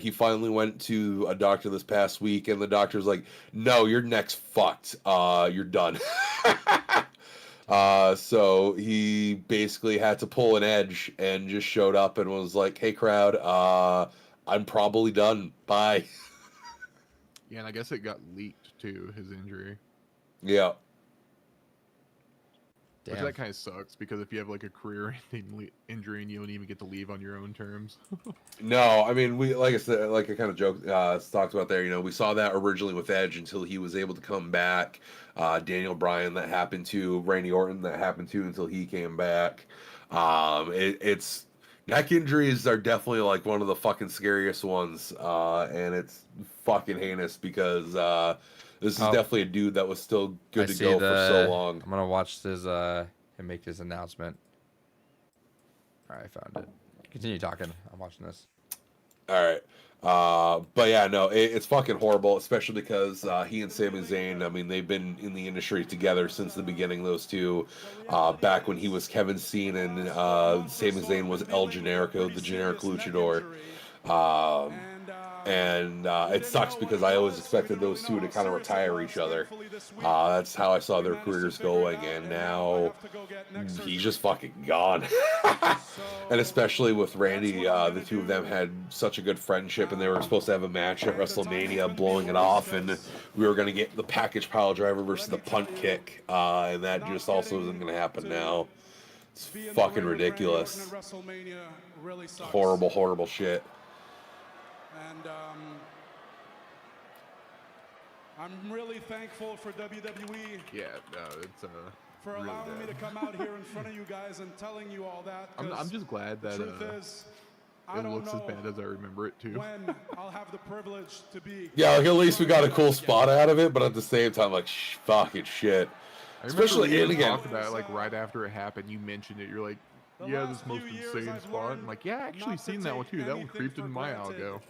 He finally went to a doctor this past week, and the doctor's like, "No, your neck's fucked. You're done." So he basically had to pull an edge and just showed up and was like, "Hey, crowd, I'm probably done. Bye." yeah, and I guess it got leaked too, his injury. Yeah. Which Damn. that kind of sucks because if you have like a career-ending injury and you don't even get to leave on your own terms. No, I mean, we like I said, like I kind of joked, talked about there. You know, we saw that originally with Edge until he was able to come back. Daniel Bryan that happened to, Randy Orton that happened to until he came back. It's neck injuries are definitely like one of the fucking scariest ones, and it's fucking heinous because this is Oh. definitely a dude that was still good I to see go for so long. I'm gonna watch this him make this announcement. All right, I found it. Continue talking. I'm watching this. All right. But yeah, no, it's fucking horrible, especially because he and Sami Zayn, I mean, they've been in the industry together since the beginning, those two. Back when he was Kevin Steen and Sami Zayn was El Generico, the generic luchador. Um, and it sucks because I always expected those two to kind of retire each other. That's how I saw their careers going, and now he's just fucking gone. And especially with Randy, the two of them had such a good friendship, and they were supposed to have a match at WrestleMania, blowing it off, and we were going to get the package pile driver versus the punt kick, and that just also isn't going to happen now. It's fucking ridiculous. Horrible, horrible shit. And I'm really thankful for WWE Yeah, no, it's for really allowing me to bad. come out here in front of you guys and telling you all that. I'm 'cause just glad the that truth is, I it don't looks as know bad as I remember it too. when I'll have the privilege to be. Yeah, like at least we got a cool spot out of it, but at the same time, like, fucking shit. I remember Especially we in again. talked about it, like right after it happened. You mentioned it. You're like, yeah, this most insane spot. I'm like, yeah, I actually seen that one too. That one creeped into my algo.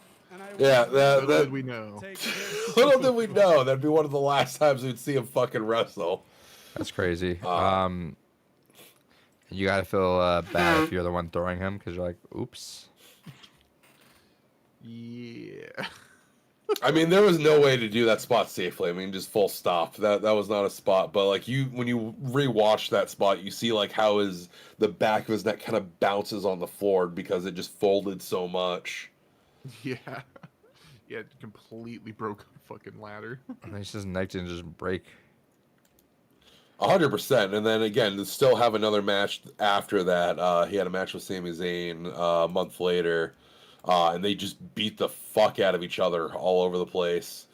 Yeah, Little that did we know. little did we know that'd be one of the last times we'd see him fucking wrestle. That's crazy. You gotta feel bad if you're the one throwing him because you're like, oops. Yeah. I mean, there was no way to do that spot safely. I mean, just full stop. That was not a spot. But like when you rewatch that spot, you see like how the back of his neck kind of bounces on the floor because it just folded so much. Yeah. Yeah, it completely broke the fucking ladder. And then his neck didn't just break. 100%. And then again, to still have another match after that. He had a match with Sami Zayn a month later, and they just beat the fuck out of each other all over the place.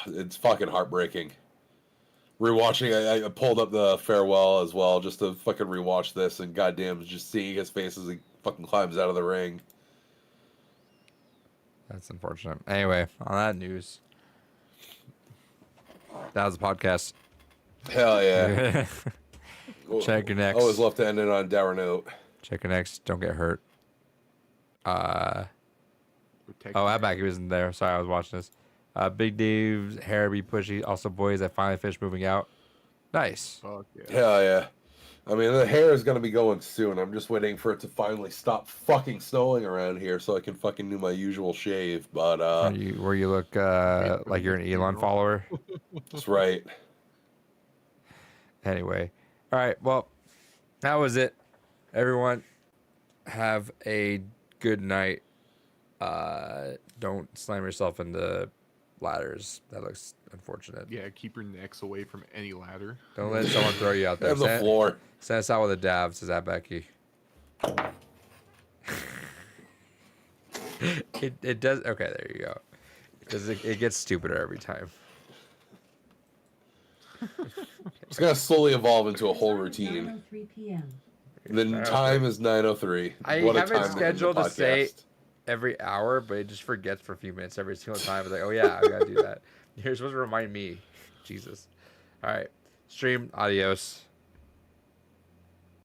It's fucking heartbreaking. Rewatching, I pulled up the farewell as well just to fucking rewatch this, and goddamn, just seeing his face as he fucking climbs out of the ring. That's unfortunate. Anyway, on that news, that was the podcast. Hell yeah. Check your next. Always love to end it on a dour note. Check your next. Don't get hurt. We're taking Oh, it. Outback, he wasn't there. Sorry, I was watching this. Big Dave's hair be pushy. Also, boys, I finally finished moving out. Nice. Fuck yeah. Hell yeah. I mean, the hair is going to be going soon. I'm just waiting for it to finally stop fucking snowing around here so I can fucking do my usual shave. But, Where you look like you're an Elon follower. that's right. Anyway. All right. Well, that was it. Everyone, have a good night. Don't slam yourself into ladders. That looks unfortunate. Yeah, keep your necks away from any ladder. Don't let someone throw you out there. And the floor. Send us out with a dab, says that Becky. it does. Okay, there you go. It gets stupider every time. It's going to slowly evolve into a The whole time is routine. 9:03 p.m. The time is 9:03. I What a have it time to end the scheduled to say podcast. every hour, but it just forgets for a few minutes every single time. It's like, oh yeah, I gotta do that. You're supposed to remind me. Jesus. All right. Stream. Adios.